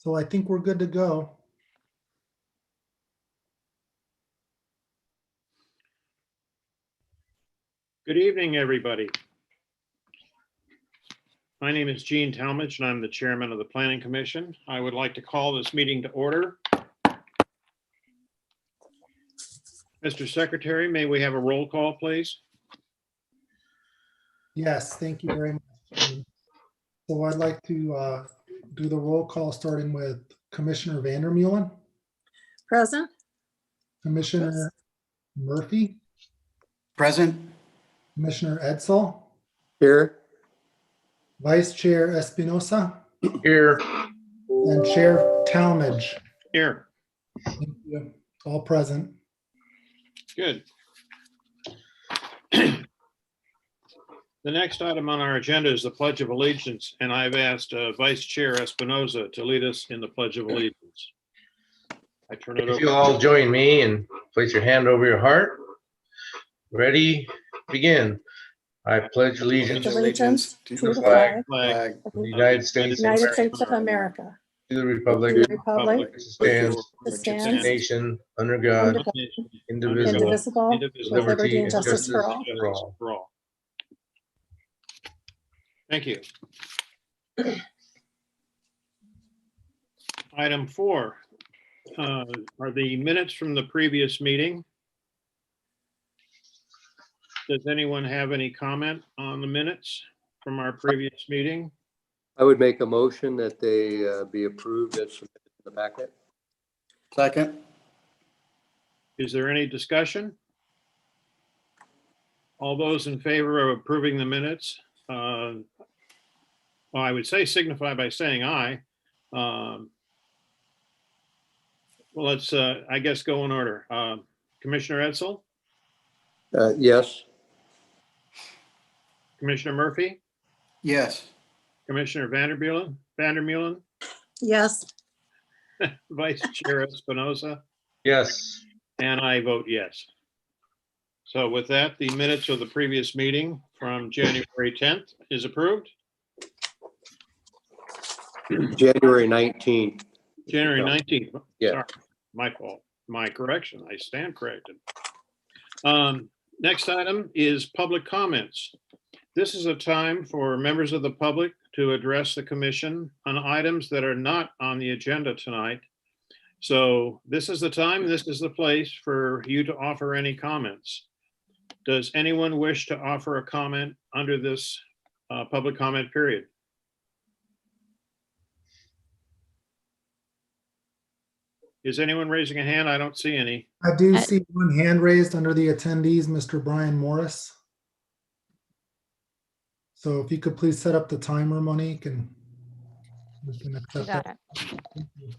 So I think we're good to go. Good evening, everybody. My name is Gene Talmadge, and I'm the chairman of the Planning Commission. I would like to call this meeting to order. Mr. Secretary, may we have a roll call, please? Yes, thank you very much. So I'd like to do the roll call, starting with Commissioner Vandermeulen, Present. Commissioner Murphy, Present. Commissioner Edsall, Here. Vice Chair Espinosa, Here. and Chair Talmadge. Here. Thank you. All present. Good. The next item on our agenda is the Pledge of Allegiance, and I've asked Vice Chair Espinosa to lead us in the Pledge of Allegiance. I turn it If over. you all join me and place your hand over your heart. Ready, begin. I pledge allegiance Allegiance to the flag Flag of the United States United States of America, to the to republic the republic which stands that stands nation under God, indivisible, indivisible, with liberty and justice for all. For all. Thank you. Item 4 are the minutes from the previous meeting. Does anyone have any comment on the minutes from our previous meeting? I would make a motion that they be approved as submitted in the packet. Second. Is there any discussion? All those in favor of approving the minutes, well, I would say signify by saying aye. Well, let's, I guess, go in order. Commissioner Edsall, Yes. Commissioner Murphy, Yes. Commissioner Vandermeulen, Yes. Vice Chair Espinosa, yes. and I vote yes. So with that, the minutes of the previous meeting from January 10th is approved. January 19th. January 19th. Yeah. Sorry, my fault. My correction. I stand corrected. Next item is public comments. This is a time for members of the public to address the commission on items that are not on the agenda tonight. So this is the time, this is the place for you to offer any comments. Does anyone wish to offer a comment under this public comment period? Is anyone raising a hand? I don't see any. I do see one hand raised under the attendees, Mr. Brian Morris. So if you could please set up the timer, Monique, and we can accept Got that. it. Thank you.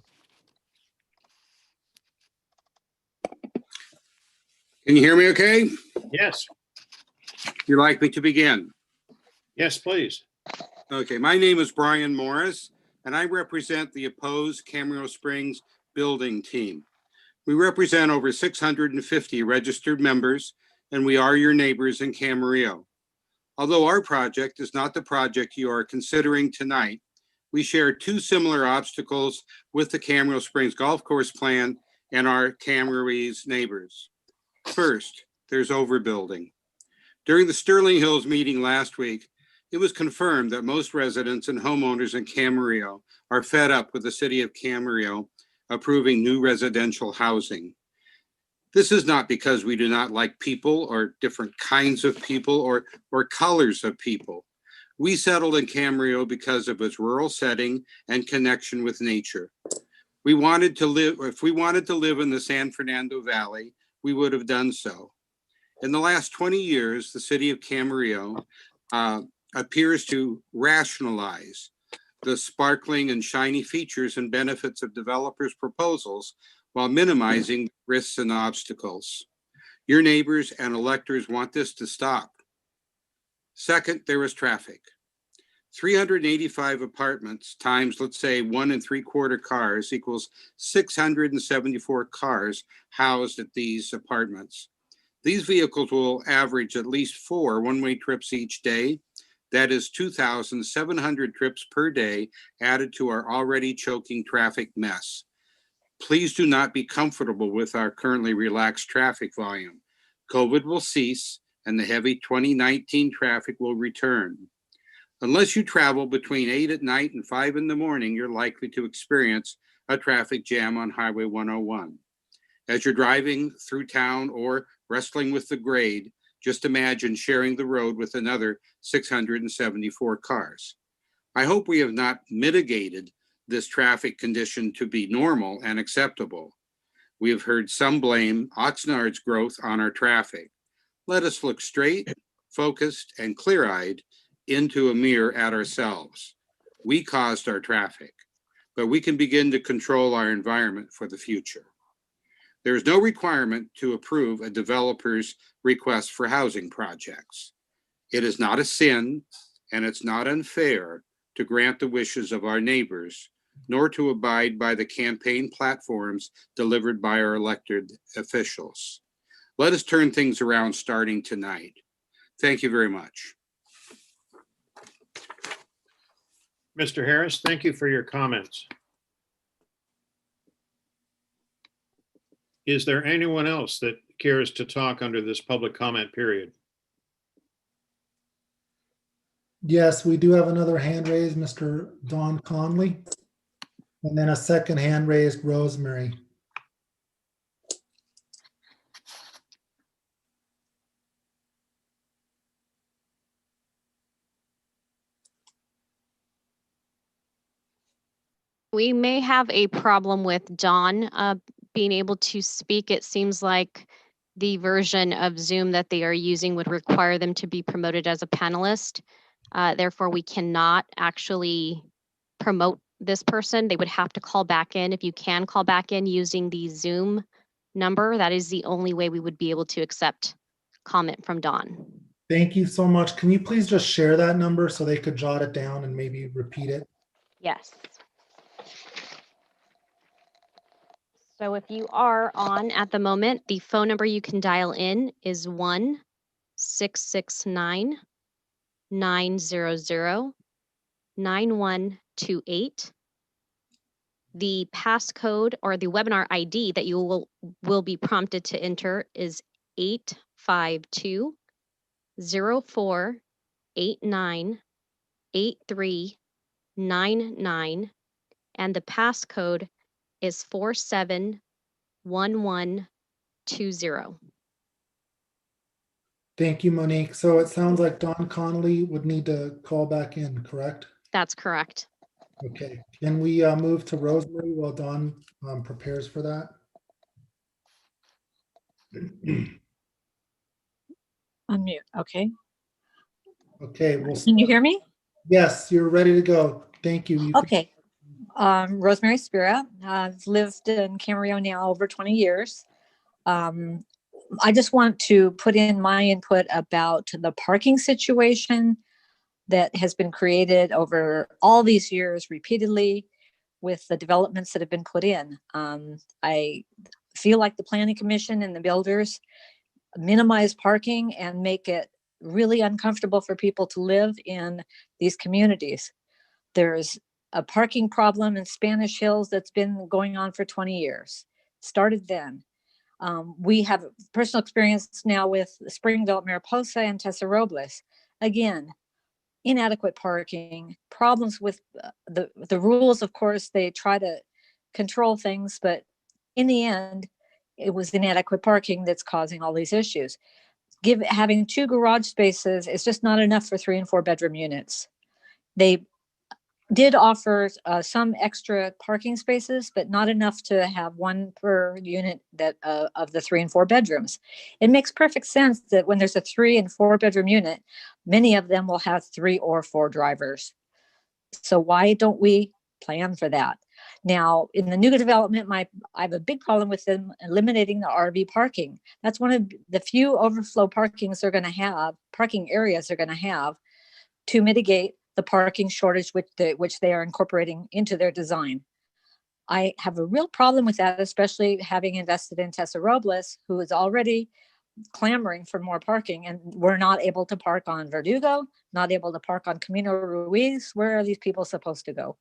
Can you hear me okay? Yes, You'd like me to begin? yes, please. Okay, my name is Brian Morris, and I represent the opposed Camarillo Springs building team. We represent over 650 registered members, and we are your neighbors in Camarillo. Although our project is not the project you are considering tonight, we share two similar obstacles with the Camarillo Springs Golf Course plan and our Camarillo's neighbors. First, there's overbuilding. During the Sterling Hills meeting last week, it was confirmed that most residents and homeowners in Camarillo are fed up with the city of Camarillo approving new residential housing. This is not because we do not like people or different kinds of people or colors of people. We settled in Camarillo because of its rural setting and connection with nature. We wanted to live, if we wanted to live in the San Fernando Valley, we would have done so. In the last 20 years, the city of Camarillo appears to rationalize the sparkling and shiny features and benefits of developers' proposals while minimizing risks and obstacles. Your neighbors and electors want this to stop. Second, there is traffic. 385 apartments times, let's say, 1 3/4 cars equals 674 cars housed at these apartments. These vehicles will average at least 4 one-way trips each day. That is 2,700 trips per day added to our already choking traffic mess. Please do not be comfortable with our currently relaxed traffic volume. COVID will cease and the heavy 2019 traffic will return. Unless you travel between 8 at night and 5 in the morning, you're likely to experience a traffic jam on Highway 101. As you're driving through town or wrestling with the grade, just imagine sharing the road with another 674 cars. I hope we have not mitigated this traffic condition to be normal and acceptable. We have heard some blame Oxnard's growth on our traffic. Let us look straight, focused, and clear-eyed into a mirror at ourselves. We caused our traffic, but we can begin to control our environment for the future. There is no requirement to approve a developer's request for housing projects. It is not a sin, and it's not unfair to grant the wishes of our neighbors, nor to abide by the campaign platforms delivered by our elected officials. Let us turn things around starting tonight. Thank you very much. Mr. Harris, thank you for your comments. Is there anyone else that cares to talk under this public comment period? Yes, we do have another hand raised, Mr. Don Conley. And then a second hand raised, Rosemary. We may have a problem with Don being able to speak. It seems like the version of Zoom that they are using would require them to be promoted as a panelist. Therefore, we cannot actually promote this person. They would have to call back in. If you can call back in using the Zoom number, that is the only way we would be able to accept comment from Don. Thank you so much. Can you please just share that number so they could jot it down and maybe repeat it? Yes. So if you are on at the moment, the phone number you can dial in is 1-669-900-9128. The passcode or the webinar ID that you will be prompted to enter is 852-0489-8399, and the passcode is 471120. Thank you, Monique. So it sounds like Don Connolly would need to call back in, correct? That's correct. Okay. Can we move to Rosemary while Don prepares for that? Unmute. Okay. Okay. Can you hear me? Yes, you're ready to go. Thank you. Okay. Rosemary Spira. I've lived in Camarillo now over 20 years. I just want to put in my input about the parking situation that has been created over all these years repeatedly with the developments that have been put in. I feel like the Planning Commission and the builders minimize parking and make it really uncomfortable for people to live in these communities. There's a parking problem in Spanish Hills that's been going on for 20 years. Started then. We have personal experience now with Springville, Mariposa, and Tessa Robles. Again, inadequate parking, problems with the rules. Of course, they try to control things, but in the end, it was inadequate parking that's causing all these issues. Having 2 garage spaces is just not enough for 3 and 4 bedroom units. They did offer some extra parking spaces, but not enough to have 1 per unit that of the 3 and 4 bedrooms. It makes perfect sense that when there's a 3 and 4 bedroom unit, many of them will have 3 or 4 drivers. So why don't we plan for that? Now, in the new development, I have a big problem with them eliminating the RV parking. That's one of the few overflow parking areas they're going to have to mitigate the parking shortage which they are incorporating into their design. I have a real problem with that, especially having invested in Tessa Robles, who is already clamoring for more parking, and we're not able to park on Verdugo, not able to park on Camino Ruiz. Where are these people supposed to go?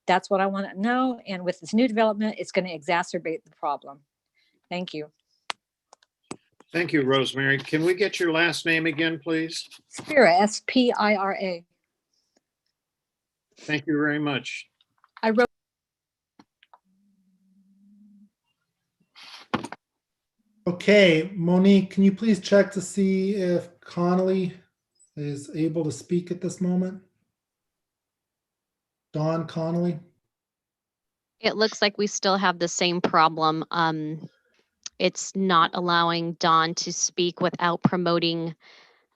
That's what I want to know. And with this new development, it's going to exacerbate the problem. Thank you. Thank you, Rosemary. Can we get your last name again, please? Spira, S-P-I-R-A. Thank you very much. I wrote. Okay, Monique, can you please check to see if Connolly is able to speak at this moment? Don Connolly? It looks like we still have the same problem. It's not allowing Dawn to speak without promoting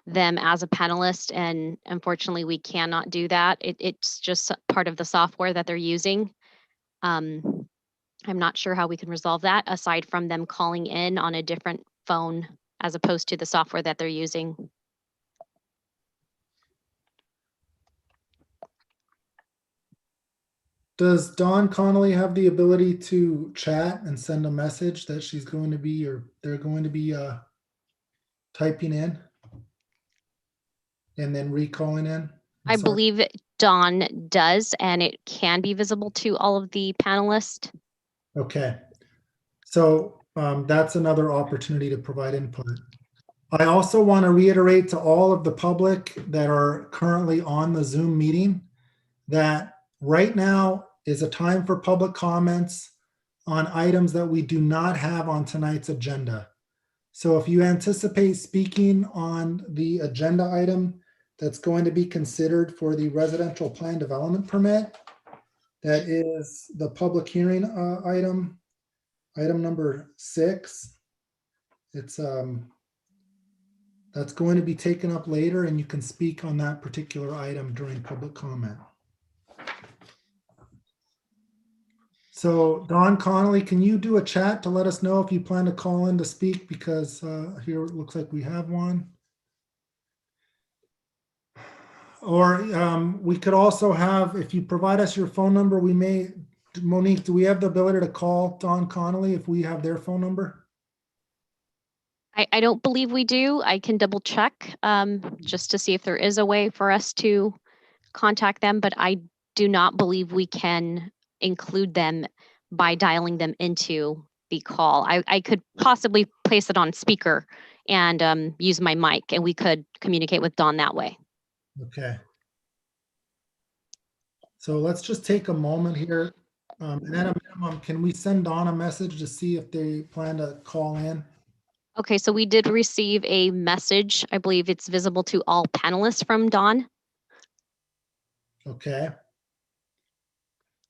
them as a panelist. And unfortunately, we cannot do that. It's just part of the software that they're using. I'm not sure how we can resolve that aside from them calling in on a different phone as opposed to the software that they're using. Does Dawn Connolly have the ability to chat and send a message that she's going to be, or they're going to be typing in and then recalling in? I believe Dawn does, and it can be visible to all of the panelists. Okay, so that's another opportunity to provide input. I also want to reiterate to all of the public that are currently on the Zoom meeting that right now is a time for public comments on items that we do not have on tonight's agenda. So if you anticipate speaking on the agenda item that's going to be considered for the residential plan development permit, that is the public hearing item number 6. It's that's going to be taken up later, and you can speak on that particular item during public comment. So Don Connolly, can you do a chat to let us know if you plan to call in to speak? Because here it looks like we have one. Or we could also have, if you provide us your phone number, we may, Monique, do we have the ability to call Don Connolly if we have their phone number? I don't believe we do. I can double check just to see if there is a way for us to contact them, but I do not believe we can include them by dialing them into the call. I could possibly place it on speaker and use my mic, and we could communicate with Dawn that way. Okay. So let's just take a moment here. And at a minimum, can we send Dawn a message to see if they plan to call in? Okay, so we did receive a message. I believe it's visible to all panelists from Dawn. Okay.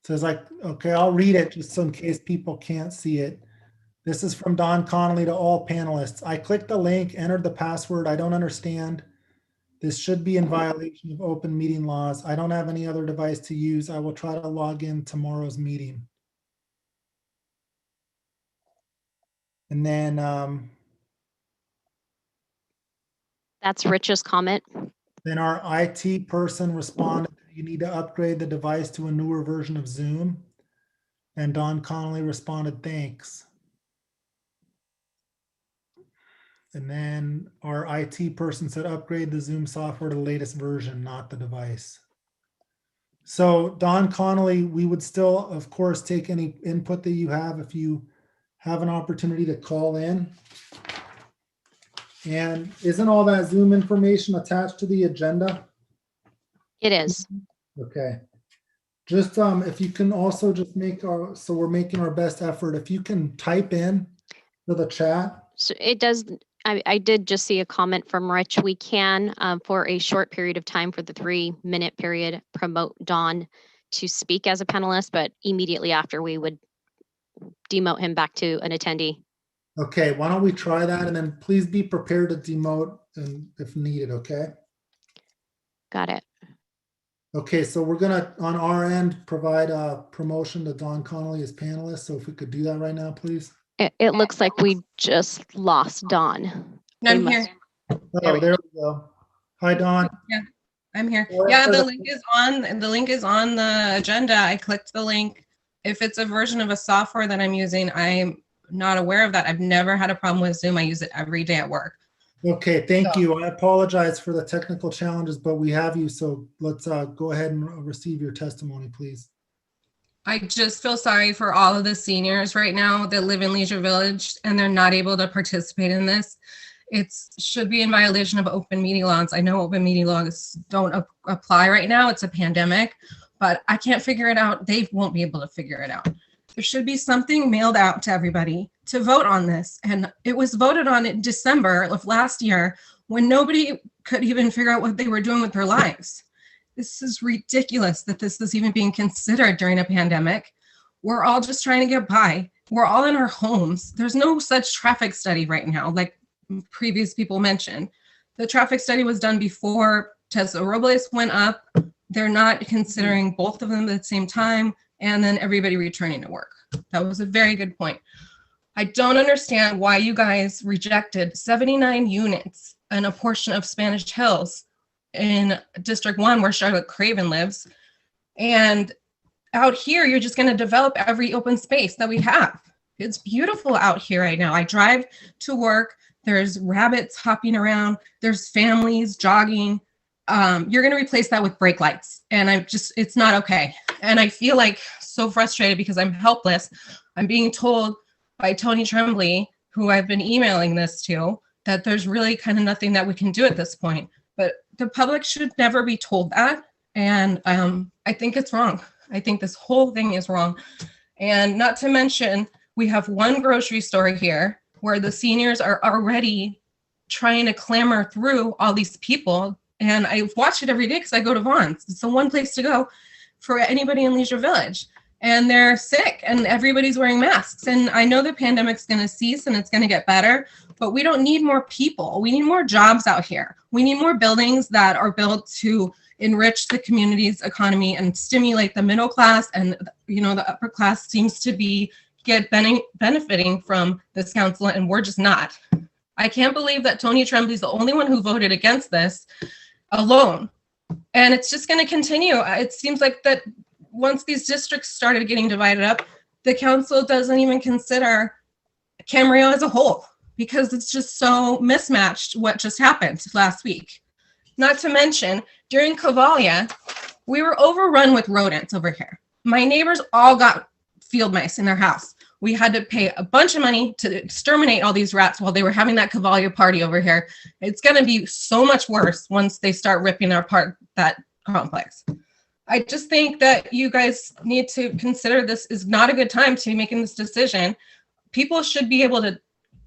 Says like, okay, I'll read it just so in case people can't see it. This is from Don Connolly to all panelists. I clicked the link, entered the password. I don't understand. This should be in violation of open meeting laws. I don't have any other device to use. I will try to log in tomorrow's meeting. And then That's Rich's comment. then our IT person responded, you need to upgrade the device to a newer version of Zoom. And Don Connolly responded, thanks. And then our IT person said, upgrade the Zoom software to the latest version, not the device. So Don Connolly, we would still, of course, take any input that you have if you have an opportunity to call in. And isn't all that Zoom information attached to the agenda? It is. Okay. Just if you can also just make our, so we're making our best effort. If you can type in to the chat. So it does. I did just see a comment from Rich. We can, for a short period of time, for the 3-minute period, promote Dawn to speak as a panelist, but immediately after we would demote him back to an attendee. Okay, why don't we try that, and then please be prepared to demote and if needed, okay? Got it. Okay, so we're gonna, on our end, provide a promotion to Don Connolly as panelist. So if we could do that right now, please. It looks like we just lost Dawn. I'm here. Oh, there we go. Hi, Don. Yeah, I'm here. Well, Yeah, that's- the link is on the agenda. I clicked the link. If it's a version of a software that I'm using, not aware of that. I've never had a problem with Zoom. I use it every day at work. Okay, thank So- you. I apologize for the technical challenges, but we have you, so let's go ahead and receive your testimony, please. I just feel sorry for all of the seniors right now that live in Leisure Village and they're not able to participate in this. It should be in violation of open meeting laws. I know open meeting laws don't apply right now. It's a pandemic, but I can't figure it out. They won't be able to figure it out. There should be something mailed out to everybody to vote on this. And it was voted on in December of last year when nobody could even figure out what they were doing with their lives. This is ridiculous that this is even being considered during a pandemic. We're all just trying to get by. We're all in our homes. There's no such traffic study right now, like previous people mentioned. The traffic study was done before Tesla Robles went up. They're not considering both of them at the same time, and then everybody returning to work. That was a very good point. I don't understand why you guys rejected 79 units in a portion of Spanish Hills in District 1 where Charlotte Craven lives. And out here, you're just going to develop every open space that we have. It's beautiful out here right now. I drive to work. There's rabbits hopping around. There's families jogging. You're going to replace that with brake lights. And it's not okay. And I feel like so frustrated because I'm helpless. I'm being told by Tony Tremblay, who I've been emailing this to, that there's really kind of nothing that we can do at this point. But the public should never be told that. And I think it's wrong. I think this whole thing is wrong. And not to mention, we have one grocery store here where the seniors are already trying to clamor through all these people. And I watch it every day because I go to Vaughn's. It's the one place to go for anybody in Leisure Village. And they're sick and everybody's wearing masks. And I know the pandemic's going to cease and it's going to get better, but we don't need more people. We need more jobs out here. We need more buildings that are built to enrich the community's economy and stimulate the middle class. And, you know, the upper class seems to be benefiting from this council, and we're just not. I can't believe that Tony Tremblay's the only one who voted against this alone. And it's just going to continue. It seems like that once these districts started getting divided up, the council doesn't even consider Camarillo as a whole because it's just so mismatched what just happened last week. Not to mention, during Cavalia, we were overrun with rodents over here. My neighbors all got field mice in their house. We had to pay a bunch of money to exterminate all these rats while they were having that Cavalia party over here. It's going to be so much worse once they start ripping apart that complex. I just think that you guys need to consider this is not a good time to be making this decision. People should be able to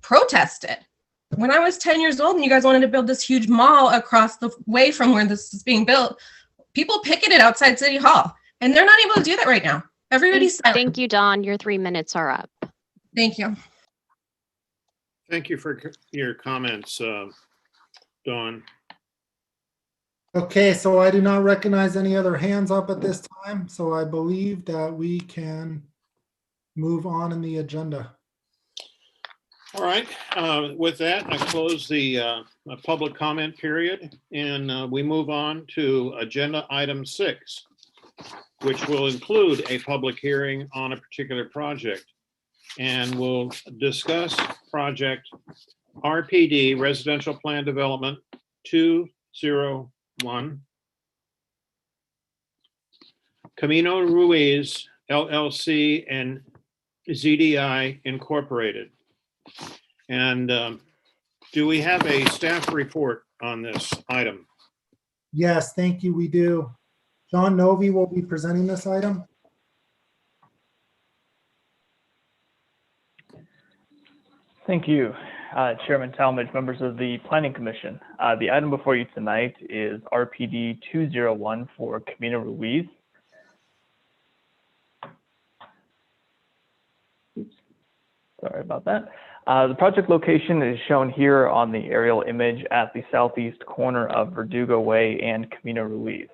protest it. When I was 10 years old and you guys wanted to build this huge mall across the way from where this is being built, people picketed outside City Hall, and they're not able to do that right now. Everybody's silent. Thank you, Dawn. Your 3 minutes are up. Thank you. Thank you for your comments, Dawn. Okay, so I do not recognize any other hands up at this time, so I believe that we can move on in the agenda. All right, with that, I close the public comment period, and we move on to agenda item 6, which will include a public hearing on a particular project. And we'll discuss project RPD, Residential Plan Development 201, Camino Ruiz LLC and ZDI Incorporated. And do we have a staff report on this item? Yes, thank you, we do. John Novi will be presenting this item. Thank you, Chairman Talmadge, members of the Planning Commission. The item before you tonight is RPD 201 for Camino Ruiz. Oops. Sorry about that. The project location is shown here on the aerial image at the southeast corner of Verdugo Way and Camino Ruiz.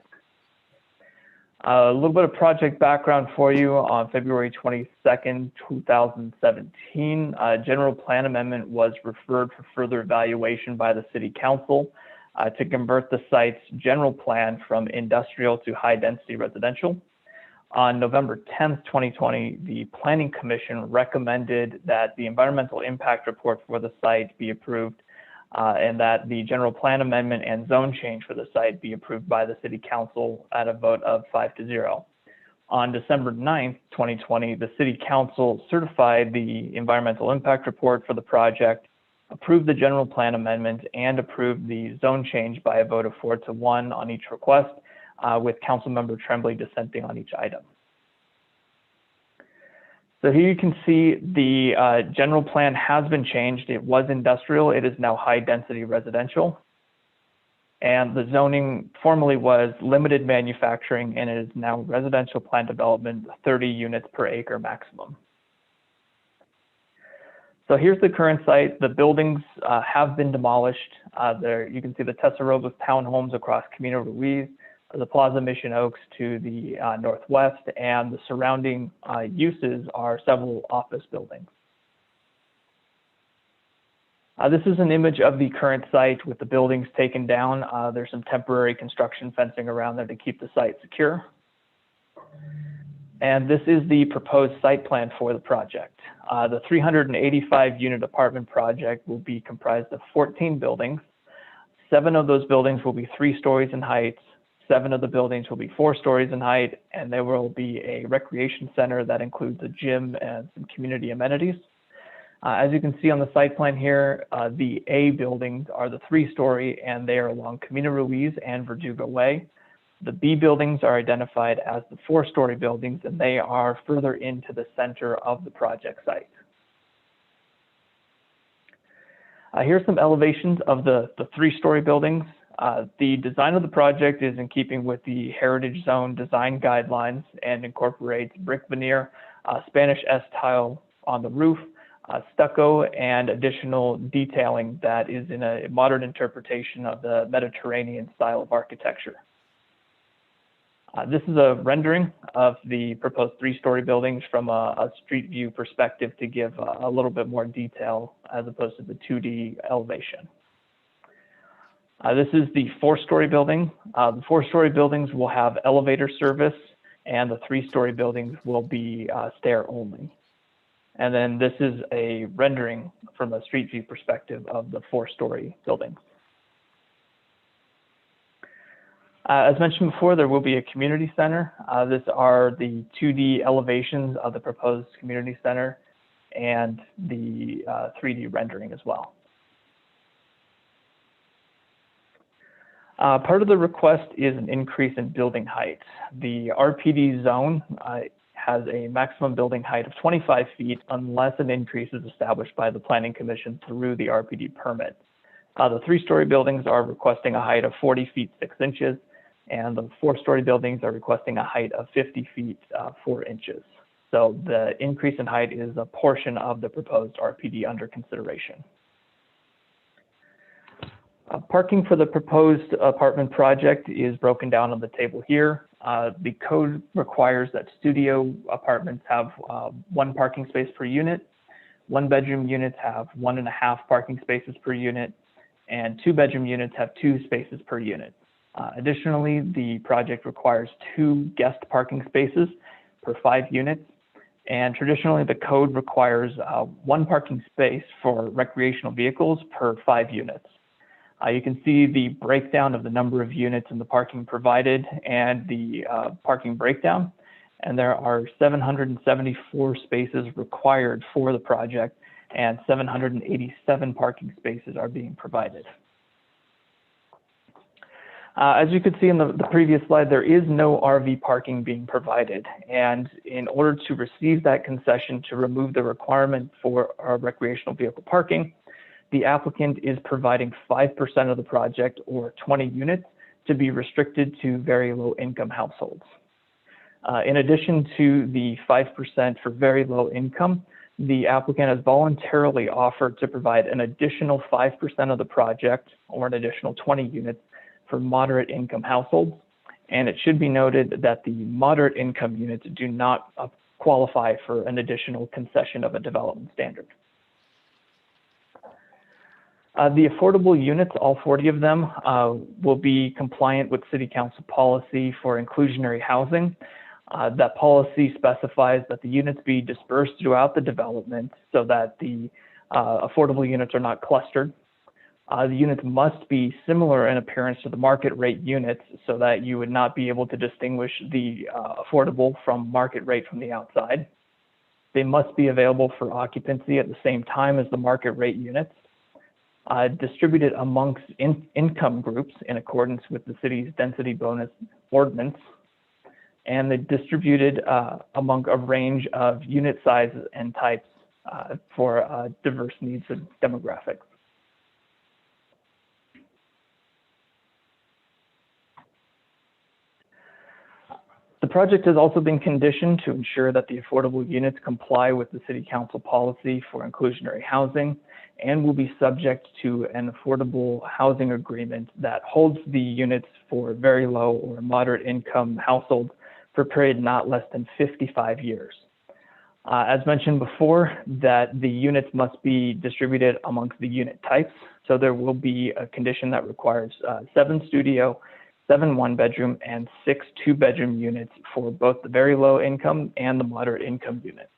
A little bit of project background for you. On February 22nd, 2017, a general plan amendment was referred for further evaluation by the City Council to convert the site's general plan from industrial to high-density residential. On November 10th, 2020, the Planning Commission recommended that the environmental impact report for the site be approved and that the general plan amendment and zone change for the site be approved by the City Council at a vote of 5-0. On December 9th, 2020, the City Council certified the environmental impact report for the project, approved the general plan amendment, and approved the zone change by a vote of 4-1 on each request, with Councilmember Tremblay dissenting on each item. So here you can see the general plan has been changed. It was industrial, it is now high density residential. And the zoning formerly was limited manufacturing, and it is now residential plan development, 30 units per acre maximum. So here's the current site. The buildings have been demolished. There you can see the Tesserobos townhomes across Camino Ruiz, the Plaza Mission Oaks to the northwest, and the surrounding uses are several office buildings. This is an image of the current site with the buildings taken down. There's some temporary construction fencing around there to keep the site secure. And this is the proposed site plan for the project. The 385 unit apartment project will be comprised of 14 buildings. 7 of those buildings will be 3 stories in height. 7 of the buildings will be 4 stories in height, and there will be a recreation center that includes a gym and some community amenities. As you can see on the site plan here, the A buildings are the 3-story, and they are along Camino Ruiz and Verdugo Way. The B buildings are identified as the 4-story buildings, and they are further into the center of the project site. Here's some elevations of the 3-story buildings. The design of the project is in keeping with the Heritage Zone design guidelines and incorporates brick veneer, Spanish S-tile on the roof, stucco, and additional detailing that is in a modern interpretation of the Mediterranean style of architecture. This is a rendering of the proposed 3-story buildings from a street view perspective to give a little bit more detail as opposed to the 2D elevation. This is the 4-story building. The 4-story buildings will have elevator service, and the 3-story buildings will be stair only. And then this is a rendering from a street view perspective of the 4-story building. As mentioned before, there will be a community center. These are the 2D elevations of the proposed community center and the 3D rendering as well. Part of the request is an increase in building height. The RPD zone has a maximum building height of 25 feet unless an increase is established by the Planning Commission through the RPD permit. The 3-story buildings are requesting a height of 40 feet 6 inches, and the 4-story buildings are requesting a height of 50 feet 4 inches. So the increase in height is a portion of the proposed RPD under consideration. Parking for the proposed apartment project is broken down on the table here. The code requires that studio apartments have 1 parking space per unit, 1-bedroom units have 1.5 parking spaces per unit, and 2-bedroom units have 2 spaces per unit. Additionally, the project requires 2 guest parking spaces per 5 units, and traditionally the code requires 1 parking space for recreational vehicles per 5 units. You can see the breakdown of the number of units in the parking provided and the parking breakdown. And there are 774 spaces required for the project, and 787 parking spaces are being provided. As you could see in the previous slide, there is no RV parking being provided. And in order to receive that concession to remove the requirement for recreational vehicle parking, the applicant is providing 5% of the project, or 20 units, to be restricted to very low income households. In addition to the 5% for very low income, the applicant has voluntarily offered to provide an additional 5% of the project, or an additional 20 units, for moderate income households. And it should be noted that the moderate income units do not qualify for an additional concession of a development standard. The affordable units, all 40 of them, will be compliant with City Council policy for inclusionary housing. That policy specifies that the units be dispersed throughout the development so that the affordable units are not clustered. The units must be similar in appearance to the market rate units so that you would not be able to distinguish the affordable from market rate from the outside. They must be available for occupancy at the same time as the market rate units, distributed amongst income groups in accordance with the city's density bonus ordinance, and they're distributed among a range of unit sizes and types for diverse needs and demographics. The project has also been conditioned to ensure that the affordable units comply with the City Council policy for inclusionary housing and will be subject to an affordable housing agreement that holds the units for very low or moderate income households for a period not less than 55 years. As mentioned before, that the units must be distributed amongst the unit types. So there will be a condition that requires 7 studio, 7 one-bedroom, and 6 two-bedroom units for both the very low income and the moderate income unit.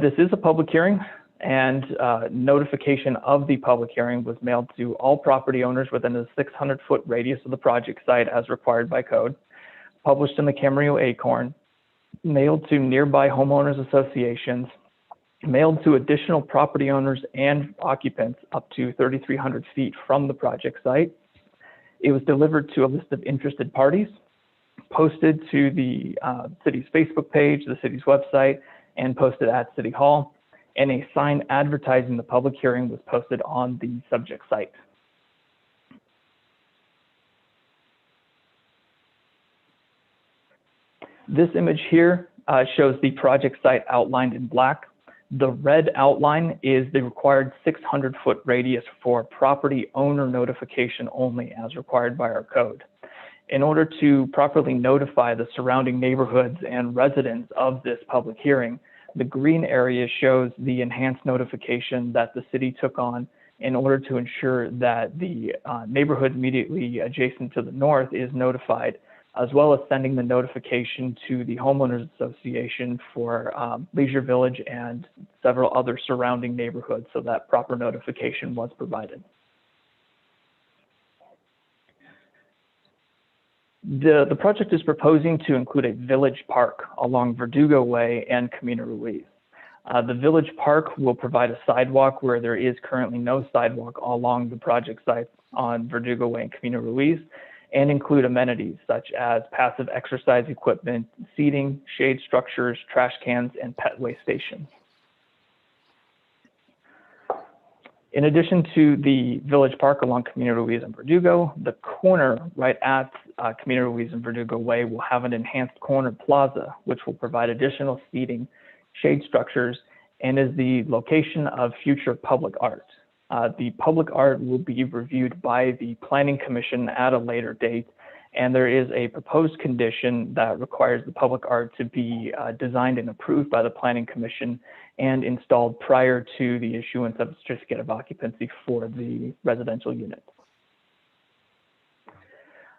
This is a public hearing, and notification of the public hearing was mailed to all property owners within a 600-foot radius of the project site as required by code, published in the Camarillo Acorn, mailed to nearby homeowners associations, mailed to additional property owners and occupants up to 3,300 feet from the project site. It was delivered to a list of interested parties, posted to the city's Facebook page, the city's website, and posted at City Hall, and a sign advertising the public hearing was posted on the subject site. This image here shows the project site outlined in black. The red outline is the required 600-foot radius for property owner notification only as required by our code. In order to properly notify the surrounding neighborhoods and residents of this public hearing, the green area shows the enhanced notification that the city took on in order to ensure that the neighborhood immediately adjacent to the north is notified, as well as sending the notification to the homeowners association for Leisure Village and several other surrounding neighborhoods so that proper notification was provided. The project is proposing to include a village park along Verdugo Way and Camino Ruiz. The village park will provide a sidewalk where there is currently no sidewalk along the project site on Verdugo Way and Camino Ruiz, and include amenities such as passive exercise equipment, seating, shade structures, trash cans, and pet waste stations. In addition to the village park along Camino Ruiz and Verdugo, the corner right at Camino Ruiz and Verdugo Way will have an enhanced corner plaza, which will provide additional seating, shade structures, and is the location of future public art. The public art will be reviewed by the Planning Commission at a later date, and there is a proposed condition that requires the public art to be designed and approved by the Planning Commission and installed prior to the issuance of a certificate of occupancy for the residential unit.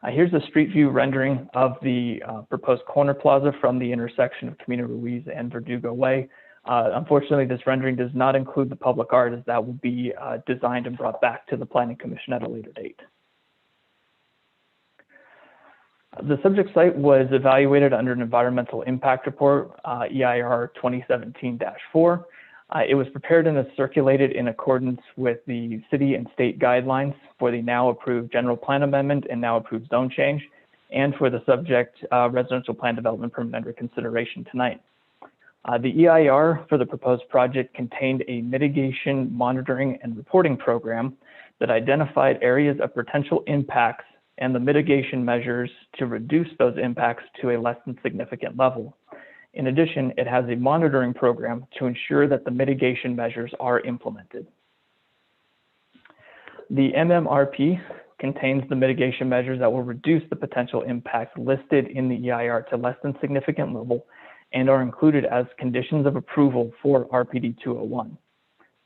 Here's a street view rendering of the proposed corner plaza from the intersection of Camino Ruiz and Verdugo Way. Unfortunately, this rendering does not include the public art, as that will be designed and brought back to the Planning Commission at a later date. The subject site was evaluated under an environmental impact report, EIR 2017-4. It was prepared and is circulated in accordance with the city and state guidelines for the now approved general plan amendment and now approved zone change, and for the subject residential plan development permit under consideration tonight. The EIR for the proposed project contained a mitigation, monitoring, and reporting program that identified areas of potential impacts and the mitigation measures to reduce those impacts to a less than significant level. In addition, it has a monitoring program to ensure that the mitigation measures are implemented. The MMRP contains the mitigation measures that will reduce the potential impacts listed in the EIR to less than significant level and are included as conditions of approval for RPD 201.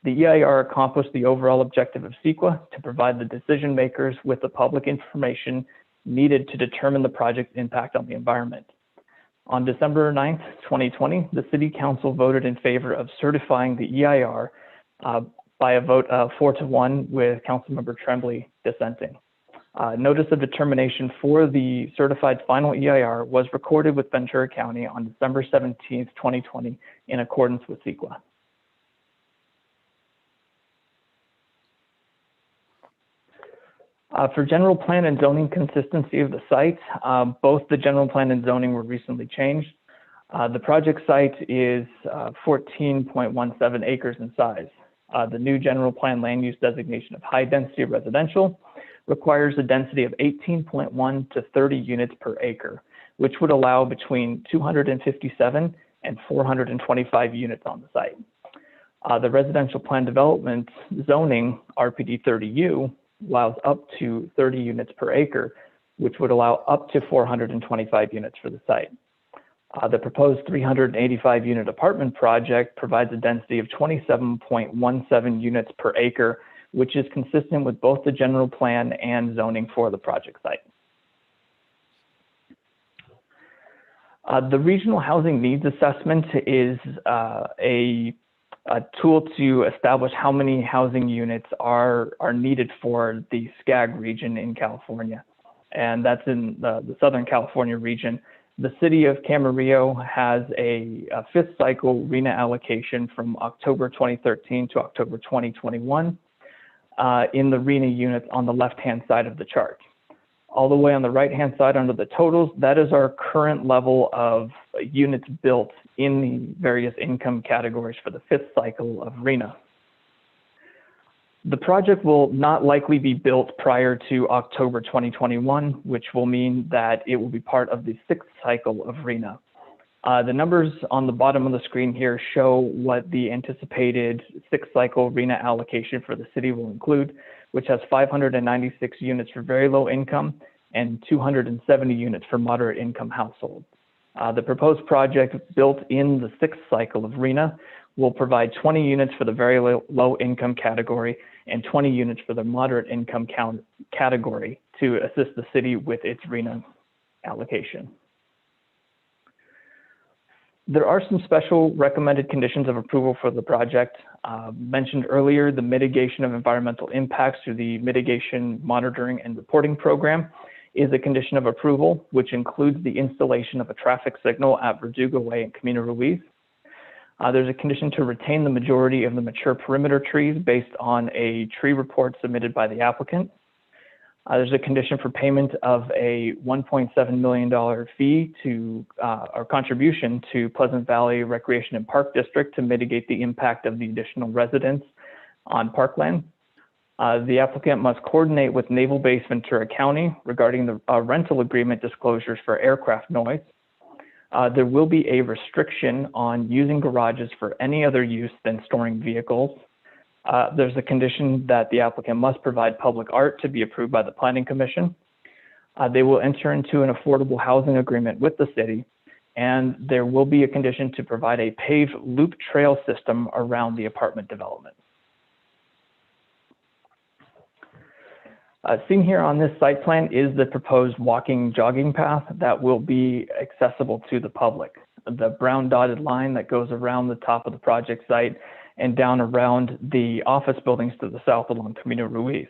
The EIR accomplished the overall objective of CEQA to provide the decision makers with the public information needed to determine the project's impact on the environment. On December 9th, 2020, the City Council voted in favor of certifying the EIR by a vote of 4-1 with Councilmember Tremblay dissenting. Notice of determination for the certified final EIR was recorded with Ventura County on December 17th, 2020 in accordance with CEQA. For general plan and zoning consistency of the site, both the general plan and zoning were recently changed. The project site is 14.17 acres in size. The new general plan land use designation of high density residential requires a density of 18.1 to 30 units per acre, which would allow between 257 and 425 units on the site. The residential plan development zoning, RPD 30U, allows up to 30 units per acre, which would allow up to 425 units for the site. The proposed 385 unit apartment project provides a density of 27.17 units per acre, which is consistent with both the general plan and zoning for the project site. The regional housing needs assessment is a tool to establish how many housing units are needed for the SCAG region in California. And that's in the Southern California region. The city of Camarillo has a fifth cycle RHNA allocation from October 2013 to October 2021 in the RHNA units on the left-hand side of the chart. All the way on the right-hand side under the totals, that is our current level of units built in the various income categories for the fifth cycle of RHNA. The project will not likely be built prior to October 2021, which will mean that it will be part of the sixth cycle of RHNA. The numbers on the bottom of the screen here show what the anticipated sixth cycle RHNA allocation for the city will include, which has 596 units for very low income and 270 units for moderate income households. The proposed project built in the sixth cycle of RHNA will provide 20 units for the very low income category and 20 units for the moderate income category to assist the city with its RHNA allocation. There are some special recommended conditions of approval for the project. Mentioned earlier, the mitigation of environmental impacts through the Mitigation Monitoring and Reporting Program is a condition of approval, which includes the installation of a traffic signal at Verdugo Way and Camino Ruiz. There's a condition to retain the majority of the mature perimeter trees based on a tree report submitted by the applicant. There's a condition for payment of a $1.7 million fee to, or contribution to Pleasant Valley Recreation and Park District to mitigate the impact of the additional residents on parkland. The applicant must coordinate with Naval Base Ventura County regarding the rental agreement disclosures for aircraft noise. There will be a restriction on using garages for any other use than storing vehicles. There's a condition that the applicant must provide public art to be approved by the Planning Commission. They will enter into an affordable housing agreement with the city, and there will be a condition to provide a paved loop trail system around the apartment development. Seen here on this site plan is the proposed walking jogging path that will be accessible to the public. The brown dotted line that goes around the top of the project site and down around the office buildings to the south along Camino Ruiz.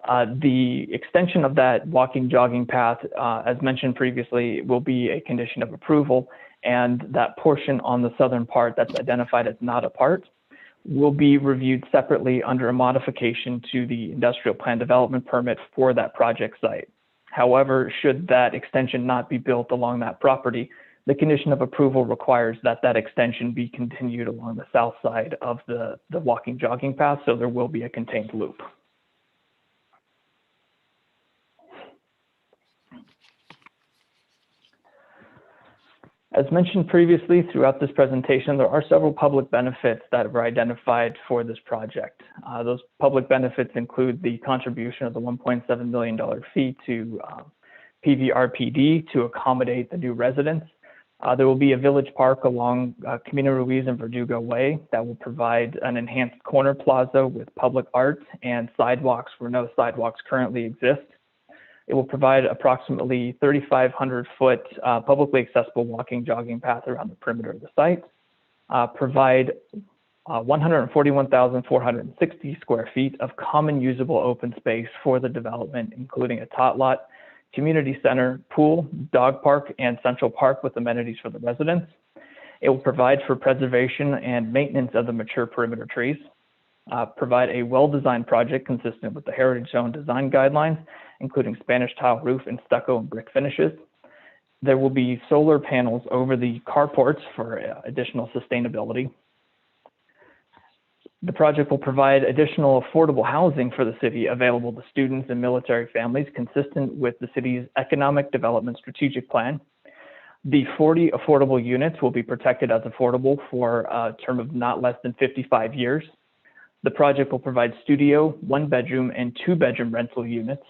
The extension of that walking jogging path, as mentioned previously, will be a condition of approval, and that portion on the southern part that's identified as not a part will be reviewed separately under a modification to the industrial plan development permit for that project site. However, should that extension not be built along that property, the condition of approval requires that that extension be continued along the south side of the walking jogging path, so there will be a contained loop. As mentioned previously throughout this presentation, there are several public benefits that were identified for this project. Those public benefits include the contribution of the $1.7 million fee to PVRPD to accommodate the new residents. There will be a village park along Camino Ruiz and Verdugo Way that will provide an enhanced corner plaza with public art and sidewalks where no sidewalks currently exist. It will provide approximately 3,500-foot publicly accessible walking, jogging path around the perimeter of the site, provide 141,460 square feet of common usable open space for the development, including a tot lot, community center, pool, dog park, and central park with amenities for the residents. It will provide for preservation and maintenance of the mature perimeter trees, provide a well-designed project consistent with the Heritage Zone design guidelines, including Spanish tile roof and stucco and brick finishes. There will be solar panels over the carports for additional sustainability. The project will provide additional affordable housing for the city available to students and military families consistent with the city's economic development strategic plan. The 40 affordable units will be protected as affordable for a term of not less than 55 years. The project will provide studio, 1-bedroom, and 2-bedroom rental units.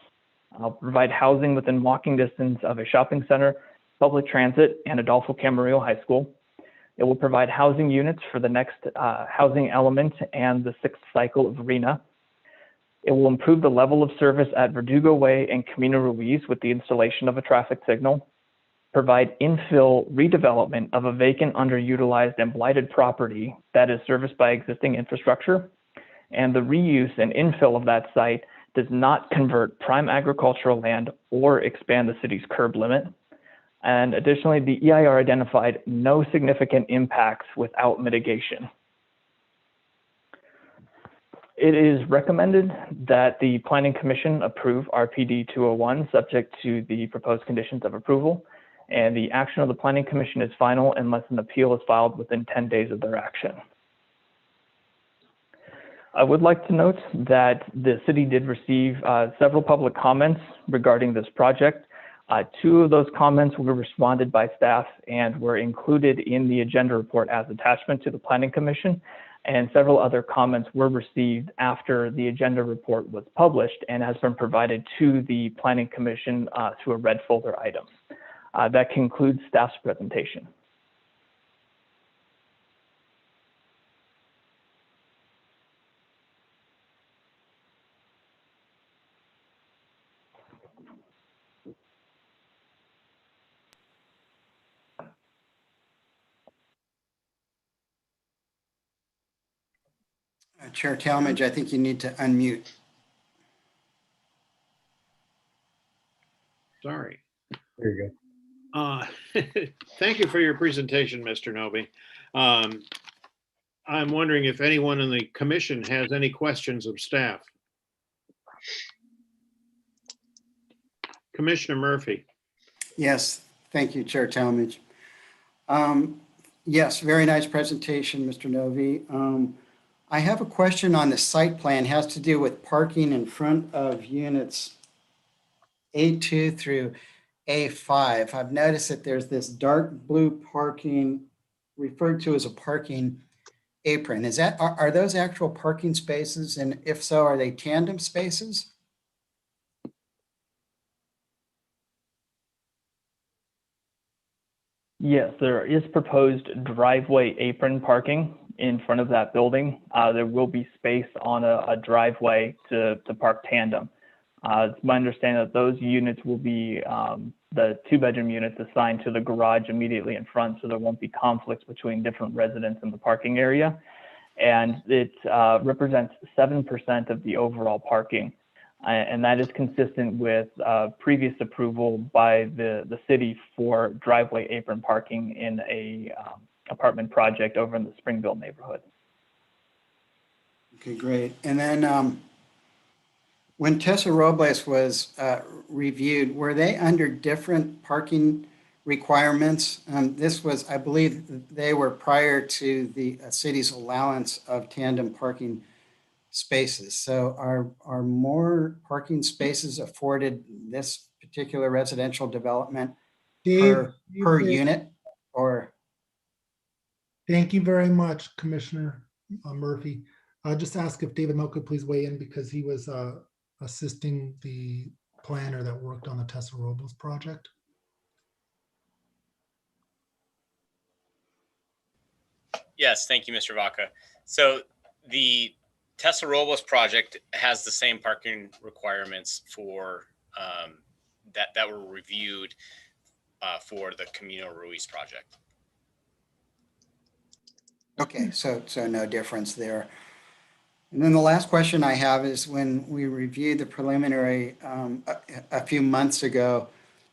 Provide housing within walking distance of a shopping center, public transit, and Adolfo Camarillo High School. It will provide housing units for the next housing element and the 6th cycle of RHNA. It will improve the level of service at Verdugo Way and Camino Ruiz with the installation of a traffic signal. Provide infill redevelopment of a vacant, underutilized, and blighted property that is serviced by existing infrastructure. And the reuse and infill of that site does not convert prime agricultural land or expand the city's curb limit. And additionally, the EIR identified no significant impacts without mitigation. It is recommended that the Planning Commission approve RPD 201 subject to the proposed conditions of approval, and the action of the Planning Commission is final unless an appeal is filed within 10 days of their action. I would like to note that the city did receive several public comments regarding this project. 2 of those comments were responded by staff and were included in the agenda report as attachment to the Planning Commission, and several other comments were received after the agenda report was published and has been provided to the Planning Commission to a red folder item. That concludes staff's presentation. Chair Talmadge, I think you need to unmute. Sorry. There you go. Thank you for your presentation, Mr. Novi. I'm wondering if anyone in the commission has any questions of staff. Commissioner Murphy. Yes, thank you, Chair Talmadge. Yes, very nice presentation, Mr. Novi. I have a question on the site plan. It has to do with parking in front of units A2 through A5. I've noticed that there's this dark blue parking referred to as a parking apron. Is that, are those actual parking spaces? And if so, are they tandem spaces? Yes, there is proposed driveway apron parking in front of that building. There will be space on a driveway to park tandem. It's my understanding that those units will be the 2-bedroom units assigned to the garage immediately in front, so there won't be conflicts between different residents in the parking area. And it represents 7% of the overall parking. And that is consistent with previous approval by the city for driveway apron parking in a apartment project over in the Springville neighborhood. Okay, great. And then when Tessa Robles was reviewed, were they under different parking requirements? This was, I believe, they were prior to the city's allowance of tandem parking spaces. So are more parking spaces afforded this particular residential development per unit, or? Thank you very much, Commissioner Murphy. I'll just ask if David Moe could please weigh in because he was assisting the planner that worked on the Tessa Robles project. Yes, thank you, Mr. Vaca. So the Tessa Robles project has the same parking requirements for that were reviewed for the Camino Ruiz project. Okay, so no difference there. And then the last question I have is when we reviewed the preliminary a few months ago,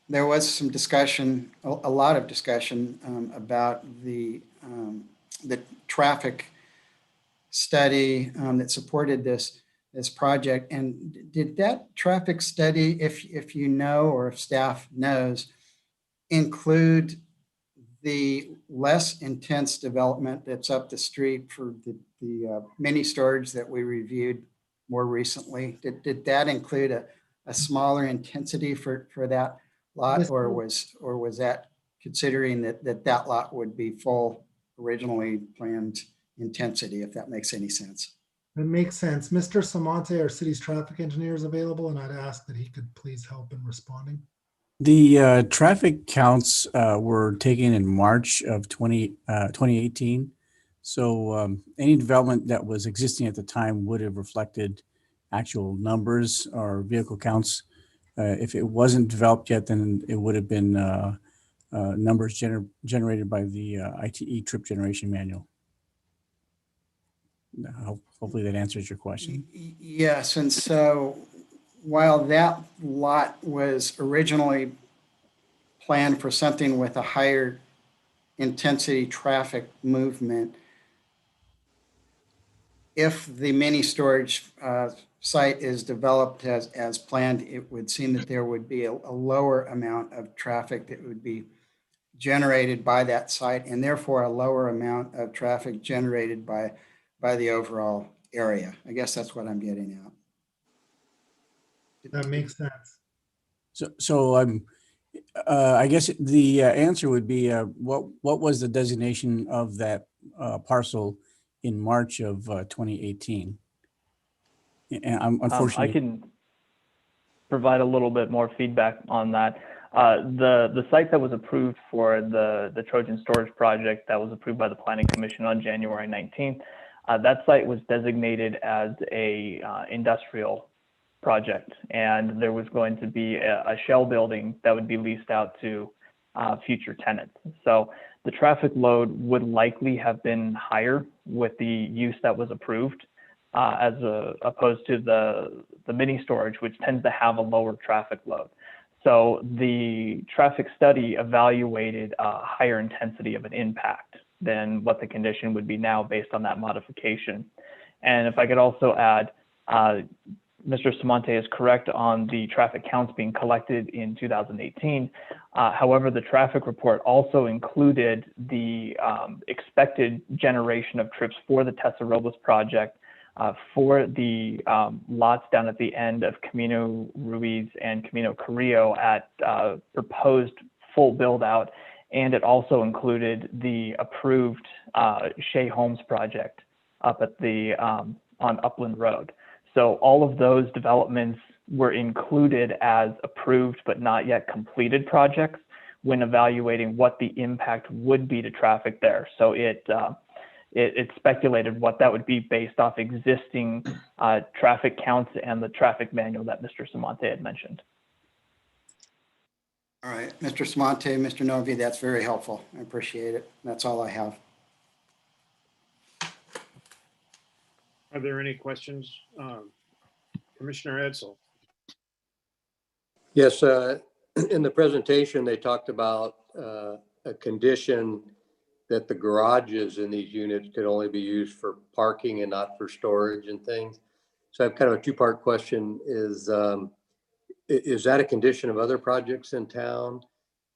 there was some discussion, a lot of discussion about the traffic study that supported this project. And did that traffic study, if you know or if staff knows, include the less intense development that's up the street for the mini storage that we reviewed more recently? Did that include a smaller intensity for that lot, or was that considering that lot would be full originally planned intensity, if that makes any sense? It makes sense. Mr. Samante, our city's traffic engineer, is available, and I'd ask that he could please help in responding. The traffic counts were taken in March of 2018. So any development that was existing at the time would have reflected actual numbers or vehicle counts. If it wasn't developed yet, then it would have been numbers generated by the ITE trip generation manual. Hopefully that answers your question. Yes, and so while that lot was originally planned for something with a higher intensity traffic movement, if the mini storage site is developed as planned, it would seem that there would be a lower amount of traffic that would be generated by that site, and therefore a lower amount of traffic generated by the overall area. I guess that's what I'm getting at. That makes sense. So I guess the answer would be what was the designation of that parcel in March of 2018? And unfortunately, I can provide a little bit more feedback on that. The site that was approved for the Trojan storage project that was approved by the Planning Commission on January 19th, that site was designated as a industrial project, and there was going to be a shell building that would be leased out to future tenants. So the traffic load would likely have been higher with the use that was approved as opposed to the mini storage, which tends to have a lower traffic load. So the traffic study evaluated a higher intensity of an impact than what the condition would be now based on that modification. And if I could also add, Mr. Samante is correct on the traffic counts being collected in 2018. However, the traffic report also included the expected generation of trips for the Tessa Robles project for the lots down at the end of Camino Ruiz and Camino Carrillo at proposed full build out. And it also included the approved Shea Homes project up at the on Upland Road. So all of those developments were included as approved but not yet completed projects when evaluating what the impact would be to traffic there. So it speculated what that would be based off existing traffic counts and the traffic manual that Mr. Samante had mentioned. All right, Mr. Samante, Mr. Novi, that's very helpful. I appreciate it. That's all I have. Are there any questions? Commissioner Edsel. Yes, in the presentation, they talked about a condition that the garages in these units could only be used for parking and not for storage and things. So I have kind of a two-part question. Is that a condition of other projects in town?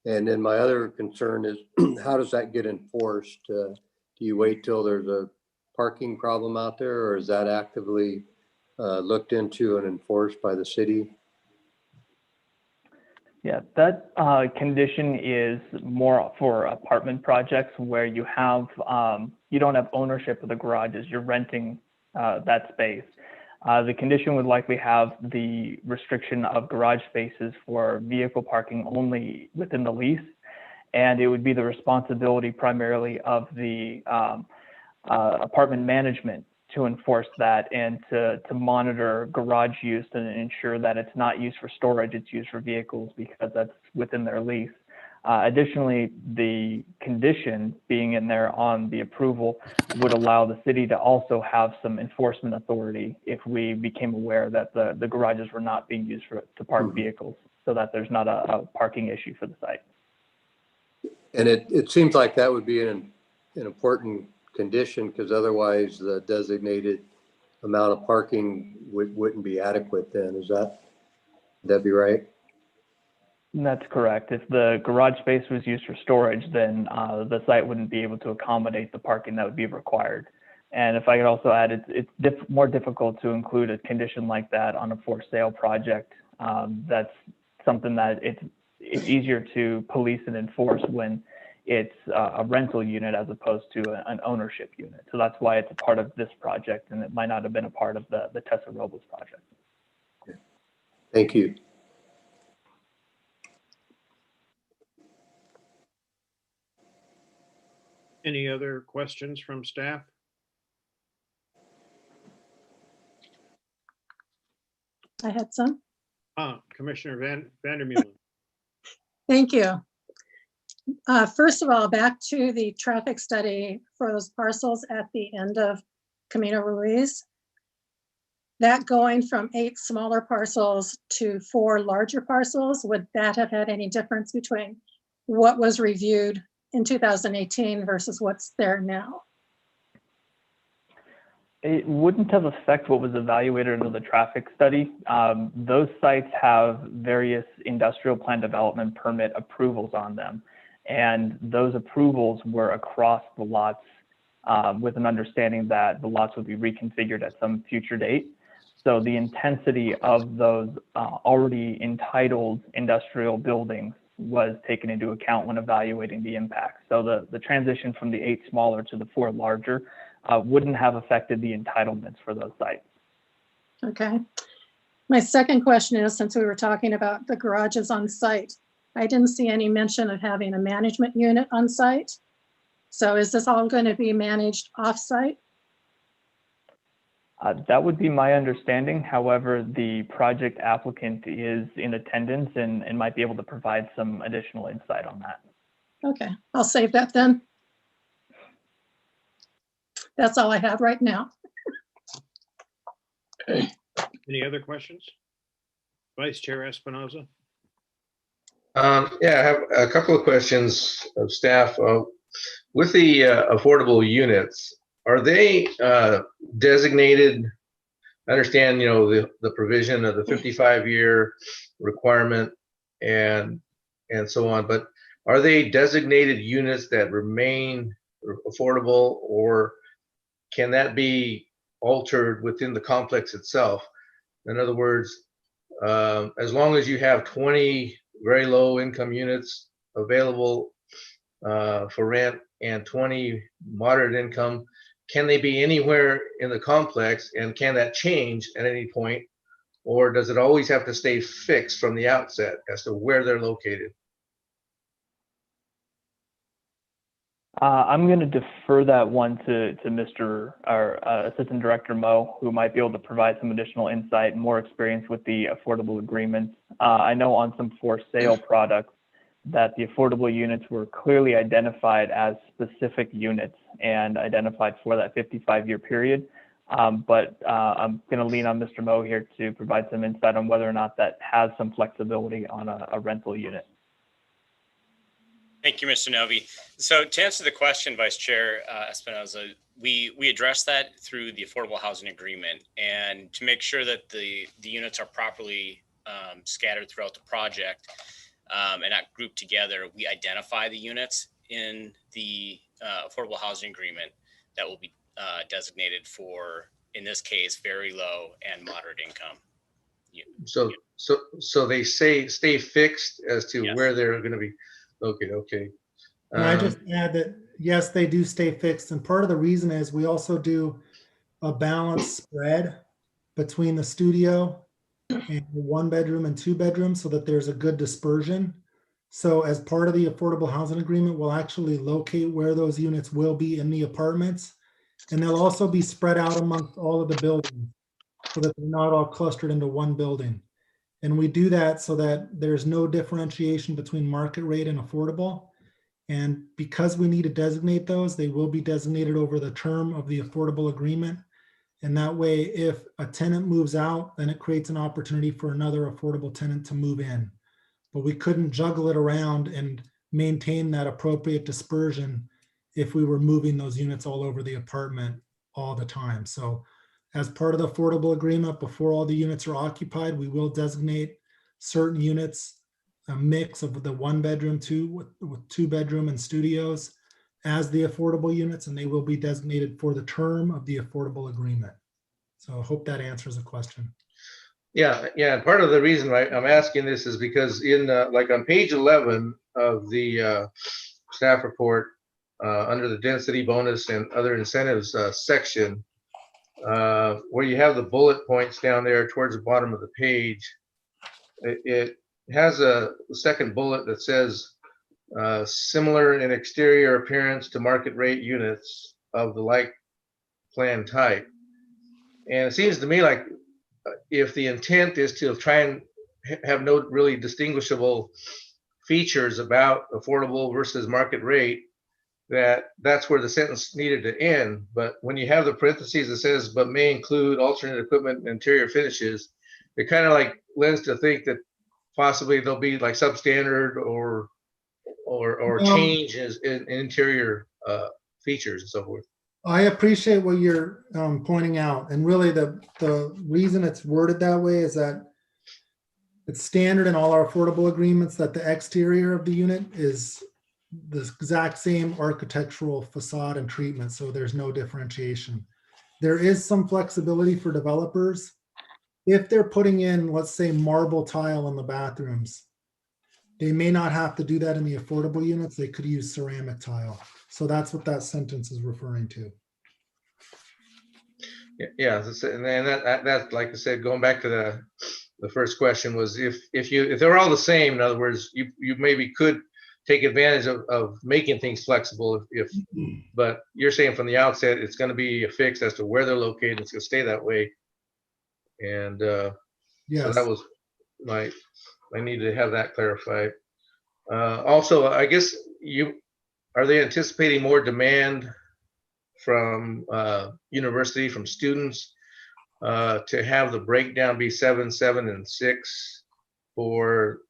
And then my other concern is how does that get enforced? Do you wait till there's a parking problem out there, or is that actively looked into and enforced by the city? Yeah, that condition is more for apartment projects where you have you don't have ownership of the garages, you're renting that space. The condition would likely have the restriction of garage spaces for vehicle parking only within the lease, and it would be the responsibility primarily of the apartment management to enforce that and to monitor garage use and ensure that it's not used for storage, it's used for vehicles because that's within their lease. Additionally, the condition being in there on the approval would allow the city to also have some enforcement authority if we became aware that the garages were not being used to park vehicles, so that there's not a parking issue for the site. And it seems like that would be an important condition, because otherwise the designated amount of parking wouldn't be adequate then. Would that be right? That's correct. If the garage space was used for storage, then the site wouldn't be able to accommodate the parking that would be required. And if I could also add, it's more difficult to include a condition like that on a for sale project. That's something that it's easier to police and enforce when it's a rental unit as opposed to an ownership unit. So that's why it's a part of this project, and it might not have been a part of the Tessa Robles project. Thank you. Any other questions from staff? I had some. Commissioner Vandermeulen. Thank you. First of all, back to the traffic study for those parcels at the end of Camino Ruiz. That going from 8 smaller parcels to 4 larger parcels, would that have had any difference between what was reviewed in 2018 versus what's there now? It wouldn't have affected what was evaluated under the traffic study. Those sites have various industrial plan development permit approvals on them. And those approvals were across the lots with an understanding that the lots would be reconfigured at some future date. So the intensity of those already entitled industrial buildings was taken into account when evaluating the impact. So the transition from the 8 smaller to the 4 larger wouldn't have affected the entitlements for those sites. Okay. My second question is, since we were talking about the garages on site, I didn't see any mention of having a management unit on site. So is this all going to be managed off-site? That would be my understanding. However, the project applicant is in attendance and might be able to provide some additional insight on that. Okay, I'll save that then. That's all I have right now. Any other questions? Vice Chair Espinoza. Yeah, I have a couple of questions of staff. With the affordable units, are they designated? I understand, the provision of the 55-year requirement and so on, but are they designated units that remain affordable, or can that be altered within the complex itself? In other words, as long as you have 20 very low income units available for rent and 20 moderate income, can they be anywhere in the complex, and can that change at any point, or does it always have to stay fixed from the outset as to where they're located? I'm going to defer that one to Mr. our Assistant Director Mo, who might be able to provide some additional insight and more experience with the affordable agreements. I know on some for sale products that the affordable units were clearly identified as specific units and identified for that 55-year period. But I'm going to lean on Mr. Mo here to provide some insight on whether or not that has some flexibility on a rental unit. Thank you, Mr. Novi. So to answer the question, Vice Chair Espinoza, we address that through the affordable housing agreement, and to make sure that the units are properly scattered throughout the project and not grouped together, we identify the units in the affordable housing agreement that will be designated for, in this case, very low and moderate income. So they stay fixed as to Yes. where they're going to be. Okay. And I just add that, yes, they do stay fixed. And part of the reason is we also do a balanced spread between the studio and the 1-bedroom and 2-bedroom so that there's a good dispersion. So as part of the affordable housing agreement, we'll actually locate where those units will be in the apartments. And they'll also be spread out amongst all of the buildings so that they're not all clustered into one building. And we do that so that there's no differentiation between market rate and affordable. And because we need to designate those, they will be designated over the term of the affordable agreement. And that way, if a tenant moves out, then it creates an opportunity for another affordable tenant to move in. But we couldn't juggle it around and maintain that appropriate dispersion if we were moving those units all over the apartment all the time. So as part of the affordable agreement, before all the units are occupied, we will designate certain units, a mix of the 1-bedroom, with 2-bedroom and studios as the affordable units, and they will be designated for the term of the affordable agreement. So I hope that answers the question. Yeah, yeah. And part of the reason I'm asking this is because in like on page 11 of the staff report, under the density bonus and other incentives section, where you have the bullet points down there towards the bottom of the page, it has a second bullet that says similar in exterior appearance to market rate units of the like plan type. And it seems to me like if the intent is to try and have no really distinguishable features about affordable versus market rate, that's where the sentence needed to end. But when you have the parentheses that says, but may include alternate equipment and interior finishes, it kind of like lends to think that possibly there'll be like substandard or changes in interior features and so forth. I appreciate what you're pointing out. And really the reason it's worded that way is that it's standard in all our affordable agreements that the exterior of the unit is the exact same architectural facade and treatment. So there's no differentiation. There is some flexibility for developers. If they're putting in, let's say, marble tile in the bathrooms, they may not have to do that in the affordable units. They could use ceramic tile. So that's what that sentence is referring to. Yeah, and that, like I said, going back to the first question was if they're all the same, in other words, you maybe could take advantage of making things flexible but you're saying from the outset it's going to be a fix as to where they're located. It's going to stay that way. And yes. So that was I need to have that clarified. Also, I guess are they anticipating more demand from university, from students, to have the breakdown be 7, 7, and 6 for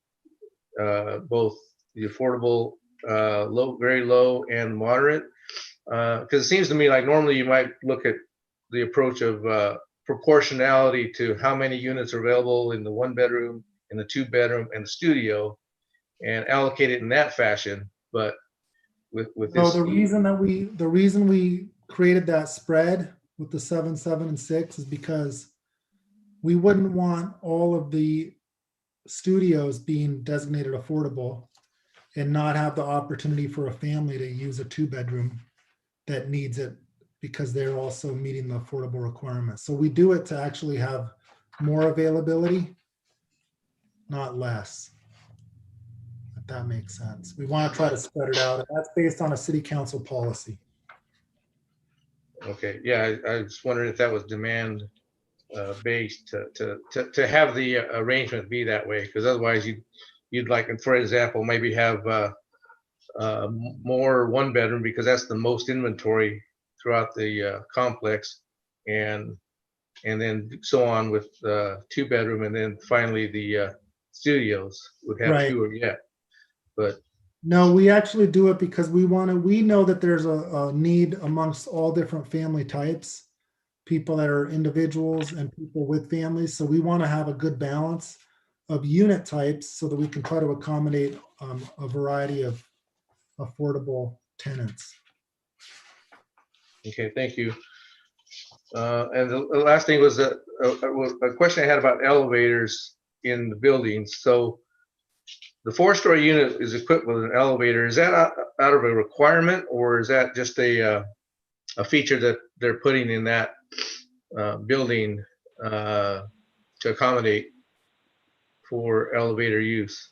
both the affordable, low, very low, and moderate? Because it seems to me like normally you might look at the approach of proportionality to how many units are available in the 1-bedroom, in the 2-bedroom, and the studio, and allocate it in that fashion. But with this, the reason we created that spread with the 7, 7, and 6 is because we wouldn't want all of the studios being designated affordable and not have the opportunity for a family to use a 2-bedroom that needs it because they're also meeting the affordable requirements. So we do it to actually have more availability, not less. If that makes sense. We want to try to spread it out, and that's based on a city council policy. Okay, yeah, I was wondering if that was demand based to have the arrangement be that way, because otherwise you'd like, for example, maybe have more 1-bedroom because that's the most inventory throughout the complex, and then so on with 2-bedroom, and then finally the studios would have Right. fewer yet. But no, we actually do it because we know that there's a need amongst all different family types, people that are individuals and people with families. So we want to have a good balance of unit types so that we can try to accommodate a variety of affordable tenants. okay, thank you. And the last thing was a question I had about elevators in the buildings. So the 4-story unit is equipped with an elevator. Is that out of a requirement, or is that just a feature that they're putting in that building to accommodate for elevator use?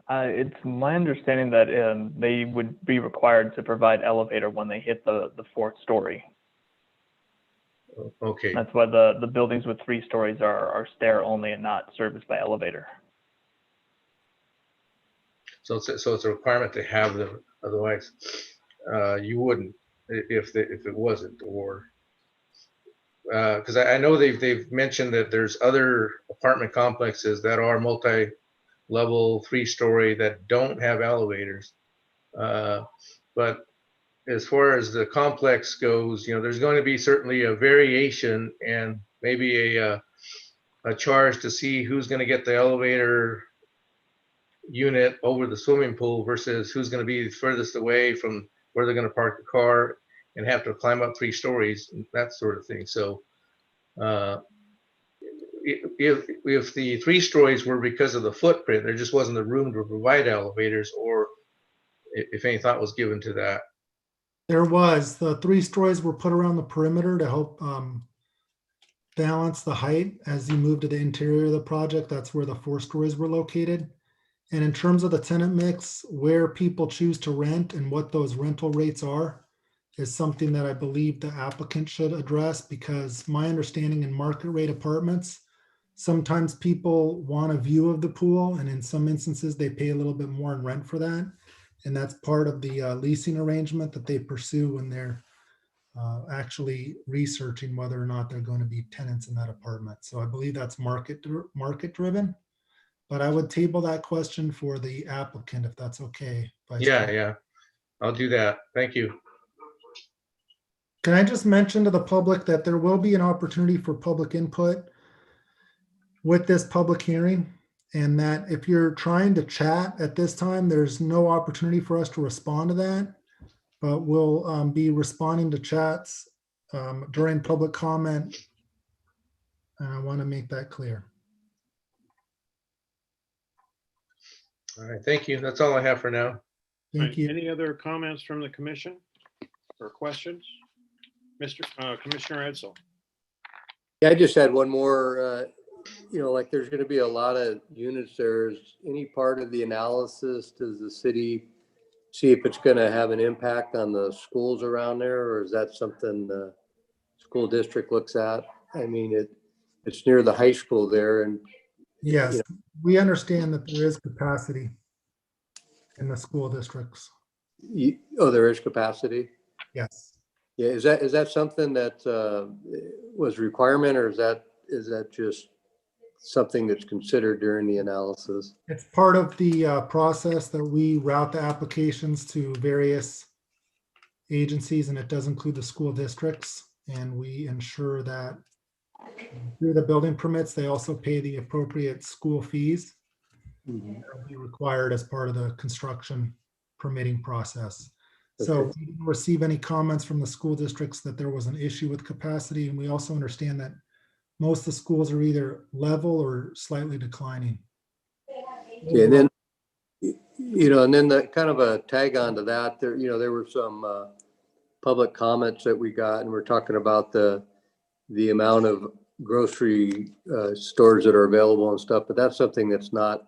It's my understanding that they would be required to provide elevator when they hit the fourth story. Okay, That's why the buildings with 3 stories are stair only and not serviced by elevator. so it's a requirement to have them, otherwise you wouldn't if it wasn't, or because I know they've mentioned that there's other apartment complexes that are multi-level 3-story that don't have elevators, but as far as the complex goes, there's going to be certainly a variation and maybe a charge to see who's going to get the elevator unit over the swimming pool versus who's going to be furthest away from where they're going to park the car and have to climb up 3 stories, that sort of thing. So if the 3 stories were because of the footprint, there just wasn't the room to provide elevators, or if any thought was given to that. There was, the 3 stories were put around the perimeter to help balance the height as you move to the interior of the project. That's where the 4 stories were located. And in terms of the tenant mix, where people choose to rent and what those rental rates are is something that I believe the applicant should address, because my understanding in market rate apartments, sometimes people want a view of the pool, and in some instances they pay a little bit more in rent for that. And that's part of the leasing arrangement that they pursue when they're actually researching whether or not they're going to be tenants in that apartment. So I believe that's market driven, but I would table that question for the applicant if that's okay. Yeah, I'll do that. Thank you. Can I just mention to the public that there will be an opportunity for public input with this public hearing, and that if you're trying to chat at this time, there's no opportunity for us to respond to that, but we'll be responding to chats during public comment. And I want to make that clear. All right, thank you. That's all I have for now. Thank you. Any other comments from the commission or questions? Commissioner Edsel. Yeah, I just had one more, like there's going to be a lot of units there. Is any part of the analysis, does the city see if it's going to have an impact on the schools around there, or is that something the school district looks at? I mean, it's near the high school there, and Yes, we understand that there is capacity in the school districts. there is capacity. Yes. Yeah, is that something that was a requirement, or is that just something that's considered during the analysis? It's part of the process that we route the applications to various agencies, and it does include the school districts. And we ensure that through the building permits, they also pay the appropriate school fees that will be required as part of the construction permitting process. So Okay. we didn't receive any comments from the school districts that there was an issue with capacity. And we also understand that most of the schools are either level or slightly declining. Okay, and then, and then the kind of a tag on to that, there were some public comments that we got, and we're talking about the amount of grocery stores that are available and stuff, but that's something that's not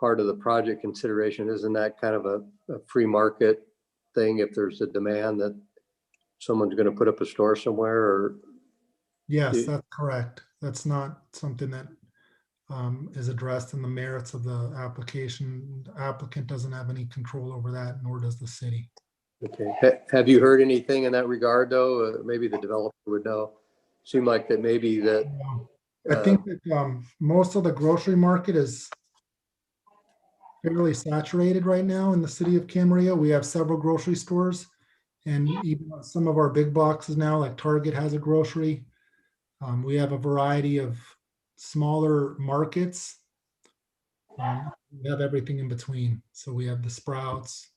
part of the project consideration. Isn't that kind of a free market thing if there's a demand that someone's going to put up a store somewhere? Or Yes, that's correct. That's not something that is addressed in the merits of the application. The applicant doesn't have any control over that, nor does the city. Okay. Have you heard anything in that regard, though? Maybe the developer would know. Seem like that maybe that. I think that most of the grocery market is fairly saturated right now in the city of Camarillo. We have several grocery stores, and even some of our big boxes now, like Target has a grocery. We have a variety of smaller markets. We have everything in between. So we have the Sprouts,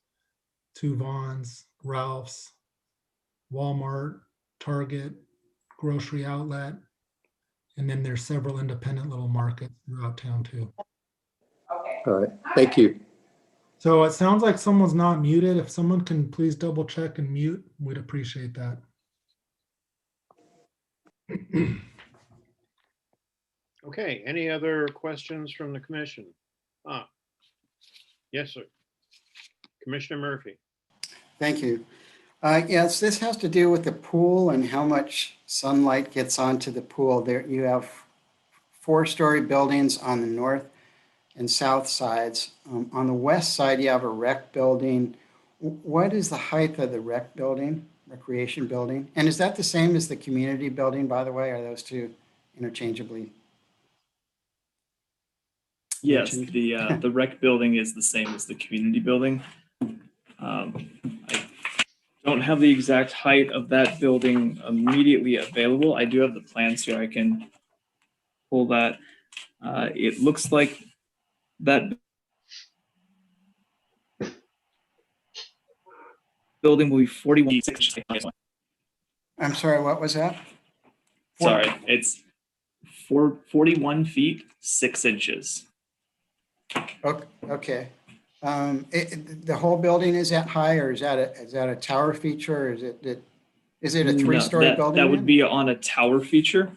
Two Vons, Ralph's, Walmart, Target, grocery outlet, and then there's several independent little markets throughout town too. All right, thank you. So it sounds like someone's not muted. If someone can please double check and mute, we'd appreciate that. Okay, any other questions from the commission? Yes, sir. Commissioner Murphy. Thank you. Yes, this has to do with the pool and how much sunlight gets onto the pool. There you have 4-story buildings on the north and south sides. On the west side, you have a rec building. What is the height of the rec building, recreation building? And is that the same as the community building, by the way? Are those two interchangeably? Yes, mentioned? the rec building is the same as the community building. I don't have the exact height of that building immediately available. I do have the plans here. I can pull that. It looks like that building will be 41 inches. I'm sorry, what was that? Sorry, it's 41 feet, 6 inches. Okay. The whole building is that high, or is that a tower feature, or is it a 3-story No, building? that would then? be on a tower feature.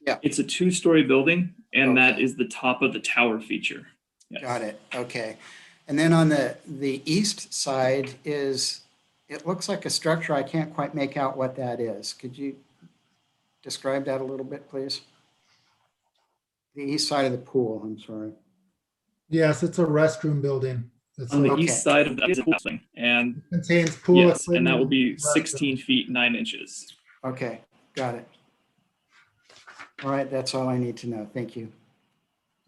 Yeah. It's a 2-story building, and that Okay. is the top of the tower feature. Yes. Got it. Okay. And then on the east side it looks like a structure. I can't quite make out what that is. Could you describe that a little bit, please? The east side of the pool, I'm sorry. Yes, it's a restroom building. It's On the Okay. east side of that is a building, and contains pool yes, and equipment that will be and restroom. 16 feet, 9 inches. Okay, got it. All right, that's all I need to know. Thank you.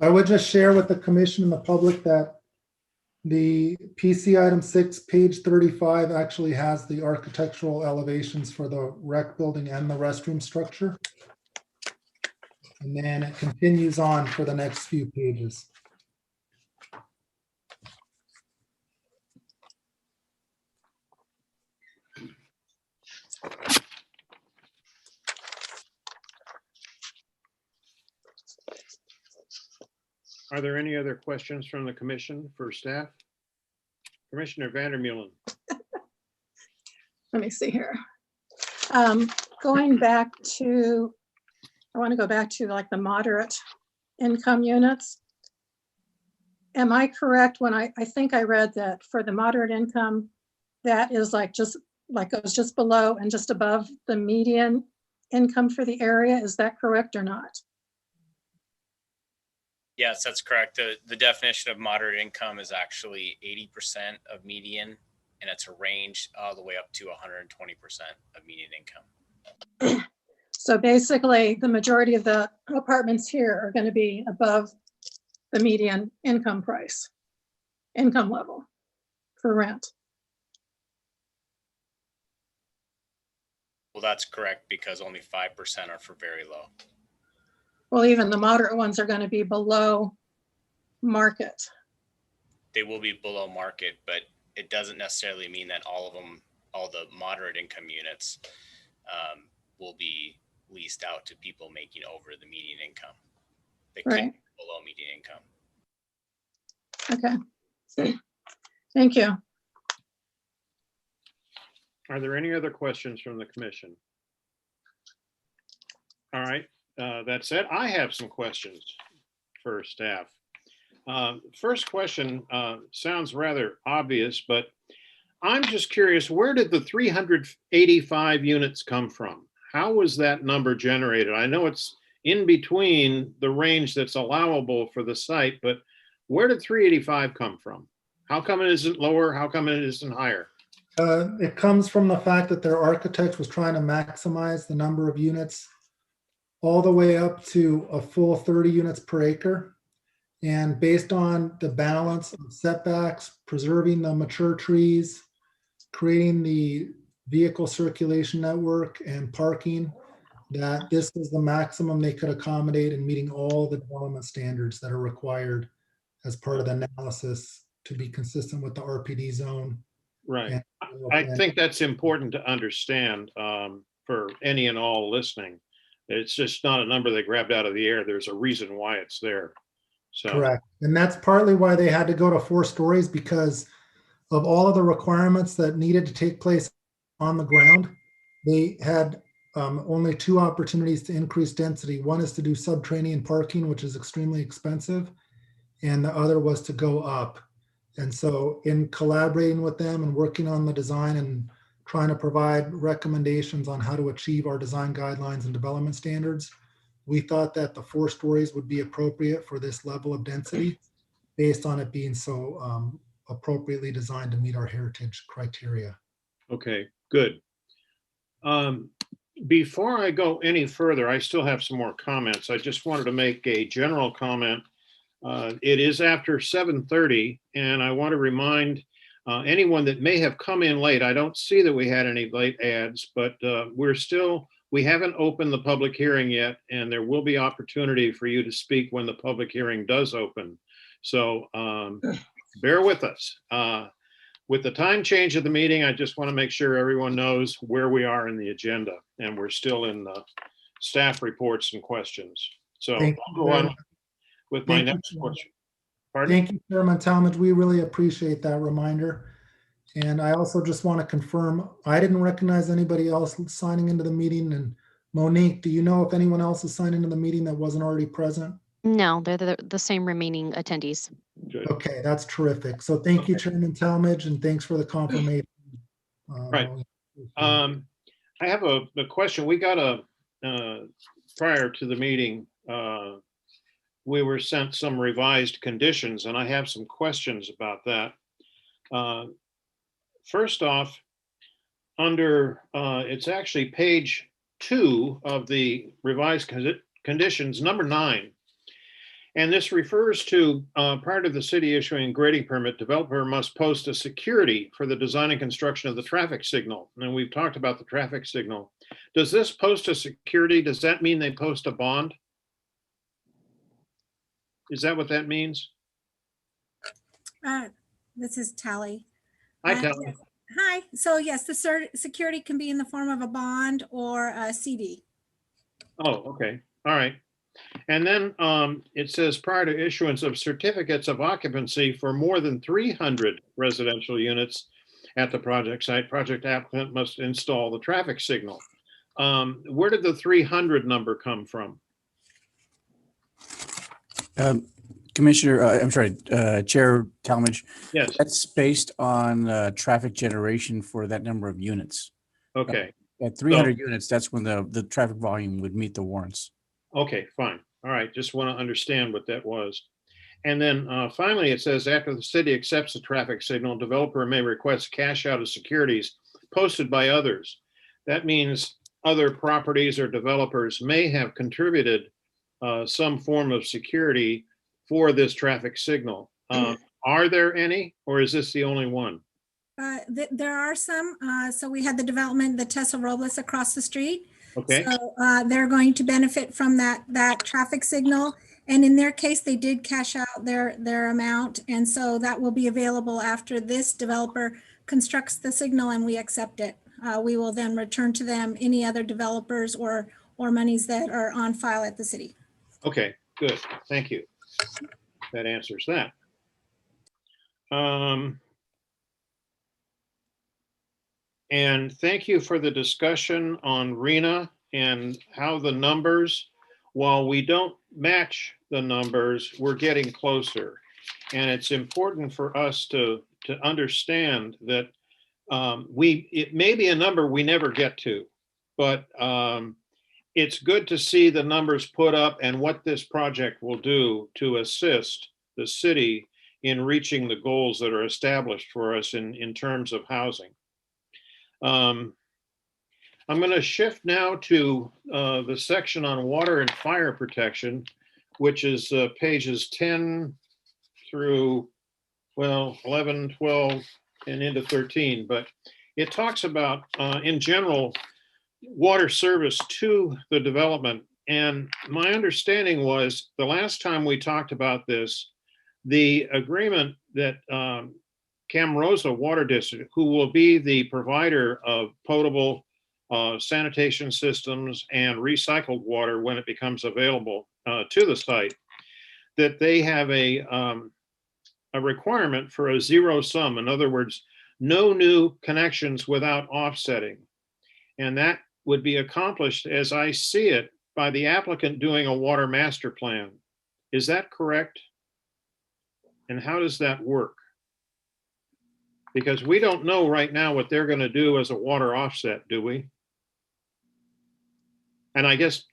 I would just share with the commission and the public that the PC item 6, page 35 actually has the architectural elevations for the rec building and the restroom structure. And then it continues on for the next few pages. Are there any other questions from the commission for staff? Commissioner Vandermeulen. Let me see here. Going back to, I want to go back to like the moderate income units. Am I correct when I think I read that for the moderate income, that is like it was just below and just above the median income for the area? Is that correct or not? Yes, that's correct. The definition of moderate income is actually 80% of median, and it's a range all the way up to 120% of median income. So basically, the majority of the apartments here are going to be above the median income level for rent. Well, that's correct because only 5% are for very low. Well, even the moderate ones are going to be below market. They will be below market, but it doesn't necessarily mean that all the moderate income units will be leased out to people making over the median income. They Right. can't be below median income. Okay. Thank you. Are there any other questions from the commission? All right, that said, I have some questions for staff. First question sounds rather obvious, but I'm just curious, where did the 385 units come from? How was that number generated? I know it's in between the range that's allowable for the site, but where did 385 come from? How come it isn't lower? How come it isn't higher? It comes from the fact that their architect was trying to maximize the number of units all the way up to a full 30 units per acre. And based on the balance of setbacks, preserving the mature trees, creating the vehicle circulation network and parking, that this was the maximum they could accommodate in meeting all the development standards that are required as part of the analysis to be consistent with the RPD zone. Right. I think that's important to understand for any and all listening. It's just not a number they grabbed out of the air. There's a reason why it's there. So. Correct. And that's partly why they had to go to 4 stories, because of all of the requirements that needed to take place on the ground. They had only 2 opportunities to increase density. One is to do subterranean parking, which is extremely expensive. And the other was to go up. And so in collaborating with them and working on the design and trying to provide recommendations on how to achieve our design guidelines and development standards, we thought that the 4 stories would be appropriate for this level of density based on it being so appropriately designed to meet our heritage criteria. Okay, good. Before I go any further, I still have some more comments. I just wanted to make a general comment. It is after 7:30, and I want to remind anyone that may have come in late. I don't see that we had any late ads, but we haven't opened the public hearing yet, and there will be opportunity for you to speak when the public hearing does open. So bear with us. With the time change of the meeting, I just want to make sure everyone knows where we are in the agenda, and we're still in the staff reports and questions. So Thank I'll you go very on much. with my Thank you, next Chairman. question. Pardon? Thank you, Chairman Talmadge. We really appreciate that reminder. And I also just want to confirm, I didn't recognize anybody else signing into the meeting. And Monique, do you know if anyone else is signed into the meeting that wasn't already present? No, they're the same remaining attendees. Good. Okay, that's terrific. So thank you, Chairman Talmadge, and thanks for the confirmation. Right. I have a question. We got prior to the meeting, we were sent some revised conditions, and I have some questions about that. First off, under, it's actually page 2 of the revised conditions, number 9. And this refers to prior to the city issuing a grading permit, developer must post a security for the design and construction of the traffic signal. And we've talked about the traffic signal. Does this post a security? Does that mean they post a bond? Is that what that means? This is Tally. Hi, Tally. Yes. Hi. So yes, the security can be in the form of a bond or a CD. Oh, okay. All right. And then it says prior to issuance of certificates of occupancy for more than 300 residential units at the project site, project applicant must install the traffic signal. Where did the 300 number come from? Commissioner, I'm sorry, Chair Talmadge. Yes. That's based on traffic generation for that number of units. Okay. At 300 units, that's when the traffic volume would meet the warrants. Okay, fine. All right. Just want to understand what that was. And then finally, it says after the city accepts the traffic signal, developer may request cash out of securities posted by others. That means other properties or developers may have contributed some form of security for this traffic signal. Are there any, or is this the only one? There are some. So we had the development, the Tessa Robles across the street. Okay. So they're going to benefit from that traffic signal. And in their case, they did cash out their amount. And so that will be available after this developer constructs the signal and we accept it. We will then return to them any other developers or monies that are on file at the city. Okay, good. Thank you. That answers that. And thank you for the discussion on RHNA and how the numbers, while we don't match the numbers, we're getting closer. And it's important for us to understand that it may be a number we never get to, but it's good to see the numbers put up and what this project will do to assist the city in reaching the goals that are established for us in terms of housing. I'm going to shift now to the section on water and fire protection, which is pages 10 through, well, 11, 12, and into 13. But it talks about, in general, water service to the development. And my understanding was the last time we talked about this, the agreement that Camarosa Water District, who will be the provider of potable sanitation systems and recycled water when it becomes available to the site, that they have a requirement for a zero sum. In other words, no new connections without offsetting. And that would be accomplished, as I see it, by the applicant doing a water master plan. Is that correct? And how does that work? Because we don't know right now what they're going to do as a water offset, do we? And I guess,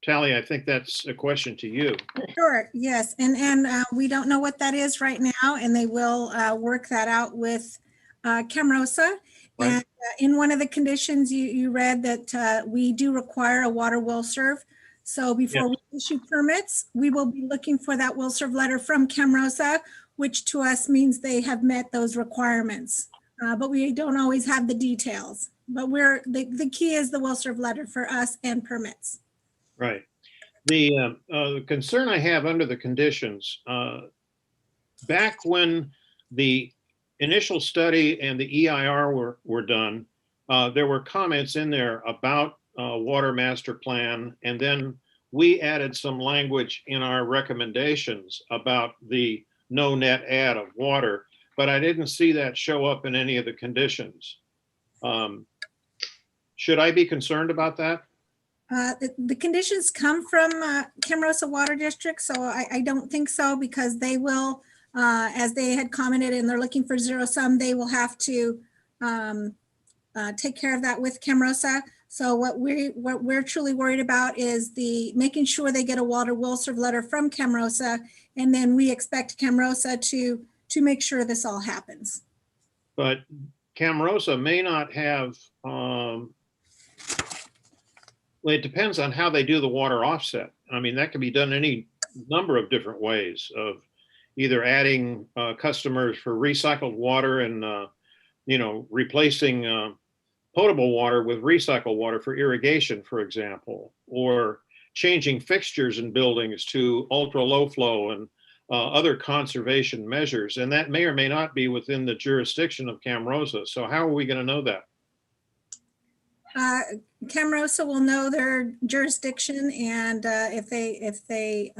Tally, I think that's a question to you. Sure, yes, and we don't know what that is right now, and they will work that out with Camrosa. Right. And in one of the conditions, you read that we do require a water will serve. So before we issue permits, we will be looking for that will serve letter from Camrosa, which to us means they have met those requirements. But we don't always have the details. But the key is the will serve letter for us and permits. Right. The concern I have under the conditions, back when the initial study and the EIR were done, there were comments in there about water master plan, and then we added some language in our recommendations about the no net add of water, but I didn't see that show up in any of the conditions. Should I be concerned about that? The conditions come from Camrosa Water District, so I don't think so, because they will, as they had commented, and they're looking for zero sum, they will have to take care of that with Camrosa. So what we're truly worried about is making sure they get a water will serve letter from Camrosa, and then we expect Camrosa to make sure this all happens. But Camrosa may not have, well, it depends on how they do the water offset. I mean, that can be done any number of different ways, of either adding customers for recycled water and, replacing potable water with recycled water for irrigation, for example, or changing fixtures in buildings to ultra low flow and other conservation measures. And that may or may not be within the jurisdiction of Camrosa. So how are we going to know that? Camrosa will know their jurisdiction, and if they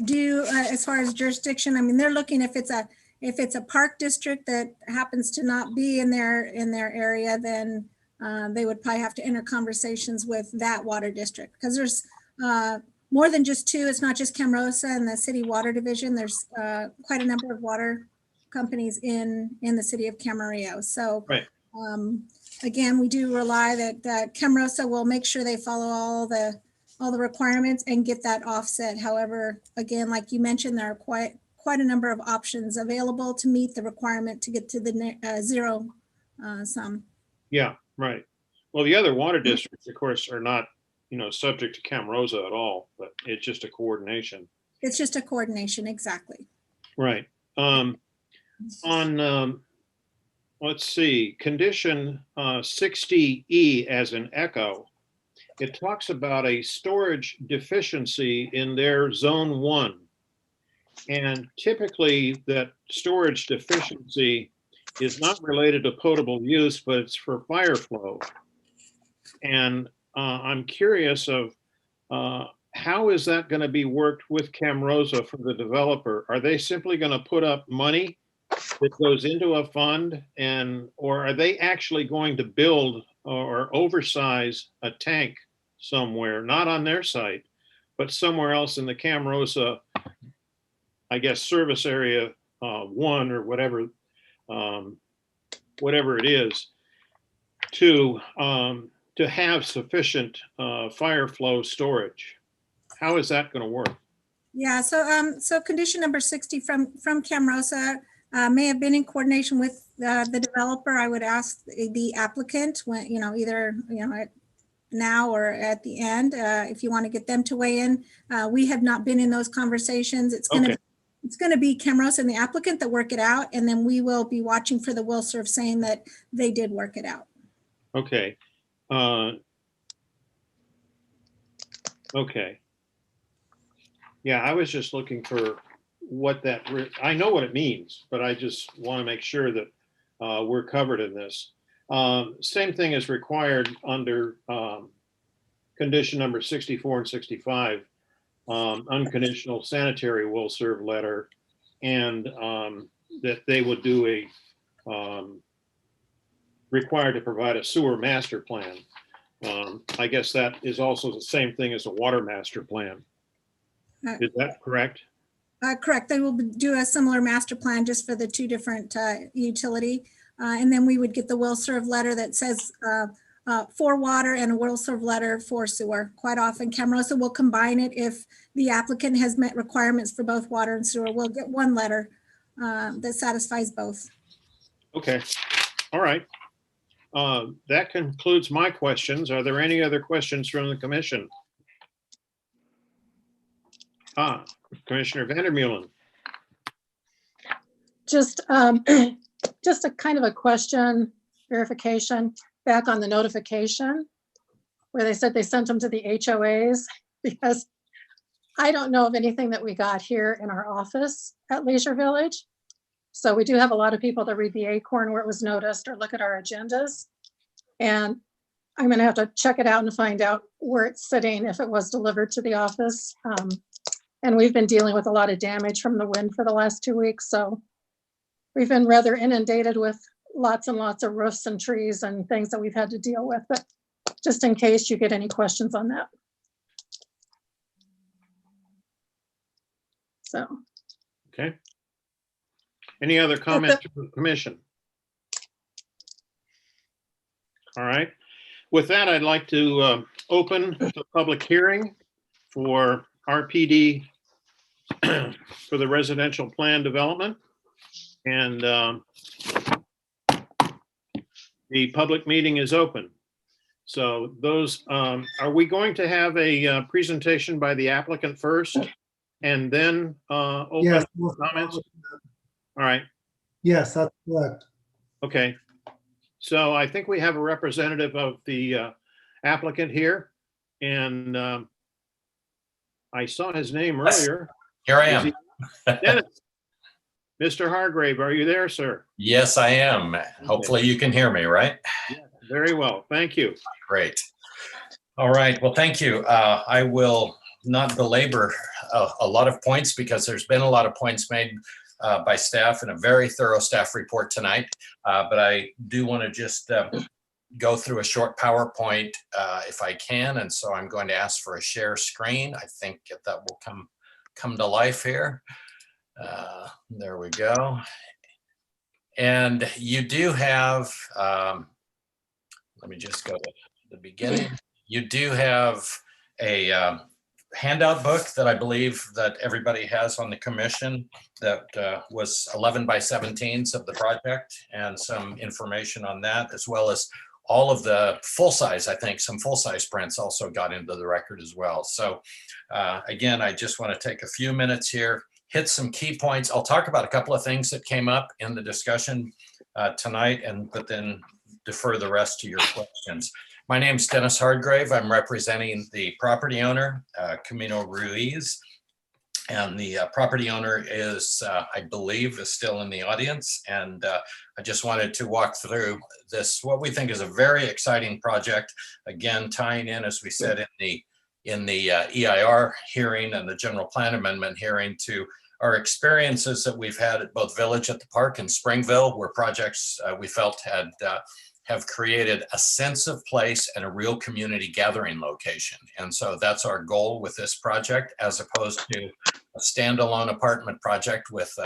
do as far as jurisdiction, I mean, they're looking if it's a park district that happens to not be in their area, then they would probably have to enter conversations with that water district, because there's more than just two. It's not just Camrosa and the city water division. There's quite a number of water companies in the city of Camarillo. So right. Again, we do rely that Camrosa will make sure they follow all the requirements and get that offset. However, again, like you mentioned, there are quite a number of options available to meet the requirement to get to the zero sum. Yeah, right. Well, the other water districts, of course, are not, subject to Camrosa at all, but it's just a coordination. It's just a coordination, exactly. Right. Let's see, condition 60E as an echo, it talks about a storage deficiency in their zone 1. And typically that storage deficiency is not related to potable use, but it's for fire flow. And I'm curious of how is that going to be worked with Camrosa for the developer? Are they simply going to put up money that goes into a fund, or are they actually going to build or oversize a tank somewhere, not on their site, but somewhere else in the Camrosa, I guess, service area 1 or whatever it is, to have sufficient fire flow storage? How is that going to work? Yeah, so condition number 60 from Camrosa may have been in coordination with the developer. I would ask the applicant when, either, now or at the end, if you want to get them to weigh in. We have not been in those conversations. It's going to be Camrosa and the applicant that work it out, and then we will be watching for the will serve saying that they did work it out. Okay. Okay. Yeah, I was just looking for what that, I know what it means, but I just want to make sure that we're covered in this. Same thing is required under condition number 64 and 65, unconditional sanitary will serve letter, and that they would do a required to provide a sewer master plan. I guess that is also the same thing as a water master plan. Is that correct? Correct. They will do a similar master plan just for the two different utility. And then we would get the will serve letter that says for water and a will serve letter for sewer. Quite often Camarosa will combine it if the applicant has met requirements for both water and sewer. We'll get one letter that satisfies both. Okay, all right. That concludes my questions. Are there any other questions from the commission? Commissioner Vandermeulen. Just just a kind of a question, verification, back on the notification, where they said they sent them to the HOAs, because I don't know of anything that we got here in our office at Leisure Village. So we do have a lot of people that read the Acorn where it was noticed or look at our agendas. And I'm gonna have to check it out and find out where it's sitting, if it was delivered to the office. And we've been dealing with a lot of damage from the wind for the last 2 weeks. So we've been rather inundated with lots and lots of roofs and trees and things that we've had to deal with, but just in case you get any questions on that. So. Okay. Any other comments from the commission? All right. With that, I'd like to open the public hearing for RPD for the residential plan development. And the public meeting is open. So those, are we going to have a presentation by the applicant first and then open Yes. comments? All right. Yes, that's correct. Okay. So I think we have a representative of the applicant here, and I saw his name earlier. Here I am. Dennis. Mr. Hargrave, are you there, sir? Yes, I am. Hopefully you can hear me, right? Very well. Thank you. Great. All right. Well, thank you. I will not belabor a lot of points because there's been a lot of points made by staff in a very thorough staff report tonight. But I do want to just go through a short PowerPoint if I can. And so I'm going to ask for a share screen. I think that will come to life here. There we go. And you do have, let me just go to the beginning. You do have a handout book that I believe that everybody has on the commission that was 11 by 17s of the project, and some information on that, as well as all of the full size, I think some full size prints also got into the record as well. So again, I just want to take a few minutes here, hit some key points. I'll talk about a couple of things that came up in the discussion tonight, but then defer the rest to your questions. My name's Dennis Hardgrave. I'm representing the property owner, Camino Ruiz. And the property owner is, I believe, is still in the audience. And I just wanted to walk through this, what we think is a very exciting project. Again, tying in, as we said, in the EIR hearing and the general plan amendment hearing, to our experiences that we've had at both Village at the Park and Springville, where projects we felt have created a sense of place and a real community gathering location. And so that's our goal with this project, as opposed to a standalone apartment project with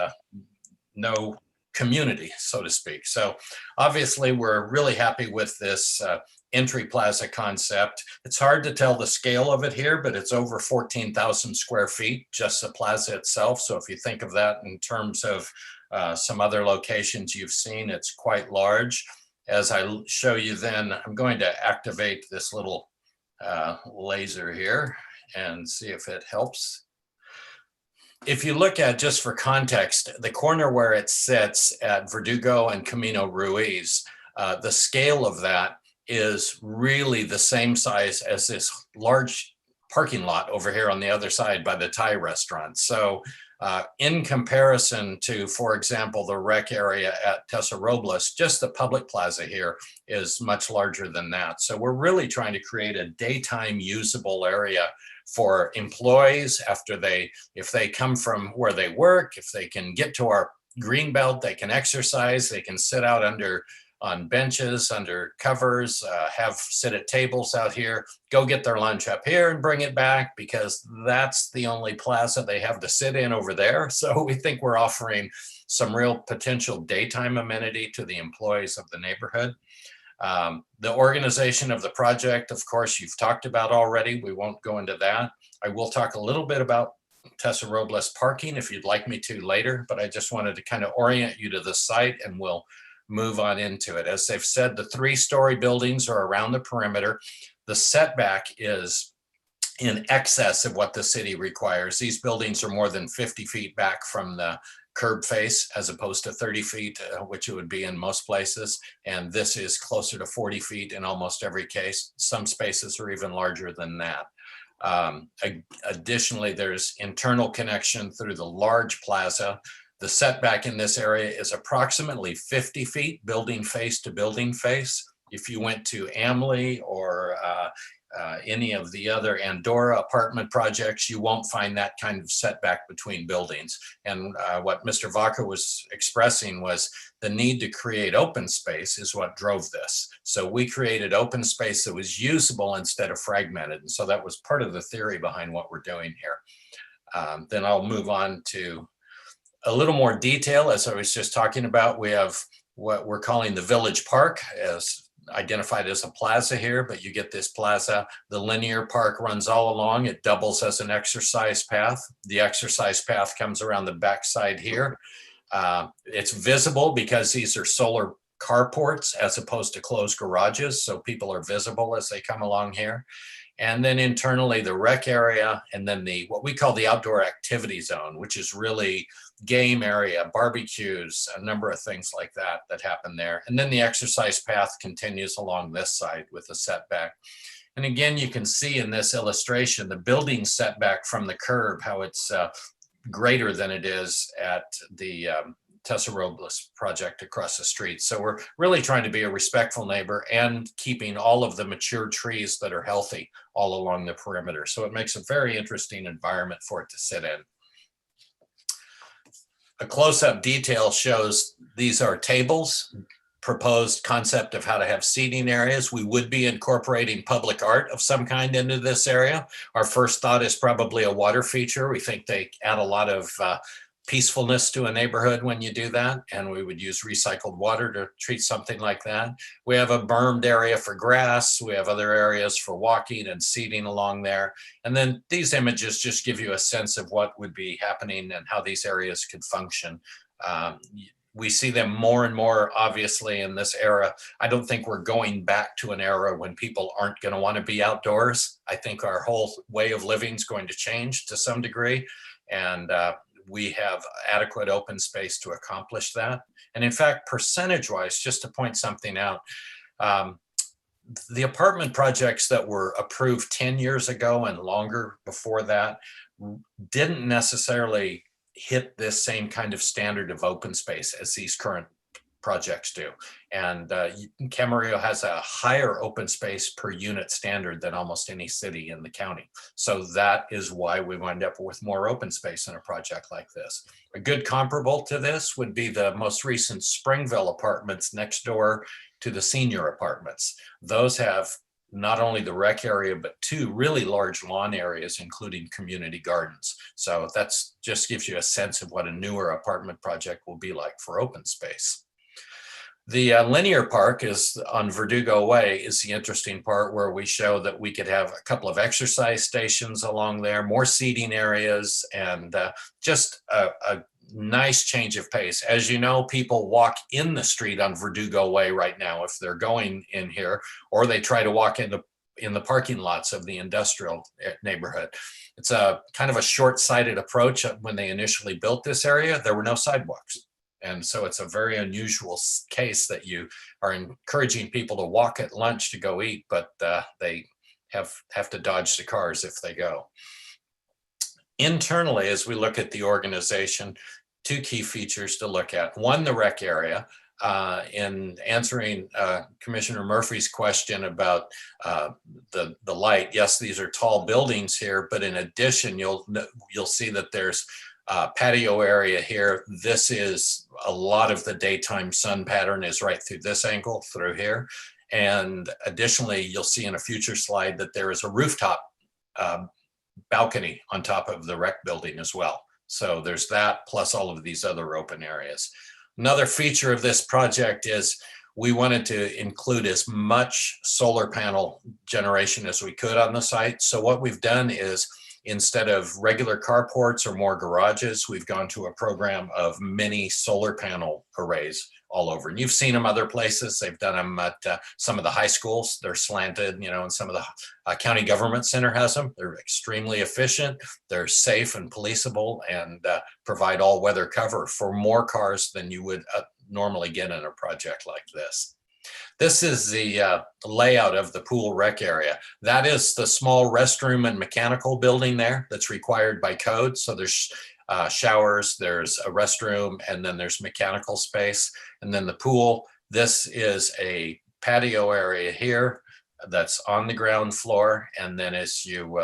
no community, so to speak. So obviously we're really happy with this entry plaza concept. It's hard to tell the scale of it here, but it's over 14,000 square feet, just the plaza itself. So if you think of that in terms of some other locations you've seen, it's quite large. As I show you then, I'm going to activate this little laser here and see if it helps. If you look at, just for context, the corner where it sits at Verdugo and Camino Ruiz, the scale of that is really the same size as this large parking lot over here on the other side by the Thai restaurant. So in comparison to, for example, the rec area at Tessa Robles, just the public plaza here is much larger than that. So we're really trying to create a daytime usable area for employees if they come from where they work, if they can get to our green belt, they can exercise, they can sit out under on benches, under covers, have sit at tables out here, go get their lunch up here and bring it back, because that's the only plaza they have to sit in over there. So we think we're offering some real potential daytime amenity to the employees of the neighborhood. The organization of the project, of course, you've talked about already. We won't go into that. I will talk a little bit about Tessa Robles parking if you'd like me to later, but I just wanted to kind of orient you to the site and we'll move on into it. As they've said, the 3-story buildings are around the perimeter. The setback is in excess of what the city requires. These buildings are more than 50 feet back from the curb face as opposed to 30 feet, which it would be in most places. And this is closer to 40 feet in almost every case. Some spaces are even larger than that. Additionally, there's internal connection through the large plaza. The setback in this area is approximately 50 feet, building face to building face. If you went to Amley or any of the other Andorra apartment projects, you won't find that kind of setback between buildings. And what Mr. Vaca was expressing was the need to create open space is what drove this. So we created open space that was usable instead of fragmented. And so that was part of the theory behind what we're doing here. Then I'll move on to a little more detail. As I was just talking about, we have what we're calling the Village Park, as identified as a plaza here, but you get this plaza. The linear park runs all along. It doubles as an exercise path. The exercise path comes around the backside here. It's visible because these are solar carports as opposed to closed garages. So people are visible as they come along here. And then internally the rec area, and then the what we call the outdoor activity zone, which is really game area, barbecues, a number of things like that that happen there. And then the exercise path continues along this side with a setback. And again, you can see in this illustration, the building setback from the curb, how it's greater than it is at the Tessa Robles project across the street. So we're really trying to be a respectful neighbor and keeping all of the mature trees that are healthy all along the perimeter. So it makes a very interesting environment for it to sit in. A close-up detail shows these are tables, proposed concept of how to have seating areas. We would be incorporating public art of some kind into this area. Our first thought is probably a water feature. We think they add a lot of peacefulness to a neighborhood when you do that, and we would use recycled water to treat something like that. We have a bermed area for grass. We have other areas for walking and seating along there. And then these images just give you a sense of what would be happening and how these areas could function. We see them more and more obviously in this era. I don't think we're going back to an era when people aren't going to want to be outdoors. I think our whole way of living is going to change to some degree. And we have adequate open space to accomplish that. And in fact, percentage-wise, just to point something out, the apartment projects that were approved 10 years ago and longer before that didn't necessarily hit this same kind of standard of open space as these current projects do. And Camarillo has a higher open space per unit standard than almost any city in the county. So that is why we wind up with more open space in a project like this. A good comparable to this would be the most recent Springville apartments next door to the senior apartments. Those have not only the rec area, but 2 really large lawn areas, including community gardens. So that's just gives you a sense of what a newer apartment project will be like for open space. The linear park is on Verdugo Way is the interesting part, where we show that we could have a couple of exercise stations along there, more seating areas, and just a nice change of pace. As you know, people walk in the street on Verdugo Way right now if they're going in here, or they try to walk in the parking lots of the industrial neighborhood. It's a kind of a short-sighted approach. When they initially built this area, there were no sidewalks. And so it's a very unusual case that you are encouraging people to walk at lunch to go eat, but they have to dodge the cars if they go. Internally, as we look at the organization, 2 key features to look at. One, the rec area. In answering Commissioner Murphy's question about the light, yes, these are tall buildings here, but in addition, you'll see that there's patio area here. This is a lot of the daytime sun pattern is right through this angle through here. And additionally, you'll see in a future slide that there is a rooftop balcony on top of the rec building as well. So there's that plus all of these other open areas. Another feature of this project is we wanted to include as much solar panel generation as we could on the site. So what we've done is instead of regular carports or more garages, we've gone to a program of mini solar panel arrays all over. And you've seen them other places. They've done them at some of the high schools. They're slanted, you know, and some of the county government center has them. They're extremely efficient. They're safe and policeable and provide all weather cover for more cars than you would normally get in a project like this. This is the layout of the pool rec area. That is the small restroom and mechanical building there that's required by code. So there's showers, there's a restroom, and then there's mechanical space. And then the pool, this is a patio area here that's on the ground floor. And then as you,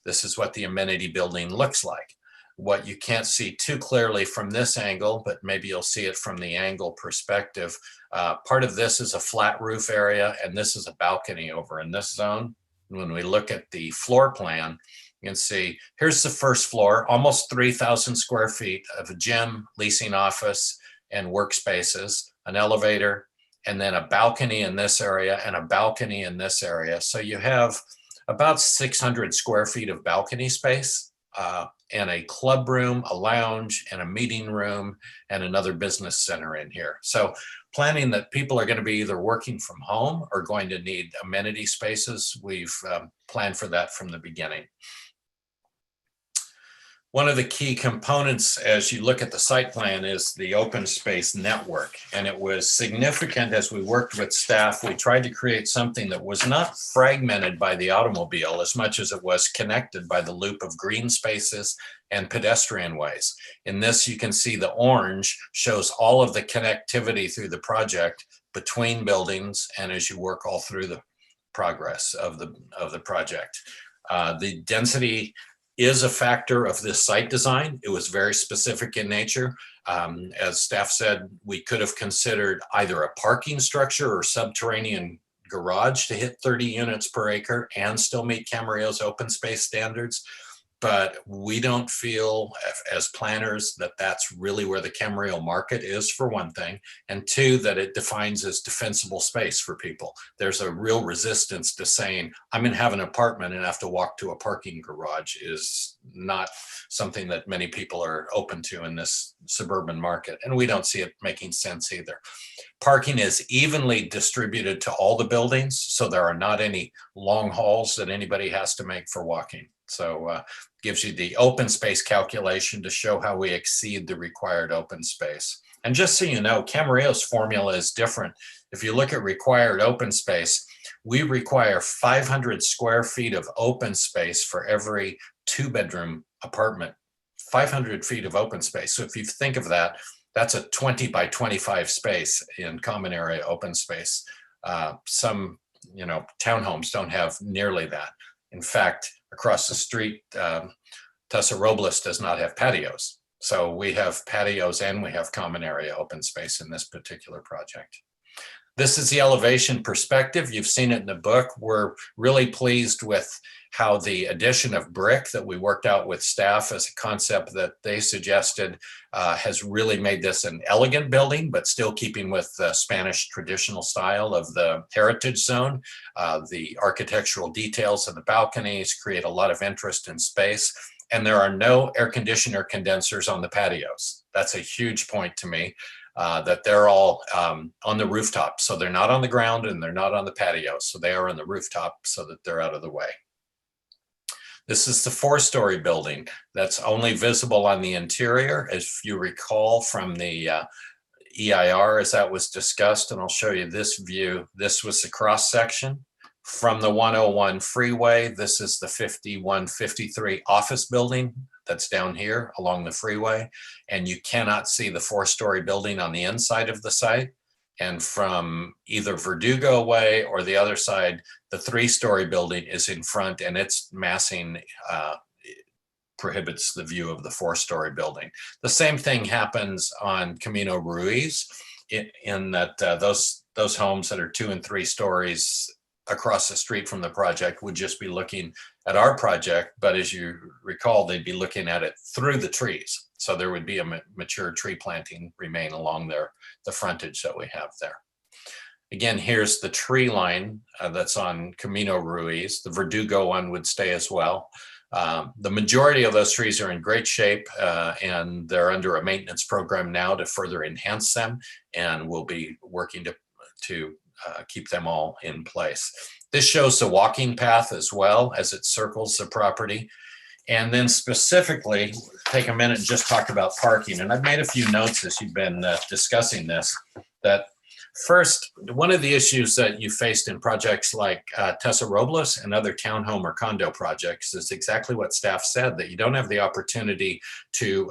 this is what the amenity building looks like. What you can't see too clearly from this angle, but maybe you'll see it from the angle perspective. Part of this is a flat roof area, and this is a balcony over in this zone. When we look at the floor plan, you can see here's the first floor, almost 3,000 square feet of a gym, leasing office, and workspaces, an elevator, and then a balcony in this area and a balcony in this area. So you have about 600 square feet of balcony space. And a club room, a lounge, and a meeting room, and another business center in here. So planning that people are going to be either working from home or going to need amenity spaces, we've planned for that from the beginning. One of the key components as you look at the site plan is the open space network. And it was significant as we worked with staff. We tried to create something that was not fragmented by the automobile as much as it was connected by the loop of green spaces and pedestrian ways. In this, you can see the orange shows all of the connectivity through the project between buildings and as you work all through the progress of the project. The density is a factor of this site design. It was very specific in nature. As staff said, we could have considered either a parking structure or subterranean garage to hit 30 units per acre and still meet Camarillo's open space standards. But we don't feel as planners that that's really where the Camarillo market is, for one thing, and two, that it defines as defensible space for people. There's a real resistance to saying, I'm going to have an apartment and have to walk to a parking garage is not something that many people are open to in this suburban market. And we don't see it making sense either. Parking is evenly distributed to all the buildings, so there are not any long hauls that anybody has to make for walking. So gives you the open space calculation to show how we exceed the required open space. And just so you know, Camarillo's formula is different. If you look at required open space, we require 500 square feet of open space for every 2-bedroom apartment, 500 feet of open space. So if you think of that, that's a 20 by 25 space in common area open space. Some, you know, townhomes don't have nearly that. In fact, across the street, Plaza Robles does not have patios. So we have patios and we have common area open space in this particular project. This is the elevation perspective. You've seen it in the book. We're really pleased with how the addition of brick that we worked out with staff as a concept that they suggested has really made this an elegant building, but still keeping with the Spanish traditional style of the heritage zone. The architectural details of the balconies create a lot of interest in space. And there are no air conditioner condensers on the patios. That's a huge point to me. That they're all on the rooftop. So they're not on the ground and they're not on the patio. So they are on the rooftop so that they're out of the way. This is the 4-story building that's only visible on the interior. As you recall from the EIR as that was discussed, and I'll show you this view. This was the cross section from the 101 freeway. This is the 5153 office building that's down here along the freeway. And you cannot see the 4-story building on the inside of the site. And from either Verdugo Way or the other side, the 3-story building is in front and it's massing prohibits the view of the 4-story building. The same thing happens on Camino Ruiz in that those homes that are 2 and 3 stories across the street from the project would just be looking at our project, but as you recall, they'd be looking at it through the trees. So there would be a mature tree planting remain along the frontage that we have there. Again, here's the tree line that's on Camino Ruiz. The Verdugo one would stay as well. The majority of those trees are in great shape and they're under a maintenance program now to further enhance them, and we'll be working to keep them all in place. This shows the walking path as well as it circles the property. And then specifically take a minute and just talk about parking. And I've made a few notes as you've been discussing this, that first, one of the issues that you faced in projects like Tessa Robles and other townhome or condo projects is exactly what staff said, that you don't have the opportunity to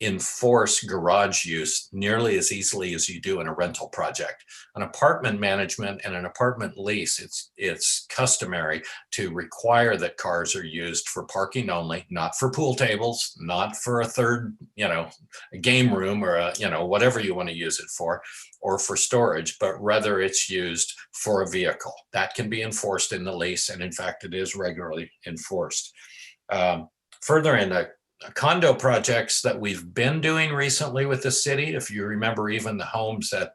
enforce garage use nearly as easily as you do in a rental project. An apartment management and an apartment lease, it's customary to require that cars are used for parking only, not for pool tables, not for a third, a game room or whatever you want to use it for, or for storage, but rather it's used for a vehicle. That can be enforced in the lease, and in fact, it is regularly enforced. Further, in the condo projects that we've been doing recently with the city, if you remember even the homes at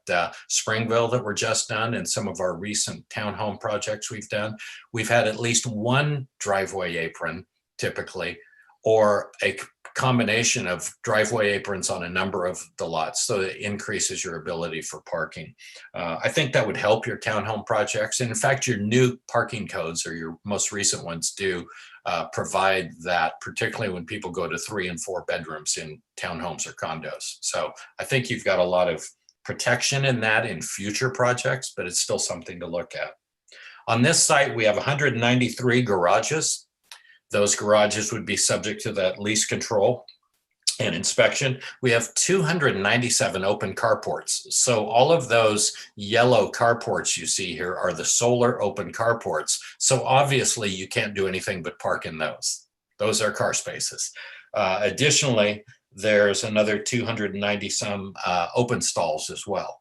Springville that were just done and some of our recent townhome projects we've done, we've had at least one driveway apron typically, or a combination of driveway aprons on a number of the lots, so it increases your ability for parking. I think that would help your townhome projects. And in fact, your new parking codes or your most recent ones do provide that, particularly when people go to 3 and 4 bedrooms in townhomes or condos. So I think you've got a lot of protection in that in future projects, but it's still something to look at. On this site, we have 193 garages. Those garages would be subject to that lease control and inspection. We have 297 open carports. So all of those yellow carports you see here are the solar open carports. So obviously you can't do anything but park in those. Those are car spaces. Additionally, there's another 290 some open stalls as well.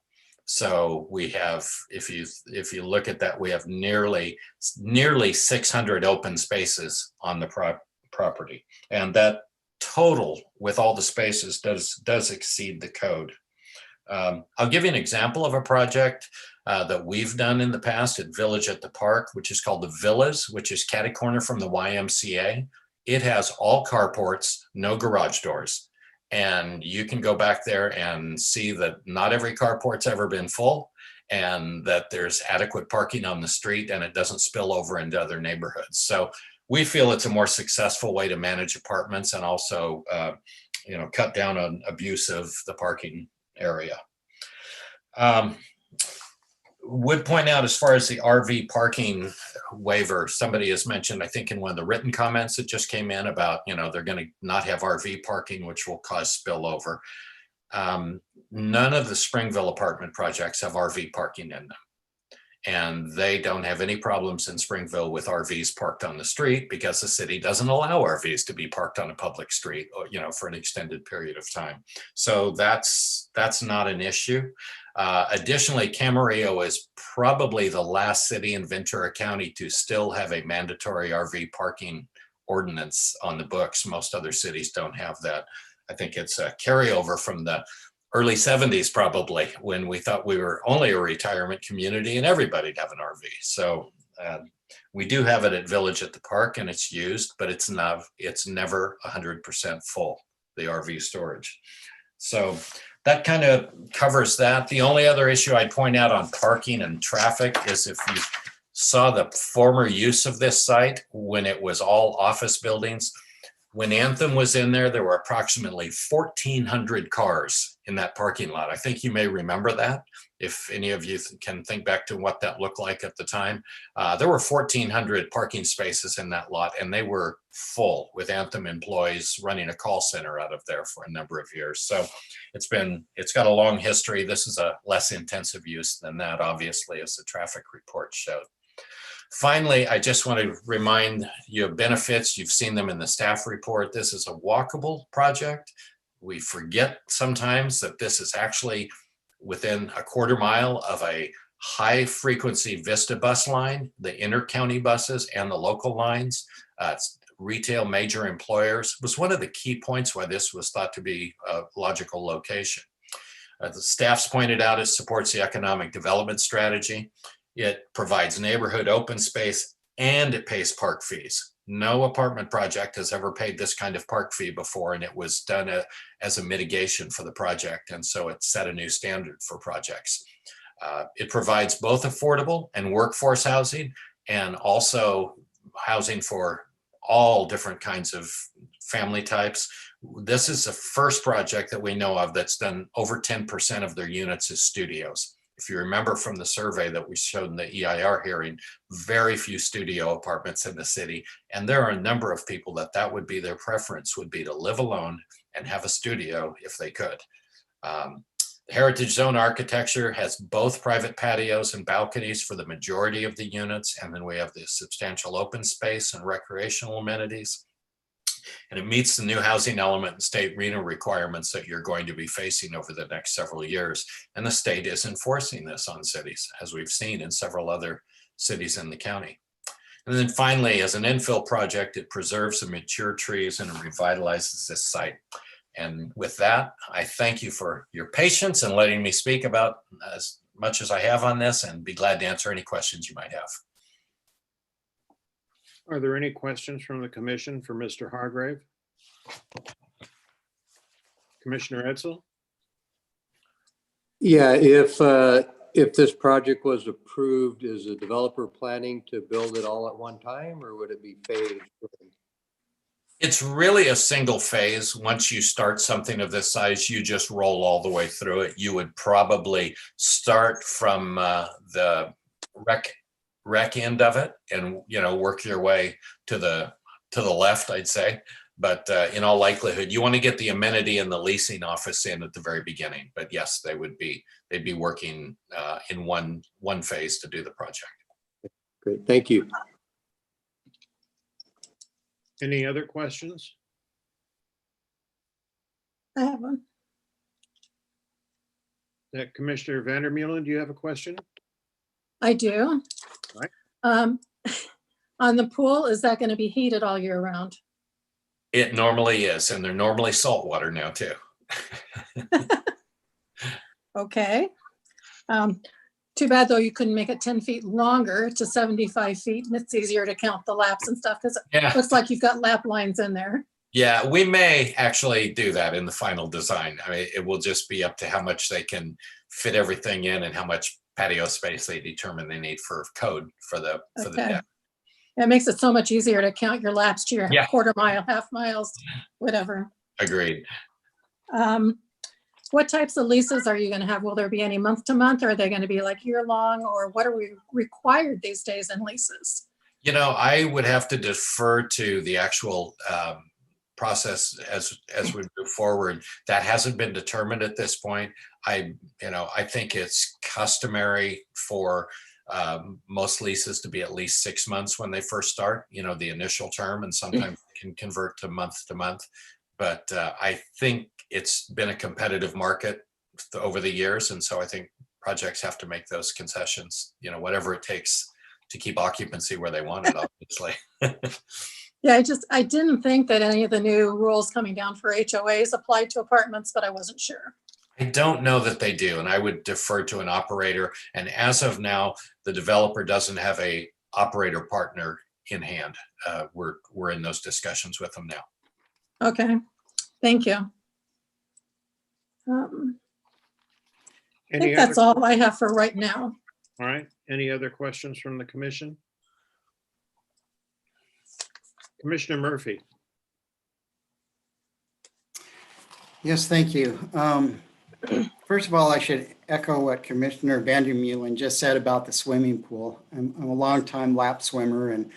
So we have, if you look at that, we have nearly 600 open spaces on the property, and that total with all the spaces does exceed the code. I'll give you an example of a project that we've done in the past at Village at the Park, which is called the Villas, which is catty corner from the YMCA. It has all carports, no garage doors. And you can go back there and see that not every carport's ever been full, and that there's adequate parking on the street and it doesn't spill over into other neighborhoods. So we feel it's a more successful way to manage apartments and also, cut down on abuse of the parking area. Would point out, as far as the RV parking waiver, somebody has mentioned, I think in one of the written comments that just came in about, they're going to not have RV parking, which will cause spillover. None of the Springville apartment projects have RV parking in them. And they don't have any problems in Springville with RVs parked on the street because the city doesn't allow RVs to be parked on a public street, for an extended period of time. So that's not an issue. Additionally, Camarillo is probably the last city in Ventura County to still have a mandatory RV parking ordinance on the books. Most other cities don't have that. I think it's a carryover from the early 70s, probably, when we thought we were only a retirement community and everybody'd have an RV. So we do have it at Village at the Park, and it's used, but it's never 100% full, the RV storage. So that kind of covers that. The only other issue I'd point out on parking and traffic is if you saw the former use of this site when it was all office buildings. When Anthem was in there, there were approximately 1,400 cars in that parking lot. I think you may remember that, if any of you can think back to what that looked like at the time. There were 1,400 parking spaces in that lot, and they were full with Anthem employees running a call center out of there for a number of years. So it's got a long history. This is a less intensive use than that, obviously, as the traffic report showed. Finally, I just want to remind you of benefits. You've seen them in the staff report. This is a walkable project. We forget sometimes that this is actually within a quarter mile of a high frequency Vista bus line, the inter-county buses and the local lines. Retail major employers was one of the key points why this was thought to be a logical location. The staff's pointed out it supports the economic development strategy. It provides neighborhood open space and it pays park fees. No apartment project has ever paid this kind of park fee before, and it was done as a mitigation for the project. And so it set a new standard for projects. It provides both affordable and workforce housing, and also housing for all different kinds of family types. This is the first project that we know of that's done over 10% of their units as studios. If you remember from the survey that we showed in the EIR hearing, very few studio apartments in the city. And there are a number of people that would be their preference, would be to live alone and have a studio if they could. Heritage zone architecture has both private patios and balconies for the majority of the units. And then we have the substantial open space and recreational amenities. And it meets the new housing element and state RHNA requirements that you're going to be facing over the next several years. And the state is enforcing this on cities, as we've seen in several other cities in the county. And then finally, as an infill project, it preserves the mature trees and it revitalizes this site. And with that, I thank you for your patience and letting me speak about as much as I have on this, and be glad to answer any questions you might have. Are there any questions from the commission for Mr. Hargrave? Commissioner Edsel? Yeah, if this project was approved, is the developer planning to build it all at one time, or would it be phased? It's really a single phase. Once you start something of this size, you just roll all the way through it. You would probably start from the rec end of it, and work your way to the left, I'd say. But in all likelihood, you want to get the amenity and the leasing office in at the very beginning. But yes, they'd be working in one phase to do the project. Great, thank you. Any other questions? I have one. Commissioner Vandermeulen, do you have a question? I do. All right. On the pool, is that going to be heated all year round? It normally is, and they're normally saltwater now too. Okay. Too bad though you couldn't make it 10 feet longer to 75 feet, and it's easier to count the laps and stuff because Yeah. it looks like you've got lap lines in there. Yeah, we may actually do that in the final design. I mean, it will just be up to how much they can fit everything in and how much patio space they determine they need for code for the deck. It makes it so much easier to count your laps to your Yeah. quarter mile, half miles, whatever. Agreed. What types of leases are you going to have? Will there be any month to month? Or are they going to be like year long, or what are we required these days in leases? I would have to defer to the actual process as we move forward. That hasn't been determined at this point. I think it's customary for most leases to be at least 6 months when they first start, the initial term, and sometimes it can convert to month. But I think it's been a competitive market over the years. And so I think projects have to make those concessions, whatever it takes to keep occupancy where they want it, obviously. Yeah, I didn't think that any of the new rules coming down for HOAs applied to apartments, but I wasn't sure. I don't know that they do, and I would defer to an operator. And as of now, the developer doesn't have a operator partner in hand. We're in those discussions with them now. Okay, thank you. I think that's all I have for right now. All right. Any other questions from the commission? Commissioner Murphy. Yes, thank you. First of all, I should echo what Commissioner Vandermeulen just said about the swimming pool. I'm a longtime lap swimmer, and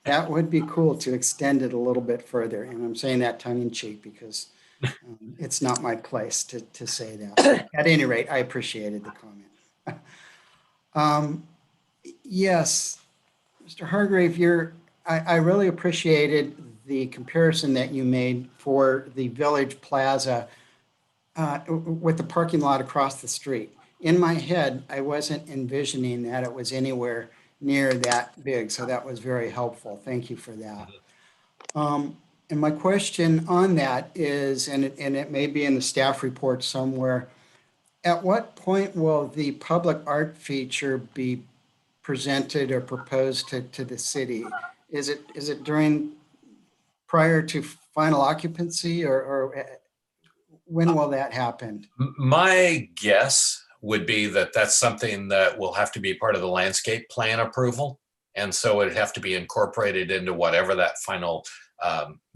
that would be cool to extend it a little bit further. And I'm saying that tongue in cheek because it's not my place to say that. At any rate, I appreciated the comment. Yes, Mr. Hargrave, I really appreciated the comparison that you made for the Village Plaza with the parking lot across the street. In my head, I wasn't envisioning that it was anywhere near that big, so that was very helpful. Thank you for that. And my question on that is, and it may be in the staff report somewhere, at what point will the public art feature be presented or proposed to the city? Is it prior to final occupancy, or when will that happen? My guess would be that that's something that will have to be part of the landscape plan approval. And so it'd have to be incorporated into whatever that final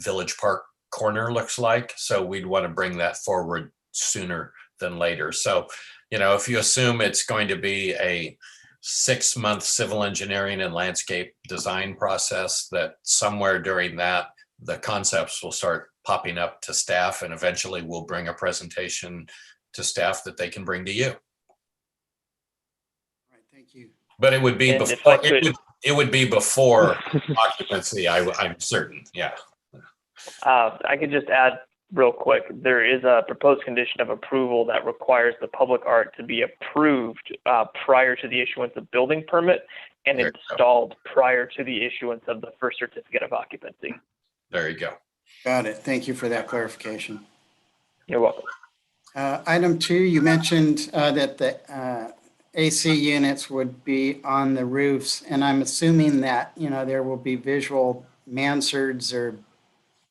Village Park corner looks like. So we'd want to bring that forward sooner than later. So, you know, if you assume it's going to be a 6-month civil engineering and landscape design process, that somewhere during that, the concepts will start popping up to staff, and eventually we'll bring a presentation to staff that they can bring to you. All right, thank you. But it would be And if before, I could- it would be before occupancy, I'm certain, yeah. I could just add real quick, there is a proposed condition of approval that requires the public art to be approved prior to the issuance of building permit and There you go. installed prior to the issuance of the first certificate of occupancy. There you go. Got it. Thank you for that clarification. You're welcome. Item 2, you mentioned that the AC units would be on the roofs, and I'm assuming that, you know, there will be visual mansards, or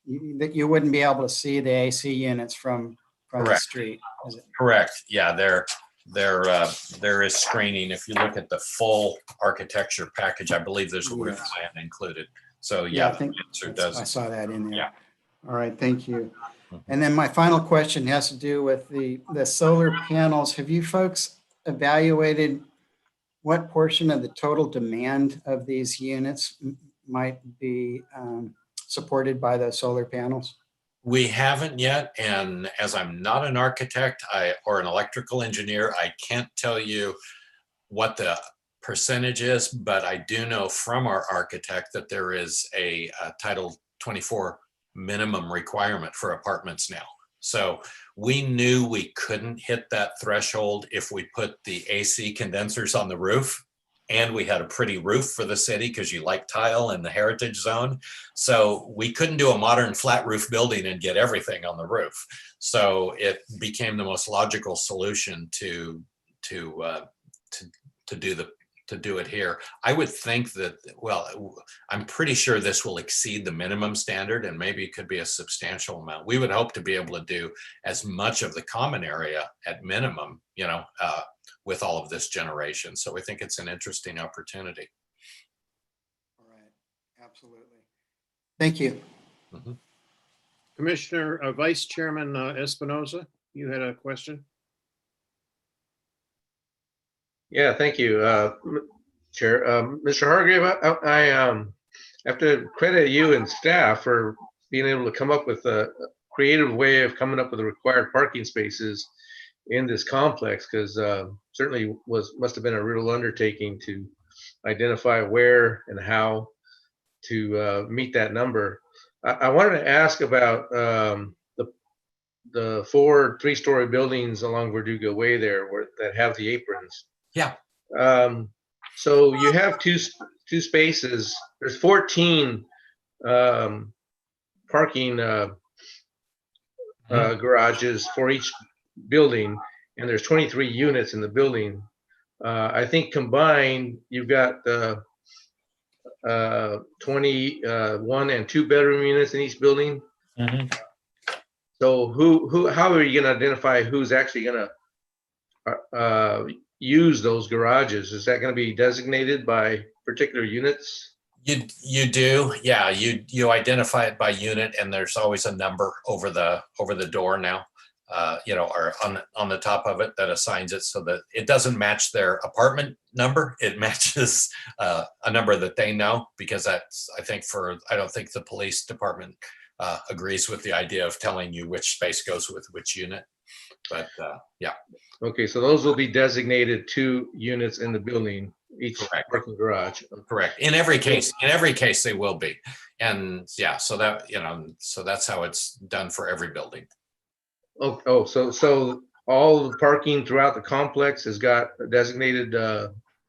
that you wouldn't be able to see the AC units from the Correct. street. Is it? Correct. Yeah, there is screening. If you look at the full architecture package, I believe there's a roof Yes. plan included. So I yeah, think the answer I does. saw that in there. Yeah. All right, thank you. Mhm. And then my final question has to do with the solar panels. Have you folks evaluated what portion of the total demand of these units might be supported by the solar panels? We haven't yet, and as I'm not an architect or an electrical engineer, I can't tell you what the percentage is, but I do know from our architect that there is a Title 24 minimum requirement for apartments now. So we knew we couldn't hit that threshold if we put the AC condensers on the roof, and we had a pretty roof for the city because you like tile in the heritage zone. So we couldn't do a modern flat roof building and get everything on the roof. So it became the most logical solution to do it here. I would think that, well, I'm pretty sure this will exceed the minimum standard, and maybe it could be a substantial amount. We would hope to be able to do as much of the common area at minimum, you know, with all of this generation. So we think it's an interesting opportunity. All right, absolutely. Thank you. Mhm. Commissioner, Vice Chairman Espinoza, you had a question? Yeah, thank you, Chair. Mr. Hargrave, I have to credit you and staff for being able to come up with a creative way of coming up with the required parking spaces in this complex, because certainly must have been a real undertaking to identify where and how to meet that number. I wanted to ask about the 4 3-story buildings along Verdugo Way there that have the aprons. Yeah. So you have two spaces. There's 14 parking garages for each building, and there's 23 units in the building. I think combined, you've got 21 and 2-bedroom units in each building. Mhm. So how are you going to identify who's actually going to use those garages? Is that going to be designated by particular units? You do, yeah. You identify it by unit, and there's always a number over the door now, you know, or on the top of it that assigns it so that it doesn't match their apartment number. It matches a number that they know, because that's, I don't think the police department agrees with the idea of telling you which space goes with which unit. But yeah. Okay, so those will be designated 2 units in the building, each Correct. parking garage. Correct. In every case, they will be. And yeah, so that, you know, so that's how it's done for every building. So all the parking throughout the complex has got designated,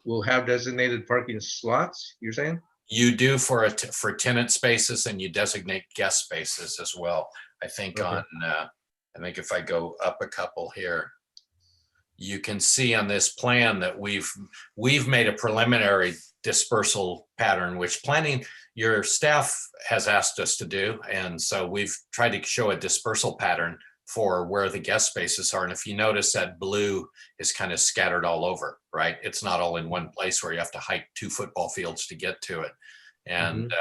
will have designated parking slots, you're saying? You do for tenant spaces, and you designate guest spaces as well. I think Okay. I think if I go up a couple here, you can see on this plan that we've made a preliminary dispersal pattern, which planning, your staff has asked us to do. And so we've tried to show a dispersal pattern for where the guest spaces are. And if you notice, that blue is kind of scattered all over, right? It's not all in one place where you have to hike 2 football fields to get to it. And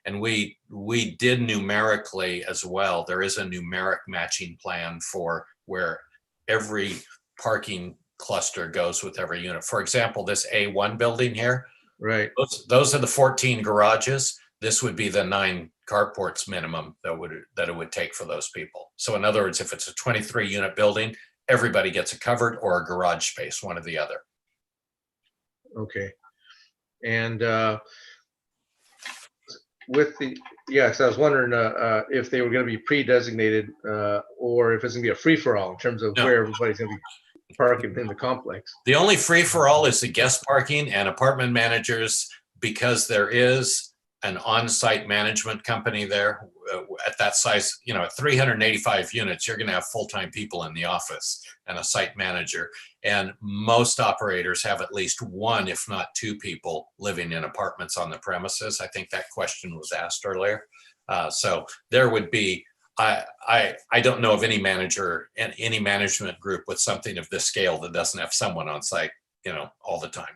and we did numerically as well. There is a numeric matching plan for where every parking cluster goes with every unit. For example, this A1 building here, right? Those are the 14 garages. This would be the 9 carports minimum that it would take for those people. So in other words, if it's a 23 unit building, everybody gets a covered or a garage space, one or the other. Okay. And with the, yes, I was wondering if they were going to be pre-designated or if it's going to be a free-for-all in terms of where everybody's going to be parking in the complex. The only free-for-all is the guest parking, and apartment managers, because there is an on-site management company there at that size, you know, at 385 units, you're going to have full-time people in the office and a site manager. And most operators have at least 1, if not 2 people living in apartments on the premises. I think that question was asked earlier. So there would be, I don't know of any manager and any management group with something of this scale that doesn't have someone on site, you know, all the time.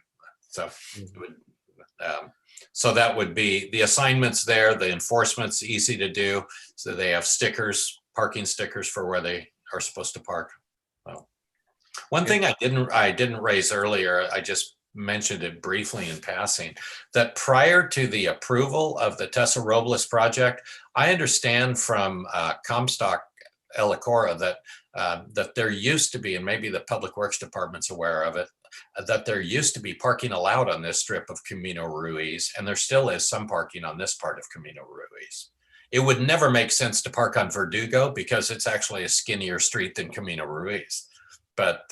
So it would, so that would be the assignments there. The enforcement's easy to do. So they have stickers, parking stickers for where they are supposed to park. So one thing I didn't raise earlier, I just mentioned it briefly in passing, that prior to the approval of the Tessa Robles project, I understand from Comstock Ellicora that there used to be, and maybe the Public Works Department's aware of it, that there used to be parking allowed on this strip of Camino Ruiz, and there still is some parking on this part of Camino Ruiz. It would never make sense to park on Verdugo because it's actually a skinnier street than Camino Ruiz. But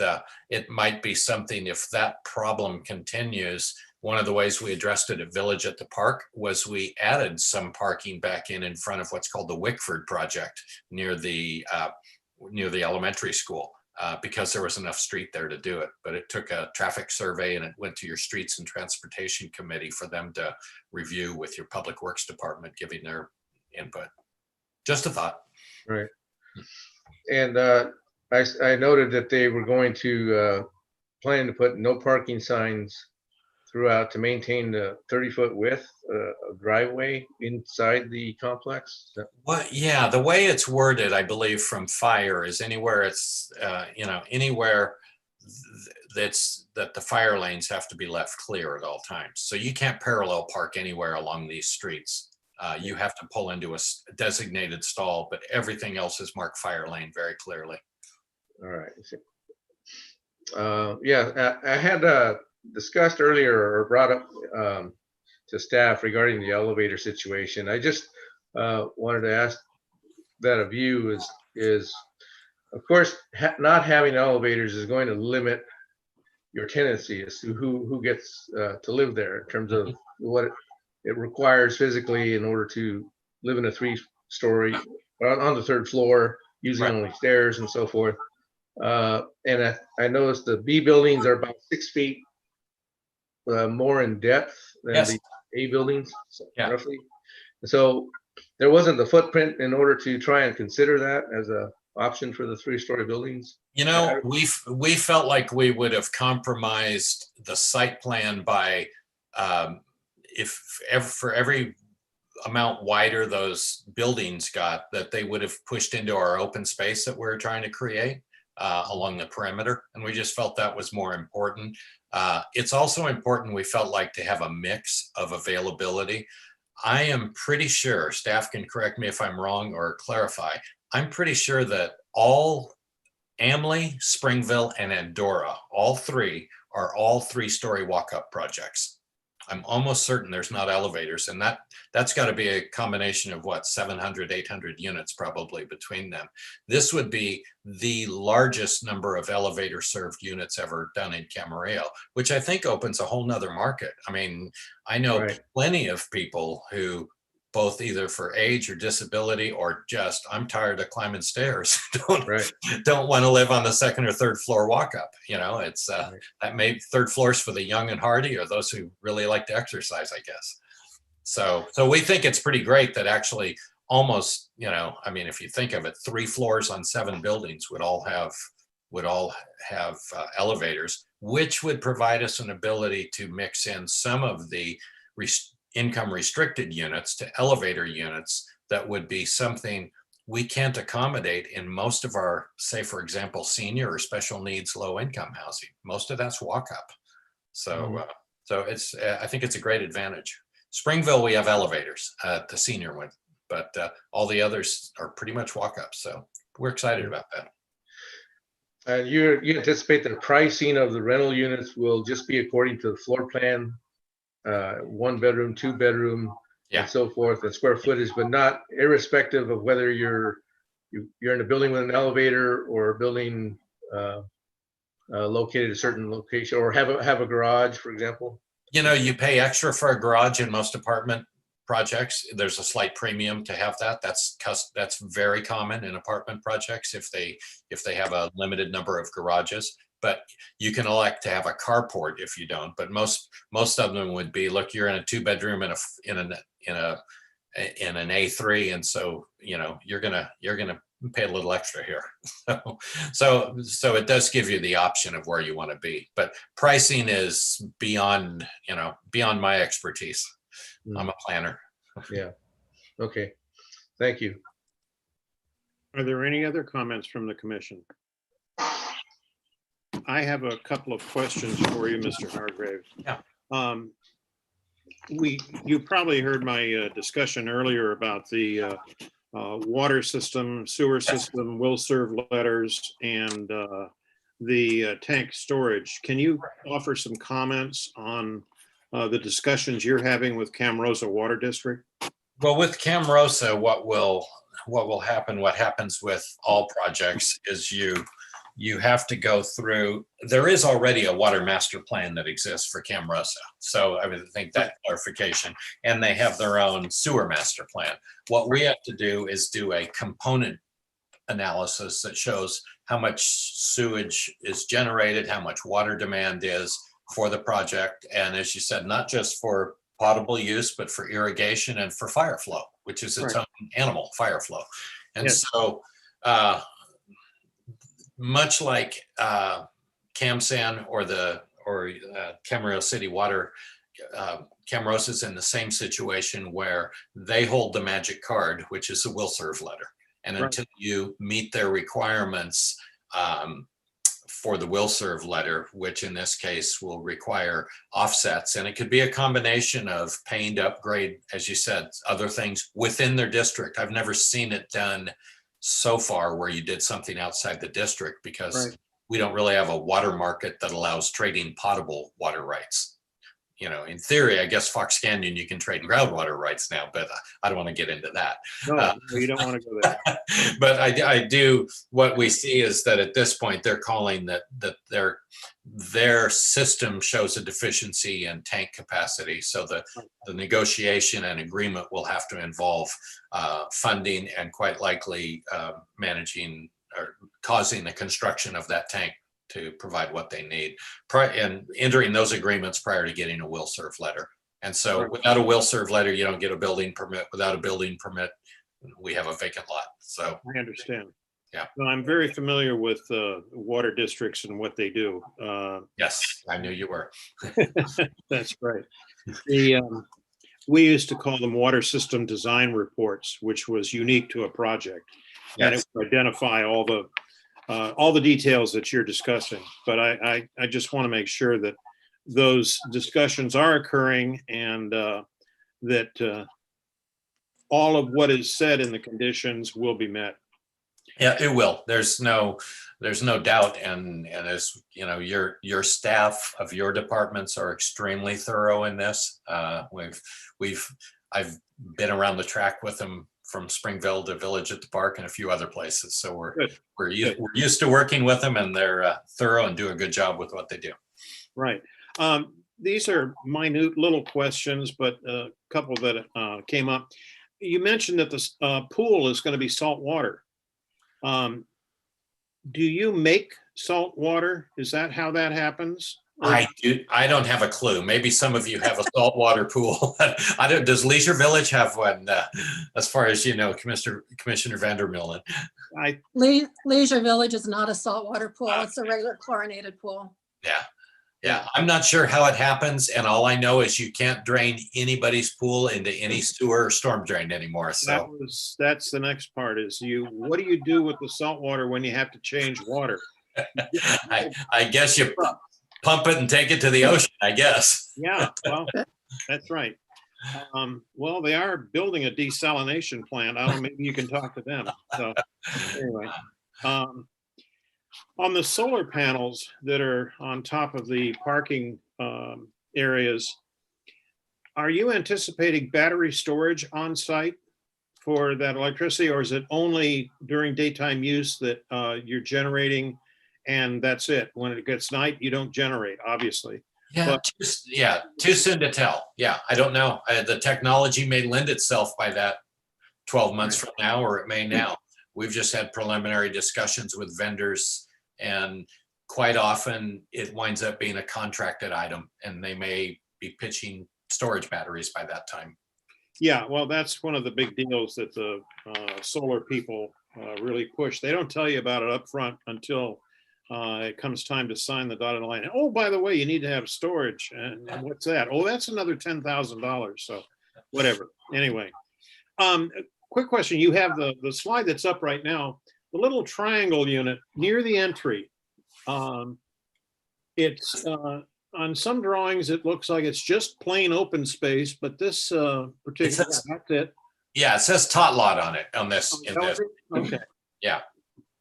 it might be something, if that problem continues. One of the ways we addressed it at Village at the Park was we added some parking back in front of what's called the Wickford project near the elementary school. Because there was enough street there to do it. But it took a traffic survey and it went to your Streets and Transportation Committee for them to review with your Public Works Department, giving their input. Just a thought. Right. And I noted that they were going to plan to put no parking signs throughout to maintain the 30-foot width of driveway inside the complex. Well, yeah, the way it's worded, I believe, from fire is anywhere it's, you know, anywhere that the fire lanes have to be left clear at all times. So you can't parallel park anywhere along these streets. You have to pull into a designated stall, but everything else is marked fire lane very clearly. All right. Yeah, I had discussed earlier or brought up to staff regarding the elevator situation. I just wanted to ask that of you is of course, not having elevators is going to limit your tenancy as to who gets to live there in terms of what it requires physically in order to live in a 3-story on the 3rd floor using only stairs and so forth. And I noticed the B buildings are about 6 feet more in depth than the A buildings, roughly. So there wasn't the footprint in order to try and consider that as a option for the 3-story buildings. You know, we felt like we would have compromised the site plan by for every amount wider those buildings got, that they would have pushed into our open space that we're trying to create along the perimeter. And we just felt that was more important. It's also important, we felt like, to have a mix of availability. I am pretty sure, staff can correct me if I'm wrong or clarify, I'm pretty sure that all Amley, Springville, and Andorra. All three are all 3-story walk-up projects. I'm almost certain there's not elevators, and that's got to be a combination of what, 700, 800 units probably between them. This would be the largest number of elevator served units ever done in Camarillo, which I think opens a whole nother market. I mean, I know plenty of people who, both either for age or disability or just I'm tired of climbing stairs, don't want to live on the 2nd or 3rd floor walk up. You know, it's that may 3rd floors for the young and hardy or those who really like to exercise, I guess. So we think it's pretty great that actually almost, you know, I mean, if you think of it, 3 floors on 7 buildings would all have elevators, which would provide us an ability to mix in some of the income restricted units to elevator units that would be something we can't accommodate in most of our, say, for example, senior or special needs low income housing. Most of that's walk up. So it's, I think it's a great advantage. Springville, we have elevators, the senior one, but all the others are pretty much walk up. So we're excited about that. And you anticipate that the pricing of the rental units will just be according to the floor plan, 1 bedroom, 2 bedroom, and so forth, and square footage, but not irrespective of whether you're in a building with an elevator or a building located at a certain location, or have a garage, for example. You know, you pay extra for a garage in most apartment projects. There's a slight premium to have that. That's very common in apartment projects if they have a limited number of garages. But you can elect to have a carport if you don't. But most of them would be, look, you're in a 2-bedroom in an A3, and so you know you're gonna pay a little extra here. So it does give you the option of where you want to be. But pricing is beyond my expertise. I'm a planner. Yeah. Okay. Thank you. Are there any other comments from the commission? I have a couple of questions for you, Mr. Hargrave. Yeah. You probably heard my discussion earlier about the water system, sewer system, will serve letters, and the tank storage. Can you offer some comments on the discussions you're having with Camarosa Water District? Well, with Camarosa, what will happen, what happens with all projects is you have to go through, there is already a water master plan that exists for Camarosa. So I would think that clarification, and they have their own sewer master plan. What we have to do is do a component analysis that shows how much sewage is generated, how much water demand is for the project. And as you said, not just for potable use, but for irrigation and for fire flow, which is its own animal, fire flow. And so, much like CamSan or Camarillo City Water, Camarosa is in the same situation where they hold the magic card, which is a will serve letter. And until you meet their requirements for the will serve letter, which in this case will require offsets, and it could be a combination of paint upgrade, as you said, other things within their district. I've never seen it done so far where you did something outside the district, because we don't really have a water market that allows trading potable water rights. You know, in theory, I guess Fox Canyon, you can trade groundwater rights now, but I don't want to get into that. No, you don't want to go there. But I do, what we see is that at this point, they're calling that their system shows a deficiency in tank capacity. So the negotiation and agreement will have to involve funding and quite likely managing or causing the construction of that tank to provide what they need, and entering those agreements prior to getting a will serve letter. And so without a will serve letter, you don't get a building permit. Without a building permit, we have a vacant lot. So I understand. Yeah. Well, I'm very familiar with water districts and what they do. Yes, I knew you were. That's right. We used to call them water system design reports, which was unique to a project. Yes. And it would identify all the details that you're discussing. But I just want to make sure that those discussions are occurring, and that all of what is said in the conditions will be met. Yeah, it will. There's no doubt. And as you know, your staff of your departments are extremely thorough in this. I've been around the track with them from Springville to Village at the Park and a few other places. So we're used to working with them, and they're thorough and do a good job with what they do. Right. These are minute little questions, but a couple that came up. You mentioned that the pool is going to be salt water. Do you make salt water? Is that how that happens? I don't have a clue. Maybe some of you have a saltwater pool. I don't. Does Leisure Village have one? As far as you know, Commissioner Vandermillen. Leisure Village is not a saltwater pool. It's a regular chlorinated pool. Yeah. I'm not sure how it happens, and all I know is you can't drain anybody's pool into any sewer or storm drain anymore. So that's the next part. Is what do you do with the salt water when you have to change water? I guess you pump it and take it to the ocean, I guess. Yeah, well, that's right. Well, they are building a desalination plant. I don't know, maybe you can talk to them. So anyway, on the solar panels that are on top of the parking areas, are you anticipating battery storage on site for that electricity, or is it only during daytime use that you're generating and that's it? When it gets night, you don't generate, obviously. Yeah, too soon to tell. Yeah, I don't know. The technology may lend itself by that 12 months from now, or it may now. We've just had preliminary discussions with vendors, and quite often it winds up being a contracted item, and they may be pitching storage batteries by that time. Yeah, well, that's one of the big deals that the solar people really push. They don't tell you about it up front until it comes time to sign the dotted line. And, oh, by the way, you need to have storage. And what's that? Oh, that's another $10,000. So whatever. Anyway, quick question. You have the slide that's up right now, the little triangle unit near the entry. It's on some drawings, it looks like it's just plain open space, but this particular, that's it. Yeah, it says tot lot on it, on this. Okay. Yeah.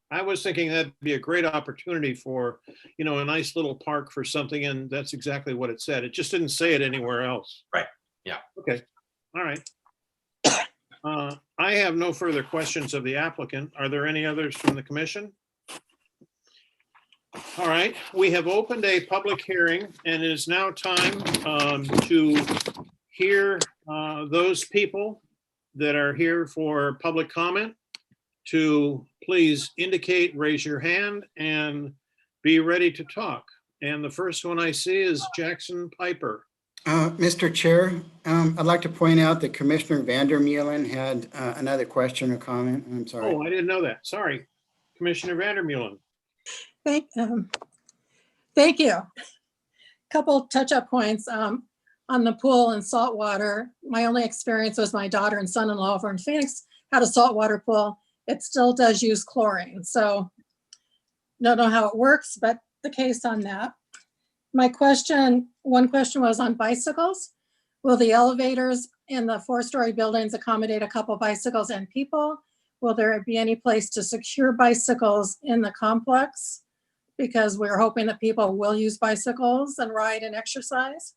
I was thinking that'd be a great opportunity for, a nice little park for something, and that's exactly what it said. It just didn't say it anywhere else. Right. Yeah. Okay. All right. I have no further questions of the applicant. Are there any others from the commission? All right. We have opened a public hearing, and it is now time to hear those people that are here for public comment to please indicate, raise your hand, and be ready to talk. And the first one I see is Jackson Piper. Mr. Chair, I'd like to point out that Commissioner Vandermeulen had another question or comment. I'm sorry. Oh, I didn't know that. Sorry. Commissioner Vandermeulen. Thank you. Couple touch-up points on the pool and saltwater. My only experience was my daughter and son-in-law over in Phoenix had a saltwater pool. It still does use chlorine, so don't know how it works, but the case on that. One question was on bicycles. Will the elevators in the 4-story buildings accommodate a couple bicycles and people? Will there be any place to secure bicycles in the complex? Because we're hoping that people will use bicycles and ride and exercise.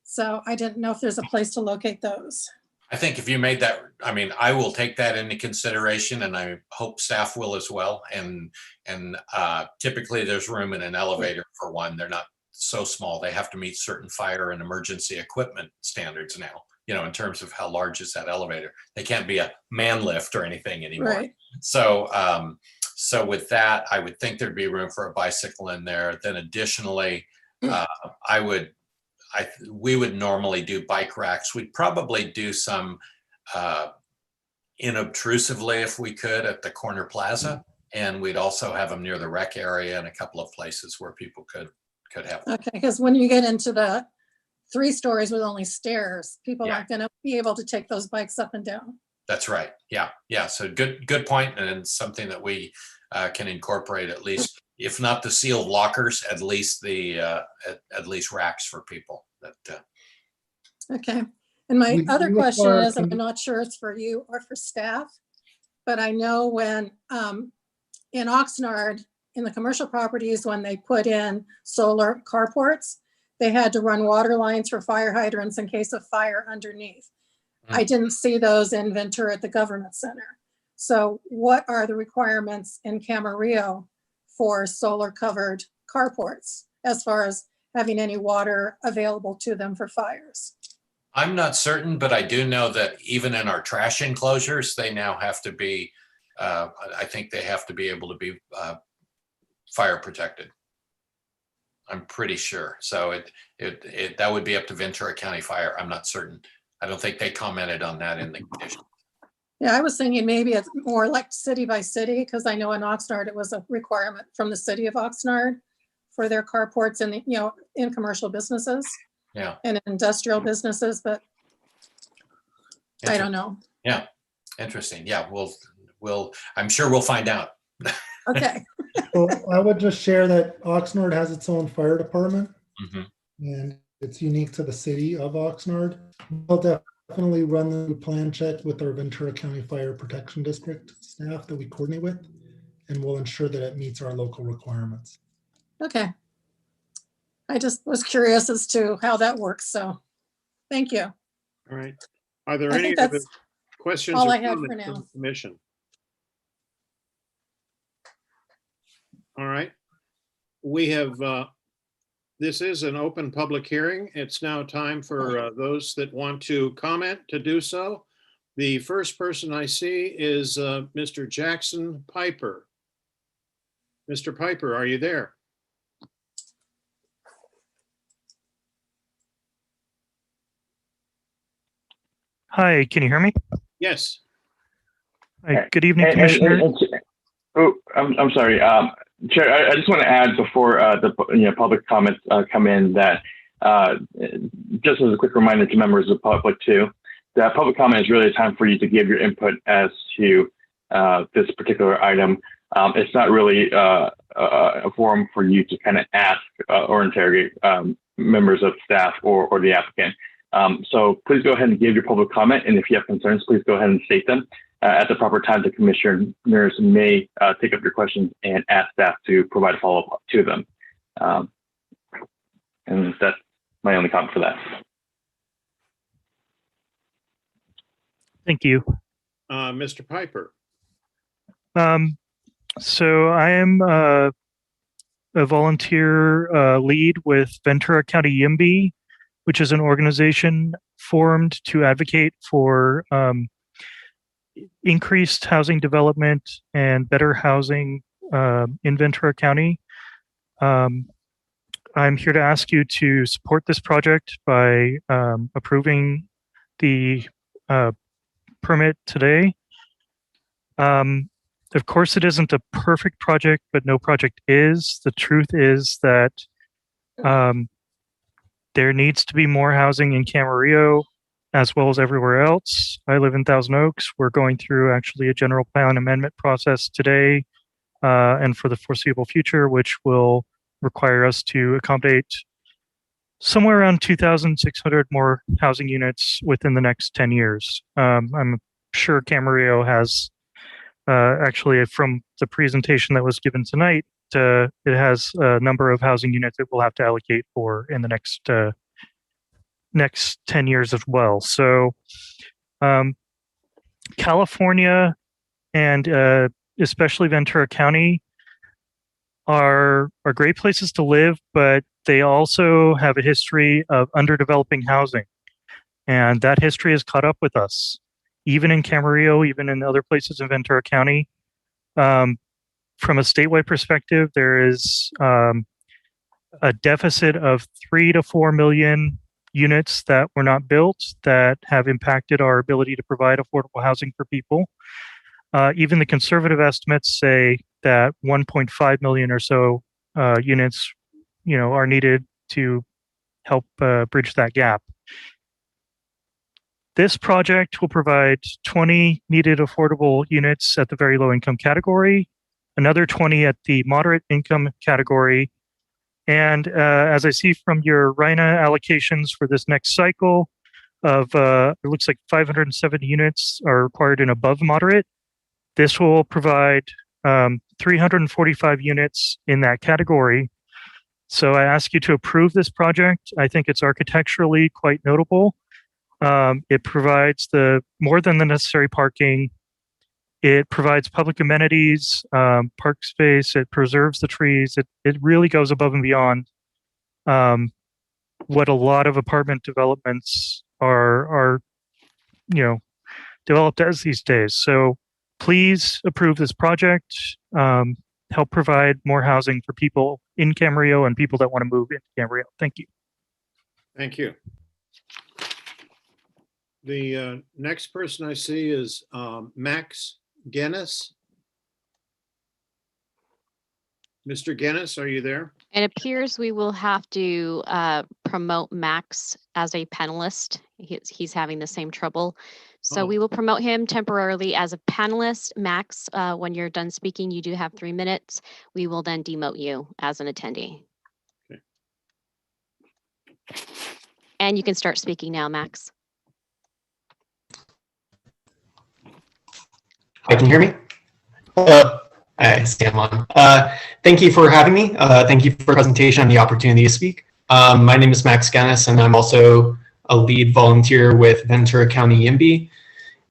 So I didn't know if there's a place to locate those. I think if you made that, I will take that into consideration, and I hope staff will as well. And typically there's room in an elevator for one. They're not so small. They have to meet certain fire and emergency equipment standards now, in terms of how large is that elevator. They can't be a man lift or anything anymore. Right. So with that, I would think there'd be room for a bicycle in there. Then additionally, we would normally do bike racks. We'd probably do some inobtrusively, if we could, at the corner plaza. And we'd also have them near the rec area and a couple of places where people could have them. Okay, because when you get into the 3 stories with only stairs, people aren't going to be able to take those bikes up and down. That's right. Yeah. So good point, and something that we can incorporate, at least, if not the sealed lockers, at least the at least racks for people. Okay. And my other question is, and I'm not sure it's for you or for staff, but I know when in Oxnard, in the commercial properties, when they put in solar carports, they had to run water lines for fire hydrants in case of fire underneath. I didn't see those in Ventura at the government center. So what are the requirements in Camarillo for solar covered carports as far as having any water available to them for fires? I'm not certain, but I do know that even in our trash enclosures, they now have to be, I think they have to be able to be fire protected. I'm pretty sure. So that would be up to Ventura County Fire. I'm not certain. I don't think they commented on that in the condition. Yeah, I was thinking maybe it's more like city by city, because I know in Oxnard, it was a requirement from the city of Oxnard for their carports in the, in commercial businesses. Yeah. And industrial businesses, but I don't know. Yeah. Interesting. Yeah. I'm sure we'll find out. Okay. So I would just share that Oxnard has its own fire department, and it's unique to the city of Oxnard. We'll definitely run the plan check with our Ventura County Fire Protection District staff that we coordinate with, and we'll ensure that it meets our local requirements. Okay. I just was curious as to how that works. So thank you. All right. Are there I any think other that's questions all or I had for comments from now. the commission? All right. We have, this is an open public hearing. It's now time for those that want to comment to do so. The first person I see is Mr. Jackson Piper. Mr. Piper, are you there? Hi, can you hear me? Yes. Hi, good evening, Commissioner. I'm sorry, Chair. I just want to add before the public comments come in that just as a quick reminder to members of the public too, that public comment is really a time for you to give your input as to this particular item. It's not really a forum for you to kind of ask or interrogate members of staff or the applicant. So please go ahead and give your public comment, and if you have concerns, please go ahead and state them. At the proper time, the commissioners may take up your questions and ask staff to provide a follow-up to them. And that's my only comment for that. Thank you. Mr. Piper. So I am a volunteer lead with Ventura County YIMBY, which is an organization formed to advocate for increased housing development and better housing in Ventura County. I'm here to ask you to support this project by approving the permit today. Of course, it isn't a perfect project, but no project is. The truth is that there needs to be more housing in Camarillo as well as everywhere else. I live in Thousand Oaks. We're going through actually a general plan amendment process today and for the foreseeable future, which will require us to accommodate somewhere around 2,600 more housing units within the next 10 years. I'm sure Camarillo has actually, from the presentation that was given tonight, it has a number of housing units that we'll have to allocate for in the next 10 years as well. So California and especially Ventura County are great places to live, but they also have a history of underdeveloping housing. And that history has caught up with us, even in Camarillo, even in other places in Ventura County. From a statewide perspective, there is a deficit of 3 to 4 million units that were not built that have impacted our ability to provide affordable housing for people. Even the conservative estimates say that 1.5 million or so units, are needed to help bridge that gap. This project will provide 20 needed affordable units at the very low income category, another 20 at the moderate income category. And as I see from your RHNA allocations for this next cycle of, it looks like 570 units are required in above moderate. This will provide 345 units in that category. So I ask you to approve this project. I think it's architecturally quite notable. It provides more than the necessary parking. It provides public amenities, park space. It preserves the trees. It really goes above and beyond what a lot of apartment developments are developed as these days. So please approve this project. Help provide more housing for people in Camarillo and people that want to move into Camarillo. Thank you. Thank you. The next person I see is Max Guinness. Mr. Guinness, are you there? It appears we will have to promote Max as a panelist. He's having the same trouble. So we will promote him temporarily as a panelist. Max, when you're done speaking, you do have 3 minutes. We will then demote you as an attendee. Okay. And you can start speaking now, Max. Hi, can you hear me? Hello. Hi, Sam on. Thank you for having me. Thank you for the presentation and the opportunity to speak. My name is Max Guinness, and I'm also a lead volunteer with Ventura County YIMBY,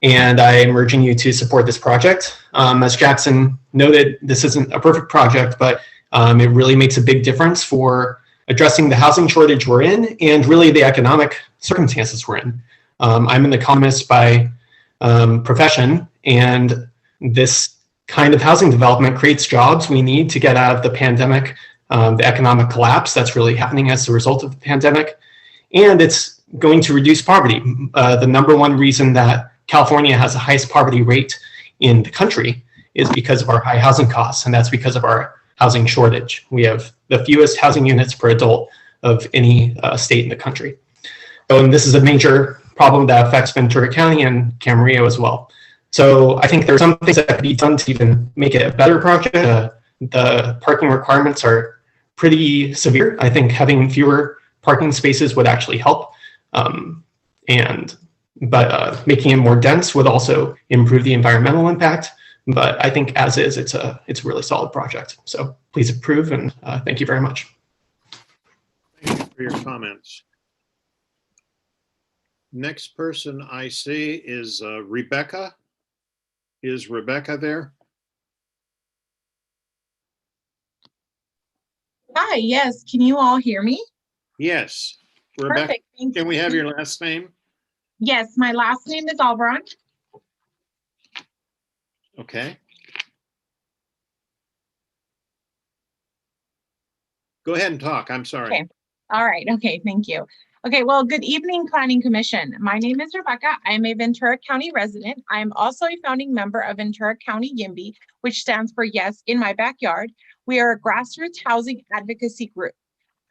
and I am urging you to support this project. As Jackson noted, this isn't a perfect project, but it really makes a big difference for addressing the housing shortage we're in and really the economic circumstances we're in. I'm an economist by profession, and this kind of housing development creates jobs we need to get out of the pandemic, the economic collapse that's really happening as a result of the pandemic, and it's going to reduce poverty. The number one reason that California has the highest poverty rate in the country is because of our high housing costs, and that's because of our housing shortage. We have the fewest housing units per adult of any state in the country. And this is a major problem that affects Ventura County and Camarillo as well. So I think there are some things that could be done to even make it a better project. The parking requirements are pretty severe. I think having fewer parking spaces would actually help. But making it more dense would also improve the environmental impact. But I think as is, it's a really solid project. So please approve, and thank you very much. Thank you for your comments. Next person I see is Rebecca. Is Rebecca there? Hi, yes. Can you all hear me? Yes. Rebecca, Perfect. Thank can you. we have your last name? Yes, my last name is Alvaron. Okay. Go ahead and talk. I'm sorry. Okay. All right. Okay. Thank you. Okay. Well, good evening, Planning Commission. My name is Rebecca. I'm a Ventura County resident. I am also a founding member of Ventura County YIMBY, which stands for Yes in My Backyard. We are a grassroots housing advocacy group.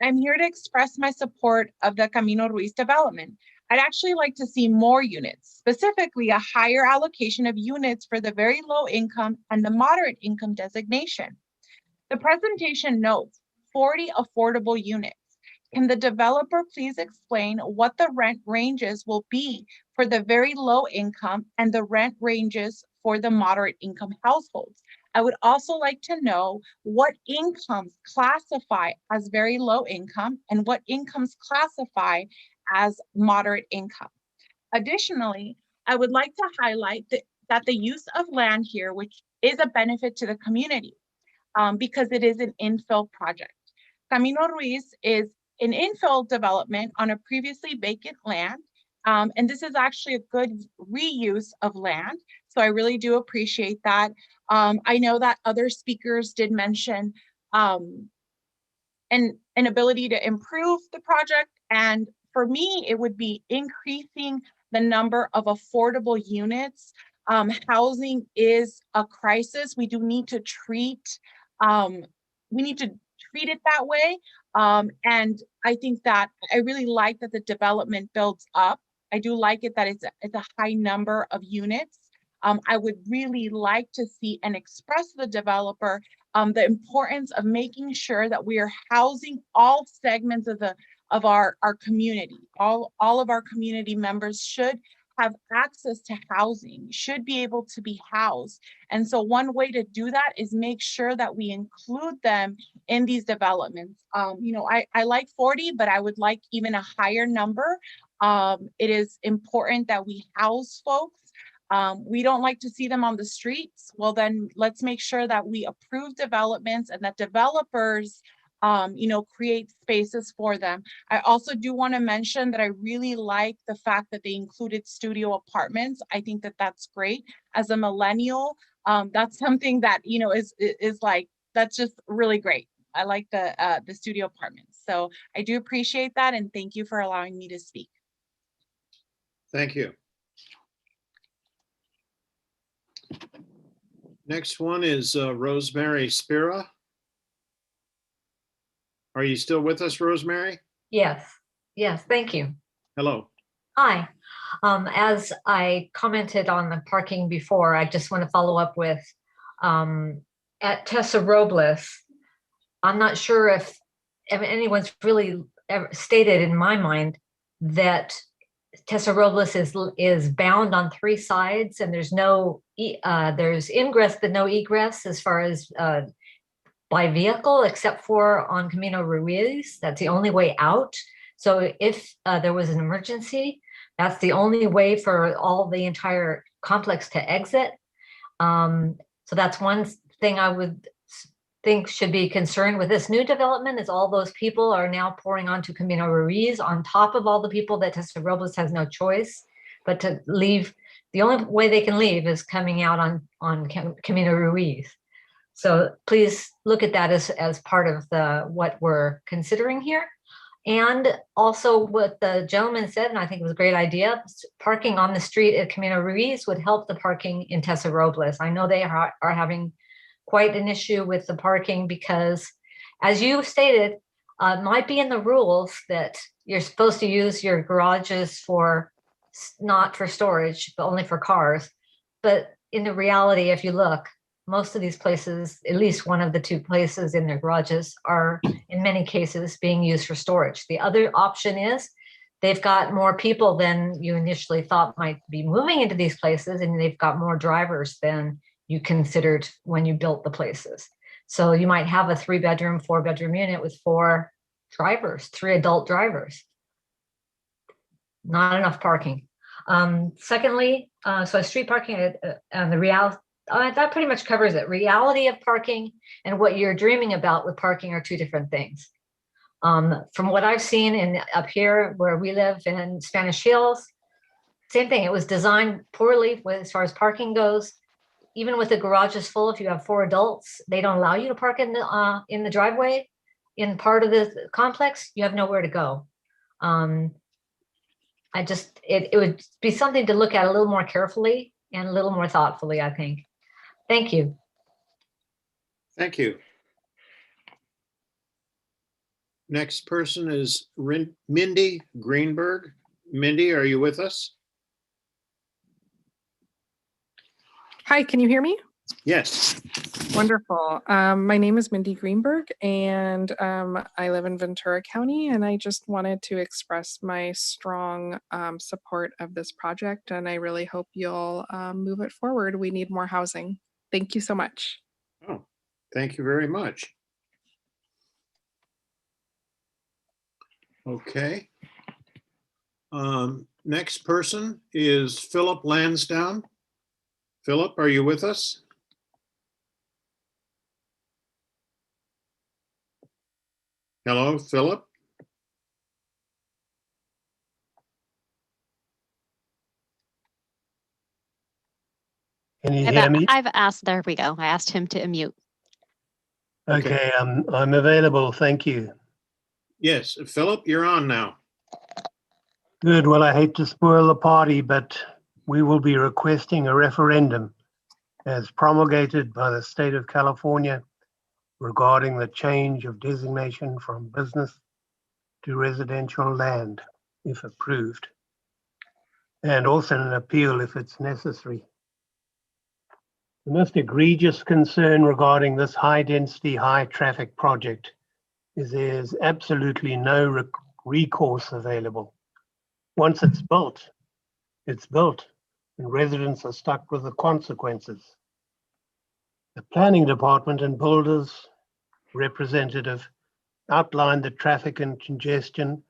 I'm here to express my support of the Camino Ruiz development. I'd actually like to see more units, specifically a higher allocation of units for the very low income and the moderate income designation. The presentation notes 40 affordable units. Can the developer please explain what the rent ranges will be for the very low income and the rent ranges for the moderate income households? I would also like to know what incomes classify as very low income and what incomes classify as moderate income. Additionally, I would like to highlight that the use of land here, which is a benefit to the community because it is an infill project. Camino Ruiz is an infill development on a previously vacant land. And this is actually a good reuse of land. So I really do appreciate that. I know that other speakers did mention an ability to improve the project. And for me, it would be increasing the number of affordable units. Housing is a crisis. We do need to treat it that way. And I think that I really like that the development builds up. I do like it that it's a high number of units. I would really like to see and express to the developer the importance of making sure that we are housing all segments of our community. All of our community members should have access to housing, should be able to be housed. And so one way to do that is make sure that we include them in these developments. You know, I like 40, but I would like even a higher number. It is important that we house folks. We don't like to see them on the streets. Well, then let's make sure that we approve developments and that developers you know, create spaces for them. I also do want to mention that I really like the fact that they included studio apartments. I think that that's great. As a millennial, that's something that, you know, is like, that's just really great. I like the studio apartments. So I do appreciate that. And thank you for allowing me to speak. Thank you. Next one is Rosemary Spira. Are you still with us, Rosemary? Yes, yes, thank you. Hello. Hi. As I commented on the parking before, I just want to follow up with at Tessa Robles. I'm not sure if anyone's really ever stated in my mind that Tessa Robles is bound on 3 sides, and there's no there's ingress but no egress as far as by vehicle, except for on Camino Ruiz. That's the only way out. So if there was an emergency, that's the only way for all the entire complex to exit. So that's one thing I would think should be concerned with this new development, is all those people are now pouring onto Camino Ruiz on top of all the people that Tessa Robles has no choice but to leave. The only way they can leave is coming out on Camino Ruiz. So please look at that as part of what we're considering here. And also what the gentleman said, and I think it was a great idea, parking on the street at Camino Ruiz would help the parking in Tessa Robles. I know they are having quite an issue with the parking because, as you stated, it might be in the rules that you're supposed to use your garages for, not for storage, but only for cars. But in the reality, if you look, most of these places, at least one of the 2 places in their garages, are in many cases being used for storage. The other option is they've got more people than you initially thought might be moving into these places, and they've got more drivers than you considered when you built the places. So you might have a 3-bedroom, 4-bedroom unit with 4 drivers, 3 adult drivers. Not enough parking. Secondly, so street parking and the reality, that pretty much covers it. Reality of parking and what you're dreaming about with parking are 2 different things. From what I've seen up here where we live in Spanish Hills, same thing. It was designed poorly as far as parking goes. Even with the garages full, if you have 4 adults, they don't allow you to park in the driveway in part of the complex. You have nowhere to go. It would be something to look at a little more carefully and a little more thoughtfully, I think. Thank you. Thank you. Next person is Mindy Greenberg. Mindy, are you with us? Hi, can you hear me? Yes. Wonderful. My name is Mindy Greenberg, and I live in Ventura County, and I just wanted to express my strong support of this project, and I really hope you'll move it forward. We need more housing. Thank you so much. Oh, thank you very much. Okay. Next person is Philip Lansdowne. Philip, are you with us? Hello, Philip? Can you hear me? I've asked, there we go. I asked him to unmute. Okay, I'm available. Thank you. Yes, Philip, you're on now. Good. Well, I hate to spoil the party, but we will be requesting a referendum as promulgated by the state of California regarding the change of designation from business to residential land, if approved, and also an appeal if it's necessary. The most egregious concern regarding this high-density, high-traffic project is there's absolutely no recourse available. Once it's built, it's built, and residents are stuck with the consequences. The planning department and builders representative outlined the traffic and congestion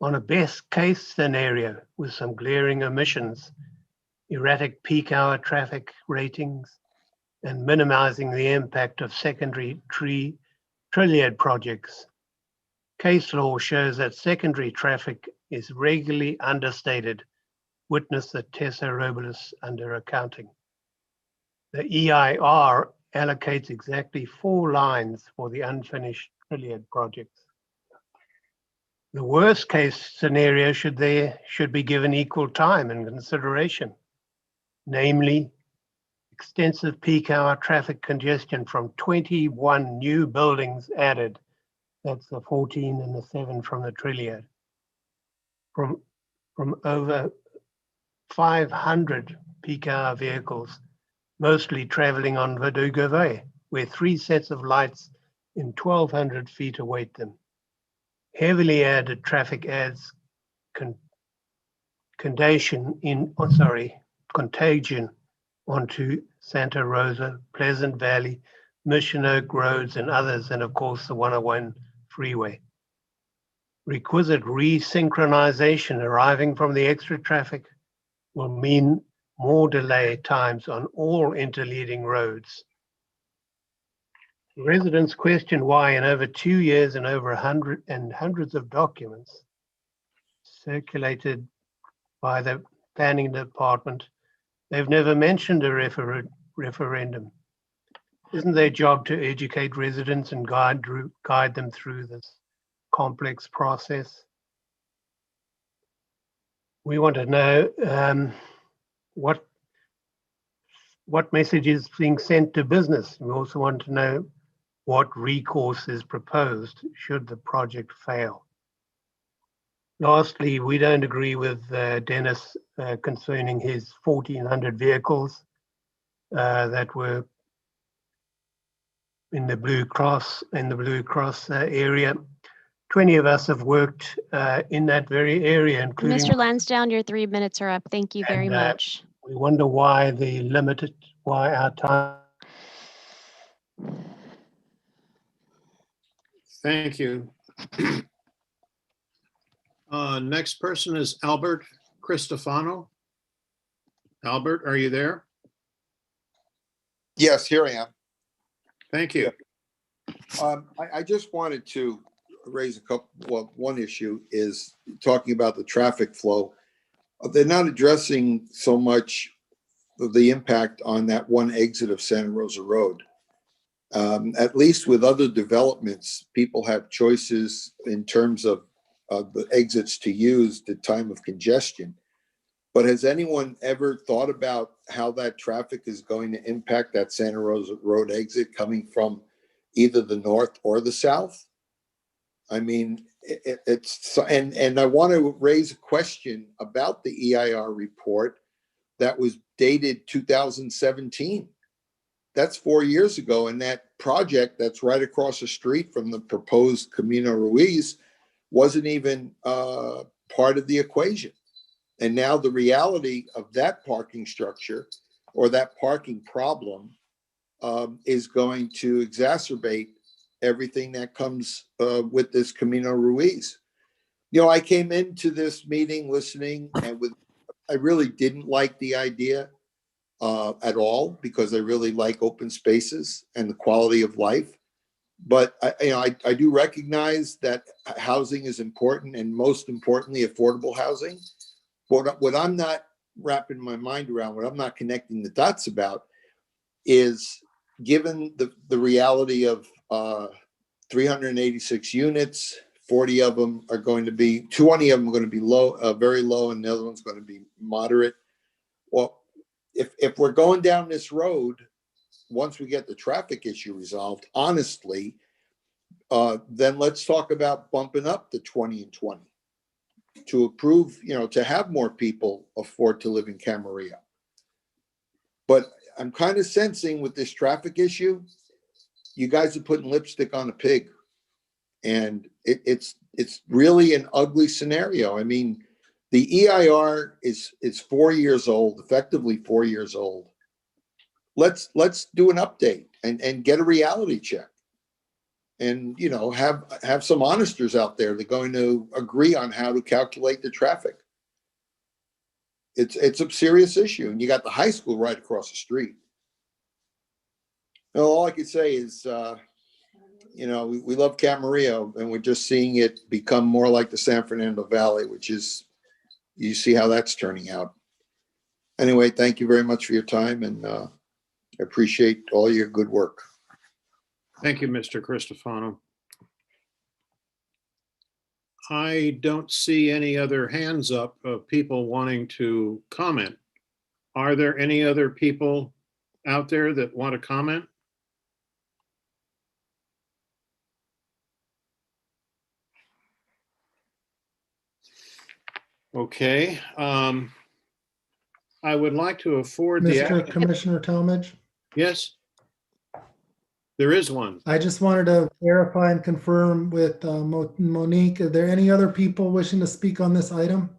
on a best case scenario with some glaring omissions, erratic peak hour traffic ratings, and minimizing the impact of secondary triliad projects. Case law shows that secondary traffic is regularly understated. Witness the Tessa Robles under accounting. The EIR allocates exactly 4 lines for the unfinished triliad projects. The worst case scenario should be given equal time and consideration, namely extensive peak hour traffic congestion from 21 new buildings added. That's the 14 and the 7 from the triliad. From over 500 peak hour vehicles, mostly traveling on Verdugo Way, where 3 sets of lights in 1,200 feet await them. Heavily added traffic adds contagion onto Santa Rosa, Pleasant Valley, Mission Oak roads and others, and of course the 101 freeway. Requisite resynchronization arriving from the extra traffic will mean more delay times on all interleading roads. Residents question why in over 2 years and over hundreds of documents circulated by the planning department, they've never mentioned a referendum. Isn't their job to educate residents and guide them through this complex process? We want to know what message is being sent to business. We also want to know what recourse is proposed should the project fail. Lastly, we don't agree with Dennis concerning his 1,400 vehicles that were in the Blue Cross area. 20 of us have worked in that very area, including Mr. Lansdowne, your 3 minutes are up. Thank you very much. We wonder why why our time. Thank you. Next person is Albert Cristofano. Albert, are you there? Yes, here I am. Thank you. I just wanted to raise a couple. Well, one issue is talking about the traffic flow. They're not addressing so much of the impact on that one exit of Santa Rosa Road. At least with other developments, people have choices in terms of the exits to use, the time of congestion. But has anyone ever thought about how that traffic is going to impact that Santa Rosa Road exit coming from either the north or the south? I mean, and I want to raise a question about the EIR report that was dated 2017. That's 4 years ago, and that project that's right across the street from the proposed Camino Ruiz wasn't even part of the equation. And now the reality of that parking structure or that parking problem is going to exacerbate everything that comes with this Camino Ruiz. You know, I came into this meeting listening, and I really didn't like the idea at all, because I really like open spaces and the quality of life. But I do recognize that housing is important, and most importantly, affordable housing. What I'm not wrapping my mind around, what I'm not connecting the dots about, is given the reality of 386 units, 40 of them are going to be, 20 of them are going to be low, very low, and the other one's going to be moderate. Well, if we're going down this road, once we get the traffic issue resolved, honestly, then let's talk about bumping up to 20 and 20 to approve, to have more people afford to live in Camarillo. But I'm kind of sensing with this traffic issue, you guys are putting lipstick on a pig, and it's really an ugly scenario. I mean, The EIR is 4 years old, effectively 4 years old. Let's do an update and get a reality check. And, you know, have some honesters out there that are going to agree on how to calculate the traffic. It's a serious issue, and you got the high school right across the street. Well, all I could say is, you know, we love Camarillo, and we're just seeing it become more like the San Fernando Valley, which is, you see how that's turning out. Anyway, thank you very much for your time, and I appreciate all your good work. Thank you, Mr. Cristofano. I don't see any other hands up of people wanting to comment. Are there any other people out there that want to comment? Okay. I would like to afford the. Mr. Commissioner Talmadge? Yes. There is one. I just wanted to verify and confirm with Monique, are there any other people wishing to speak on this item?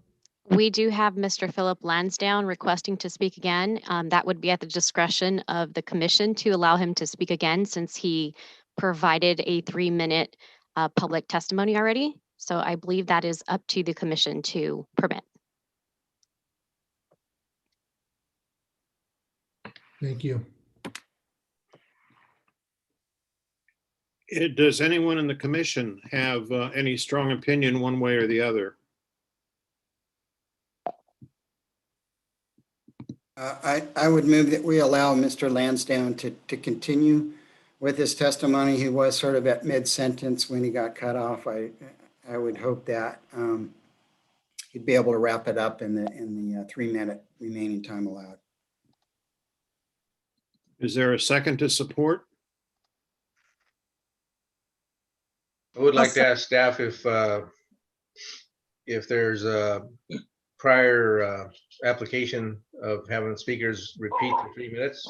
We do have Mr. Philip Lansdowne requesting to speak again. That would be at the discretion of the commission to allow him to speak again, since he provided a 3-minute public testimony already. So I believe that is up to the commission to permit. Thank you. Does anyone in the commission have any strong opinion one way or the other? I would move that we allow Mr. Lansdowne to continue with his testimony. He was sort of at mid-sentence when he got cut off. I would hope that he'd be able to wrap it up in the 3-minute remaining time allowed. Is there a second to support? I would like to ask staff if there's a prior application of having speakers repeat the 3 minutes.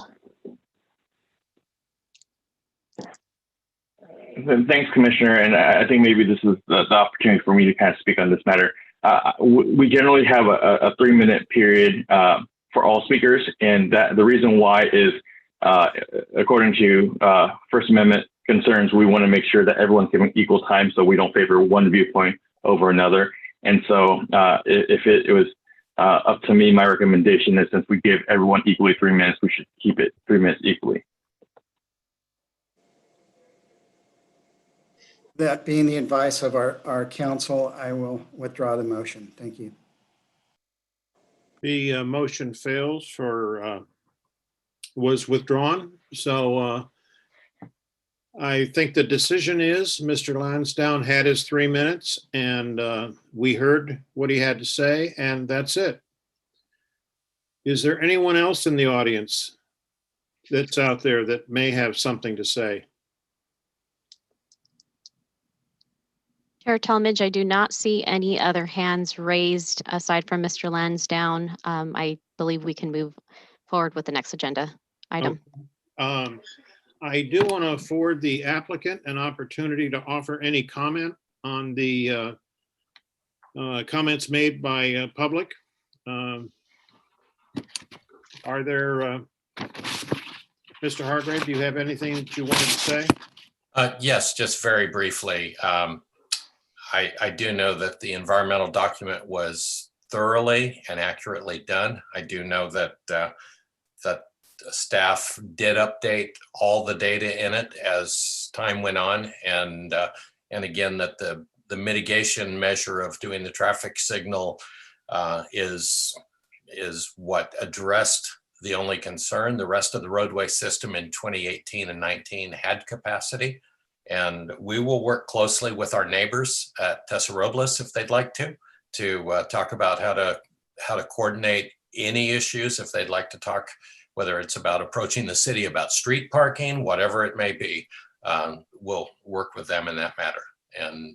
Thanks, Commissioner. And I think maybe this is the opportunity for me to kind of speak on this matter. We generally have a 3-minute period for all speakers. And that the reason why is, according to First Amendment concerns, we want to make sure that everyone's given equal time so we don't favor one viewpoint over another. And so if it was up to me, my recommendation is, since we give everyone equally 3 minutes, we should keep it 3 minutes equally. That being the advice of our counsel, I will withdraw the motion. Thank you. The motion fails for, was withdrawn. So I think the decision is Mr. Lansdowne had his 3 minutes, and we heard what he had to say, and that's it. Is there anyone else in the audience that's out there that may have something to say? Chair Talmadge, I do not see any other hands raised aside from Mr. Lansdowne. I believe we can move forward with the next agenda item. I do want to afford the applicant an opportunity to offer any comment on the comments made by public. Are there, Mr. Hargrave, do you have anything that you wanted to say? Yes, just very briefly. I do know that the environmental document was thoroughly and accurately done. I do know that that staff did update all the data in it as time went on, and again that the mitigation measure of doing the traffic signal is what addressed the only concern. The rest of the roadway system in 2018 and 19 had capacity. And we will work closely with our neighbors at Tessa Robles if they'd like to talk about how to coordinate any issues if they'd like to talk, whether it's about approaching the city about street parking, whatever it may be. We'll work with them in that matter. And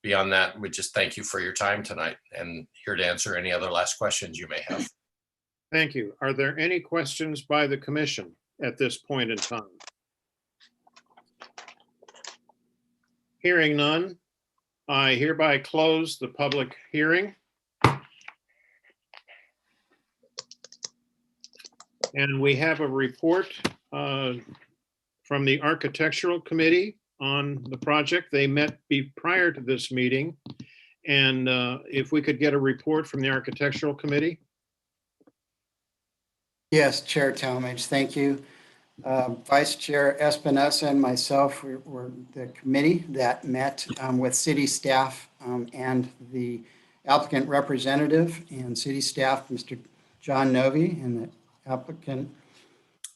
beyond that, we just thank you for your time tonight and here to answer any other last questions you may have. Thank you. Are there any questions by the commission at this point in time? Hearing none, I hereby close the public hearing. And we have a report from the Architectural Committee on the project. They met prior to this meeting. And if we could get a report from the Architectural Committee. Yes, Chair Talmadge, thank you. Vice Chair Espinosa and myself were the committee that met with city staff and the applicant representative and city staff, Mr. John Novi, and the applicant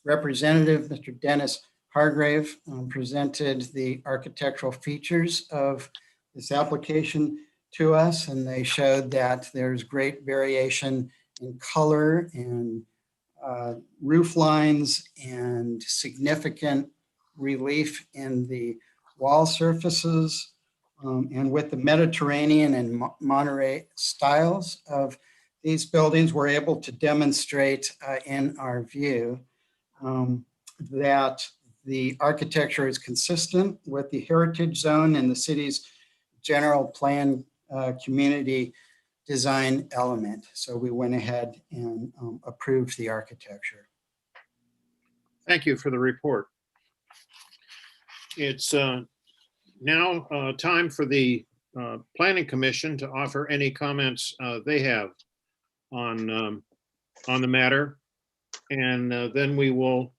representative, Mr. Dennis Hargrave, presented the architectural features of this application to us, and they showed that there's great variation in color and roof lines and significant relief in the wall surfaces. And with the Mediterranean and Monterey styles of these buildings, we're able to demonstrate in our view that the architecture is consistent with the heritage zone and the city's general plan community design element. So we went ahead and approved the architecture. Thank you for the report. It's now time for the Planning Commission to offer any comments they have on the matter. And then we will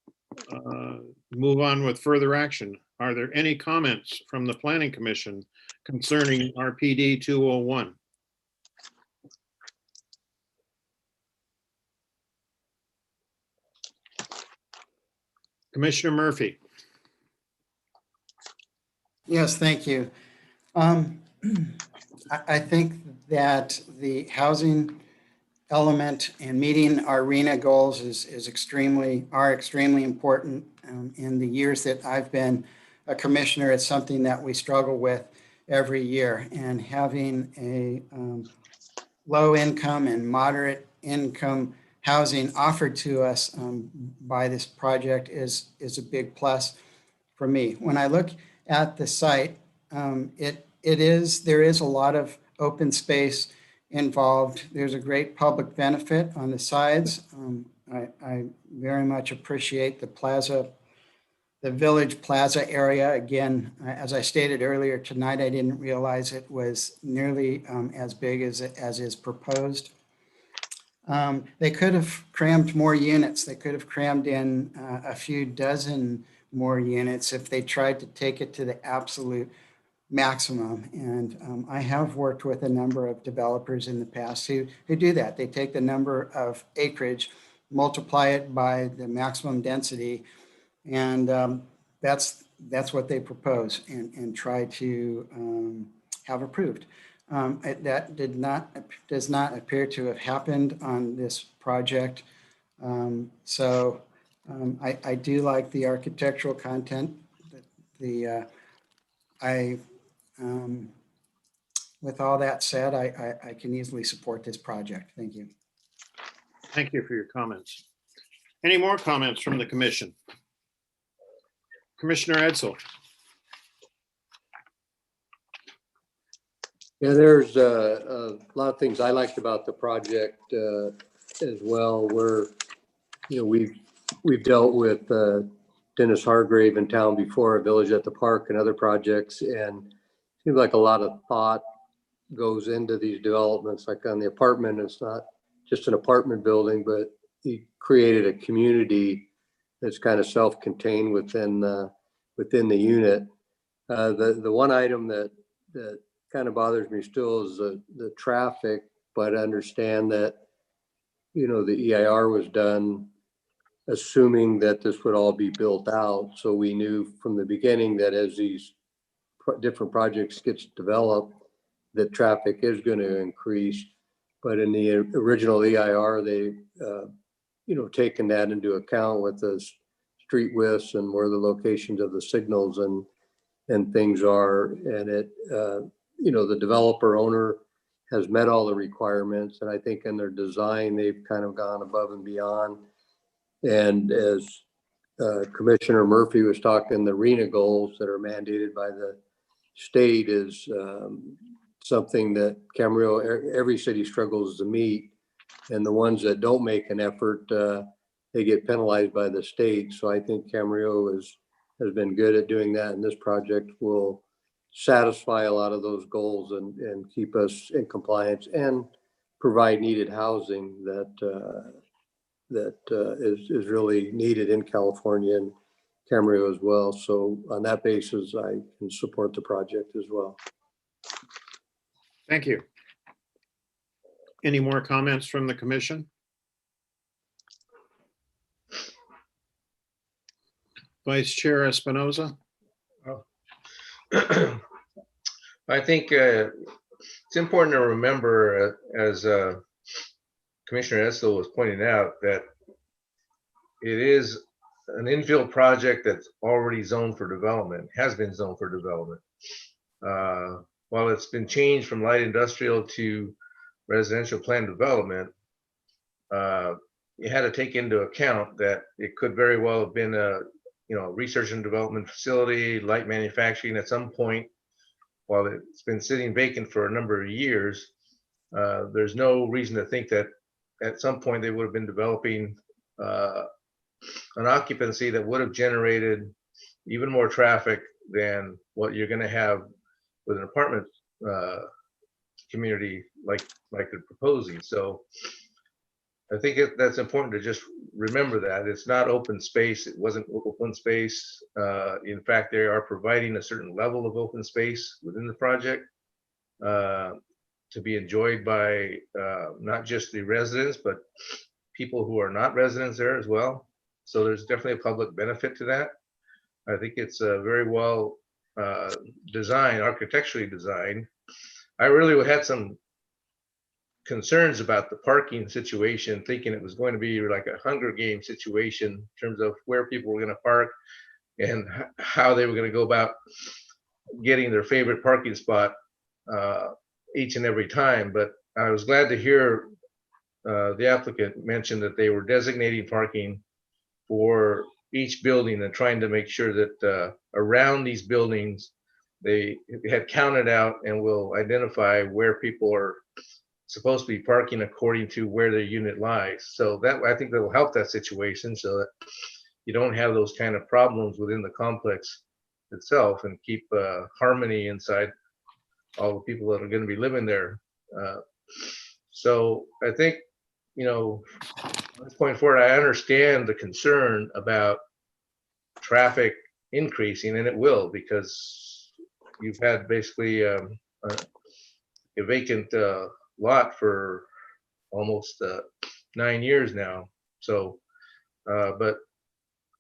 move on with further action. Are there any comments from the Planning Commission concerning RPD 201? Commissioner Murphy. Yes, thank you. I think that the housing element and meeting our RHNA goals are extremely important. In the years that I've been a commissioner, it's something that we struggle with every year. And having a low income and moderate income housing offered to us by this project is a big plus for me. When I look at the site, there is a lot of open space involved. There's a great public benefit on the sides. I very much appreciate the Plaza, the Village Plaza area. Again, as I stated earlier tonight, I didn't realize it was nearly as big as is proposed. They could have crammed more units. They could have crammed in a few dozen more units if they tried to take it to the absolute maximum. And I have worked with a number of developers in the past who do that. They take the number of acreage, multiply it by the maximum density, and that's what they propose and try to have approved. That does not appear to have happened on this project. I do like the architectural content. With all that said, I can easily support this project. Thank you. Thank you for your comments. Any more comments from the commission? Commissioner Edsel. Yeah, there's a lot of things I liked about the project as well, where, you know, we've dealt with Dennis Hargrave in town before, a Village at the Park and other projects, and it seems like a lot of thought goes into these developments. Like on the apartment, it's not just an apartment building, but he created a community that's kind of self-contained within the unit. The one item that kind of bothers me still is the traffic, but I understand that, you know, the EIR was done assuming that this would all be built out. So we knew from the beginning that as these different projects gets developed, that traffic is going to increase. But in the original EIR, they, you know, taken that into account with the street widths and where the locations of the signals and things are. And it, you know, the developer owner has met all the requirements. And I think in their design, they've kind of gone above and beyond. And as Commissioner Murphy was talking, the RHNA goals that are mandated by the state is something that Camarillo, every city struggles to meet. And the ones that don't make an effort, they get penalized by the state. So I think Camarillo has been good at doing that, and this project will satisfy a lot of those goals and keep us in compliance and provide needed housing that is really needed in California and Camarillo as well. So on that basis, I can support the project as well. Thank you. Any more comments from the commission? Vice Chair Espinoza? I think it's important to remember, as Commissioner Edsel was pointing out, that it is an infill project that's already zoned for development, has been zoned for development. While it's been changed from light industrial to residential plan development, you had to take into account that it could very well have been a research and development facility, light manufacturing at some point. While it's been sitting vacant for a number of years, there's no reason to think that at some point they would have been developing an occupancy that would have generated even more traffic than what you're going to have with an apartment community like they're proposing. So I think that's important to just remember that it's not open space. It wasn't open space. In fact, they are providing a certain level of open space within the project to be enjoyed by not just the residents, but people who are not residents there as well. So there's definitely a public benefit to that. I think it's very well designed, architecturally designed. I really had some concerns about the parking situation, thinking it was going to be like a Hunger Games situation in terms of where people were going to park and how they were going to go about getting their favorite parking spot each and every time. But I was glad to hear the applicant mention that they were designating parking for each building and trying to make sure that around these buildings they had counted out and will identify where people are supposed to be parking according to where their unit lies. So that, I think that will help that situation so that you don't have those kind of problems within the complex itself and keep harmony inside all the people that are going to be living there. So I think, at this point forward, I understand the concern about traffic increasing, and it will, because you've had basically a vacant lot for almost 9 years now. So, but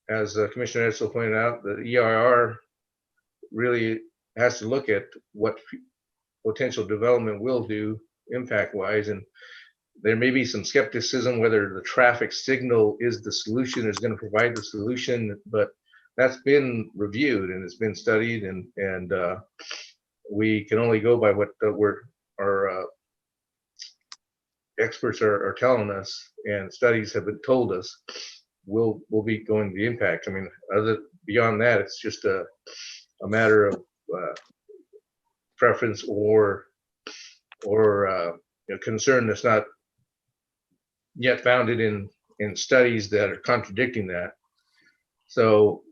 as Commissioner Edsel pointed out, the EIR really has to look at what potential development will do impact-wise, and there may be some skepticism whether the traffic signal is the solution, is going to provide the solution, but that's been reviewed and it's been studied, and we can only go by what our experts are telling us, and studies have been told us will be going to the impact. I mean, beyond that, it's just a matter of preference or concern that's not yet founded in studies that are contradicting that. So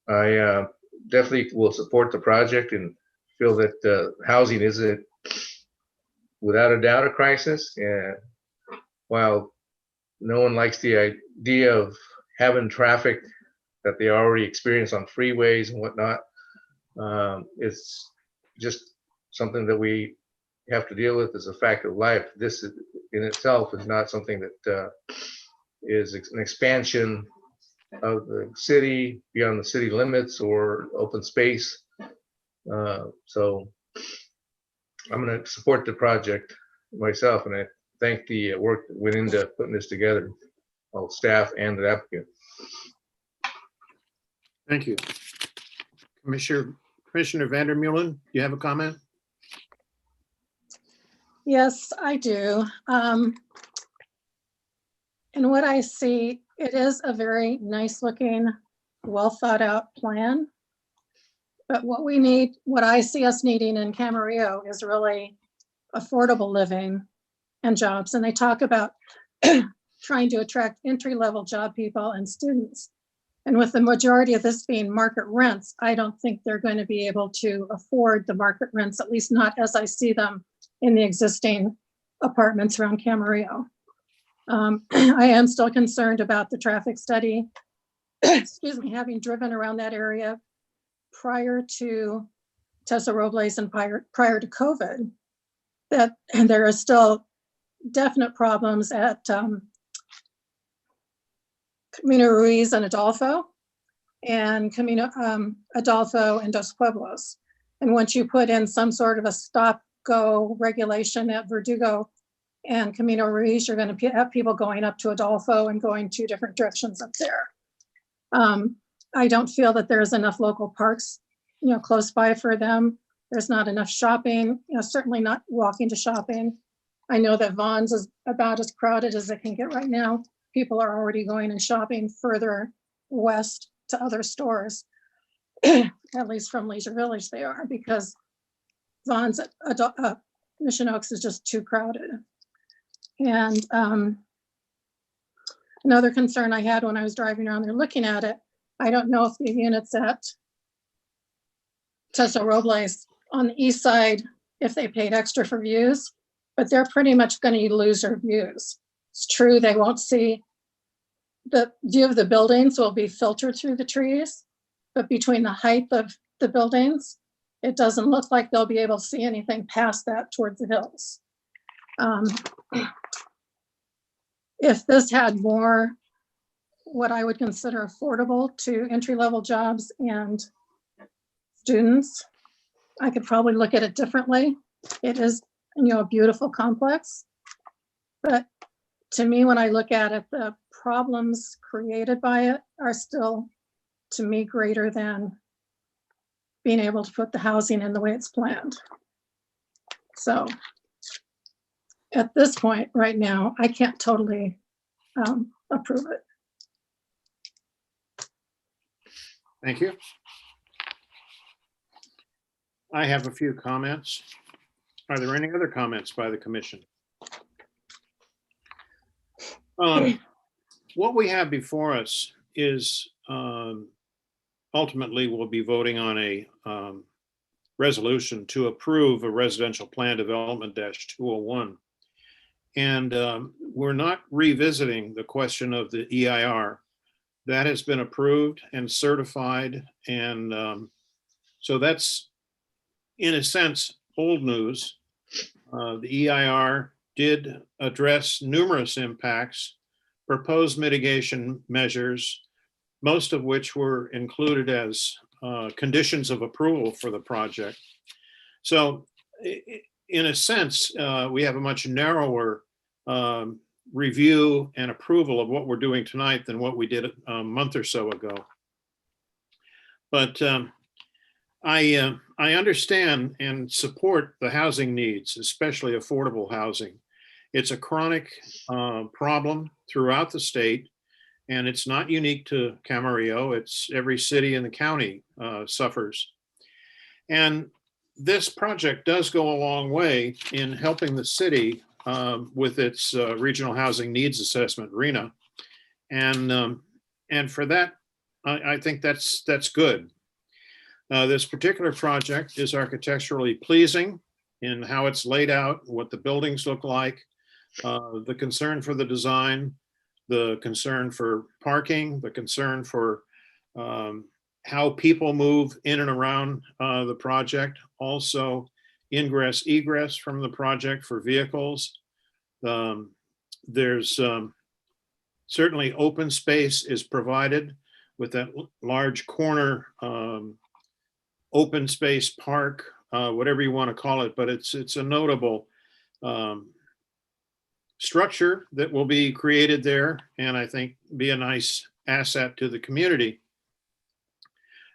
I definitely will support the project and feel that housing isn't without a doubt a crisis. And while no one likes the idea of having traffic that they already experience on freeways and whatnot, it's just something that we have to deal with as a fact of life. This in itself is not something that is an expansion of the city beyond the city limits or open space. So I'm going to support the project myself, and I thank the work that went into putting this together, all staff and the applicant. Thank you. Commissioner Vandermeulen, do you have a comment? Yes, I do. And what I see, it is a very nice looking, well thought out plan. But what we need, what I see us needing in Camarillo is really affordable living and jobs. And they talk about trying to attract entry-level job people and students. And with the majority of this being market rents, I don't think they're going to be able to afford the market rents, at least not as I see them in the existing apartments around Camarillo. I am still concerned about the traffic study. Excuse me, having driven around that area prior to Tessa Robles and prior to COVID, that there are still definite problems at Camino Ruiz and Adolfo, and Camino Adolfo and Dos Pueblos. And once you put in some sort of a stop-go regulation at Verdugo and Camino Ruiz, you're going to have people going up to Adolfo and going 2 different directions up there. I don't feel that there's enough local parks, close by for them. There's not enough shopping, certainly not walking to shopping. I know that Vaughn's is about as crowded as it can get right now. People are already going and shopping further west to other stores, at least from Leisure Village they are, because Vaughn's at Mission Oaks is just too crowded. And another concern I had when I was driving around there looking at it, I don't know if the units at Tessa Robles on the east side, if they paid extra for views, but they're pretty much going to lose their views. It's true, they won't see the view of the buildings will be filtered through the trees, but between the height of the buildings, it doesn't look like they'll be able to see anything past that towards the hills. If this had more what I would consider affordable to entry-level jobs and students, I could probably look at it differently. It is, a beautiful complex, but to me, when I look at it, the problems created by it are still, to me, greater than being able to put the housing in the way it's planned. So at this point right now, I can't totally approve it. Thank you. I have a few comments. Are there any other comments by the commission? What we have before us is ultimately we'll be voting on a resolution to approve a residential plan development -201. And we're not revisiting the question of the EIR. That has been approved and certified. And so that's, in a sense, old news. The EIR did address numerous impacts, proposed mitigation measures, most of which were included as conditions of approval for the project. So in a sense, we have a much narrower review and approval of what we're doing tonight than what we did a month or so ago. But I understand and support the housing needs, especially affordable housing. It's a chronic problem throughout the state, and it's not unique to Camarillo. It's every city in the county suffers. And this project does go a long way in helping the city with its regional housing needs assessment, RHNA. And for that, I think that's good. This particular project is architecturally pleasing in how it's laid out, what the buildings look like, the concern for the design, the concern for parking, the concern for how people move in and around the project, also ingress, egress from the project for vehicles. There's certainly open space is provided with that large corner open space park, whatever you want to call it, but it's a notable structure that will be created there, and I think be a nice asset to the community.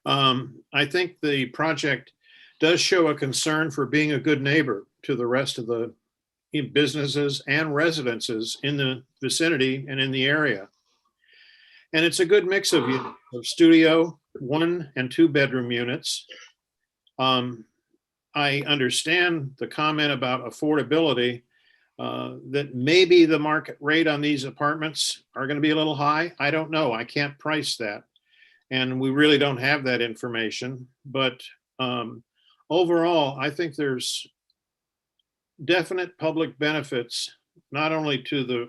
I think the project does show a concern for being a good neighbor to the rest of the businesses and residences in the vicinity and in the area. And it's a good mix of units, of studio, 1 and 2 bedroom units. I understand the comment about affordability. that maybe the market rate on these apartments are going to be a little high. I don't know. I can't price that. And we really don't have that information. But overall, I think there's definite public benefits, not only to the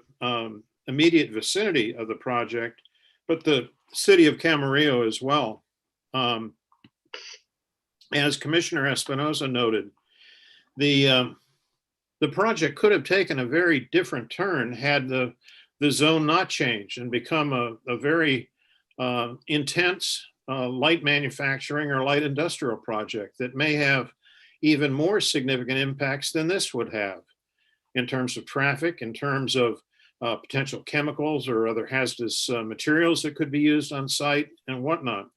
immediate vicinity of the project, but the city of Camarillo as well. As Commissioner Espinoza noted, the project could have taken a very different turn had the zone not changed and become a very intense light manufacturing or light industrial project that may have even more significant impacts than this would have in terms of traffic, in terms of potential chemicals or other hazardous materials that could be used on site and whatnot.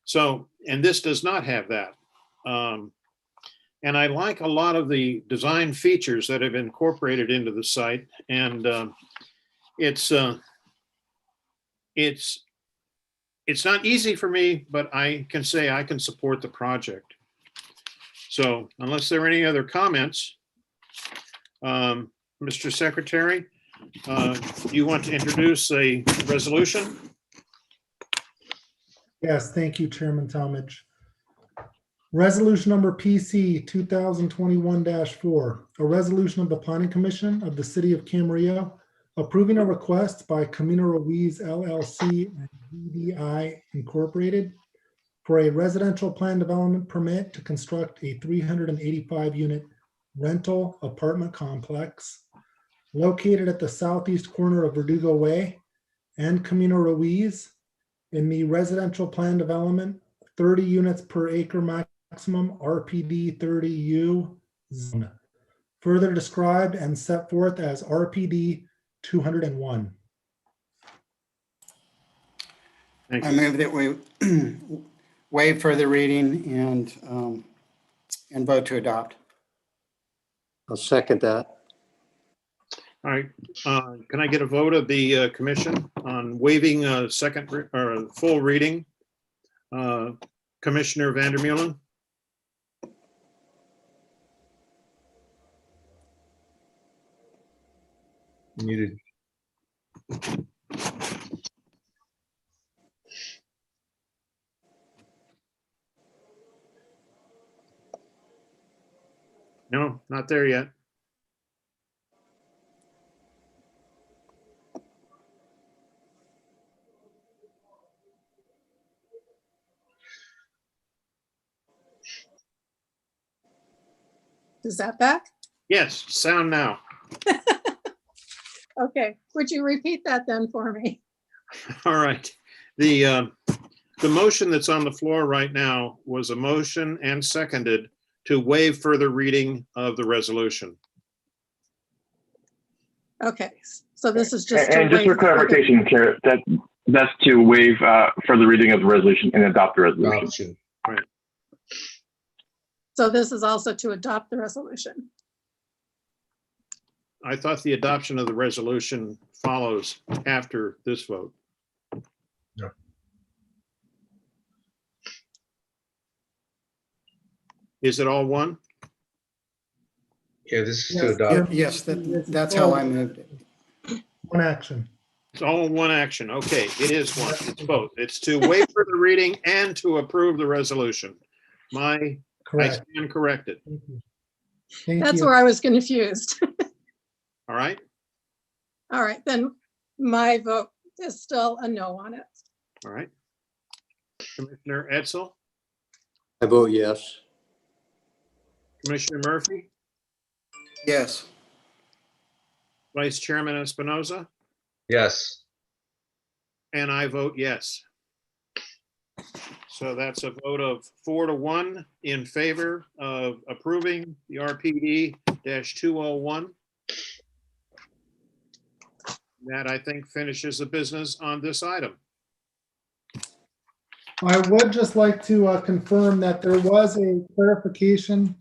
So, and this does not have that. And I like a lot of the design features that have incorporated into the site, and it's not easy for me, but I can say I can support the project. So unless there are any other comments, Mr. Secretary, do you want to introduce a resolution? Yes, thank you, Chairman Talmadge. Resolution number PC 2021-4, a resolution of the Planning Commission of the City of Camarillo approving a request by Camino Ruiz LLC and VDI Incorporated for a residential plan development permit to construct a 385-unit rental apartment complex located at the southeast corner of Verdugo Way and Camino Ruiz in the residential plan development 30 units per acre maximum RPD 30U zone, further described and set forth as RPD 201. I move that we waive further reading and vote to adopt. I'll second that. All right, can I get a vote of the commission on waiving a second or full reading? Commissioner Vandermeulen? Muted. No, not there yet. Is that back? Yes, sound now. Okay, would you repeat that then for me? All right. The motion that's on the floor right now was a motion and seconded to waive further reading of the resolution. Okay, so this is just. And just for clarification, Chair, that's to waive further reading of the resolution and adopt the resolution. Right. So this is also to adopt the resolution. I thought the adoption of the resolution follows after this vote. No. Is it all one? Yeah, this is to adopt. Yes, that's how I moved it. One action. It's all one action. Okay, it is one. It's both. It's to waive further reading and to approve the resolution. I stand corrected. That's where I was confused. All right. All right, then my vote is still a no on it. All right. Commissioner Edsel, I vote yes. Commissioner Murphy, Yes. Vice Chairman Espinoza, Yes. and I vote yes. So that's a vote of 4-1 in favor of approving the RPD-201. That, I think, finishes the business on this item. I would just like to confirm that there was a clarification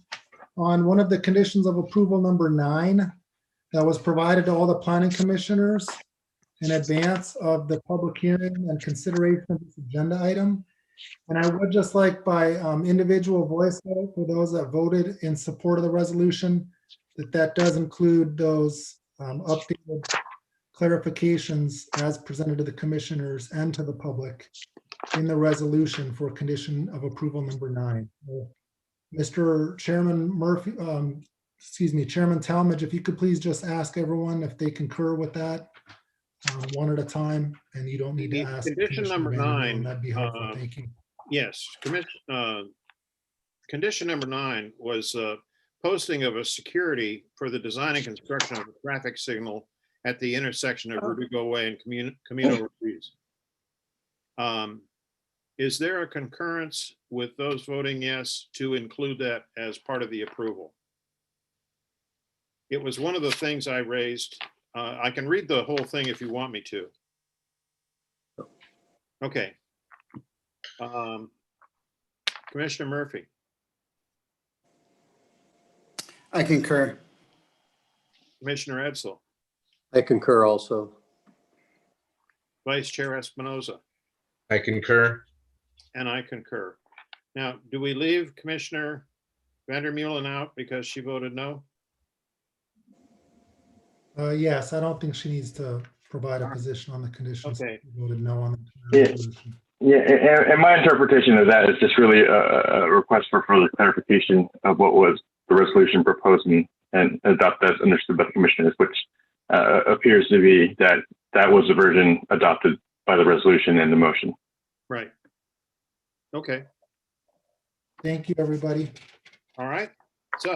on one of the conditions of approval number 9 that was provided to all the planning commissioners in advance of the public hearing and consideration of this agenda item. And I would just like by individual voice vote for those that voted in support of the resolution that does include those updated clarifications as presented to the commissioners and to the public in the resolution for condition of approval number 9. Mr. Chairman Murphy, Chairman Talmadge, if you could please just ask everyone if they concur with that one at a time, and you don't need to ask. Condition number 9. That'd be helpful. Thank you. Yes, condition number 9 was posting of a security for the design and construction of a traffic signal at the intersection of Verdugo Way and Camino Ruiz. Is there a concurrence with those voting yes to include that as part of the approval? It was one of the things I raised. I can read the whole thing if you want me to. Okay. Commissioner Murphy. I concur. Commissioner Edsel. I concur also. Vice Chair Espinoza. I concur. And I concur. Now, do we leave Commissioner Vandermeulen out because she voted no? Yes, I don't think she needs to provide a position on the conditions. Okay. She voted no on the resolution. Yeah, and my interpretation of that is just really a request for further clarification of what was the resolution proposed and adopt as understood by the commissioners, which appears to be that was the version adopted by the resolution and the motion. Right. Okay. Thank you, everybody. All right. So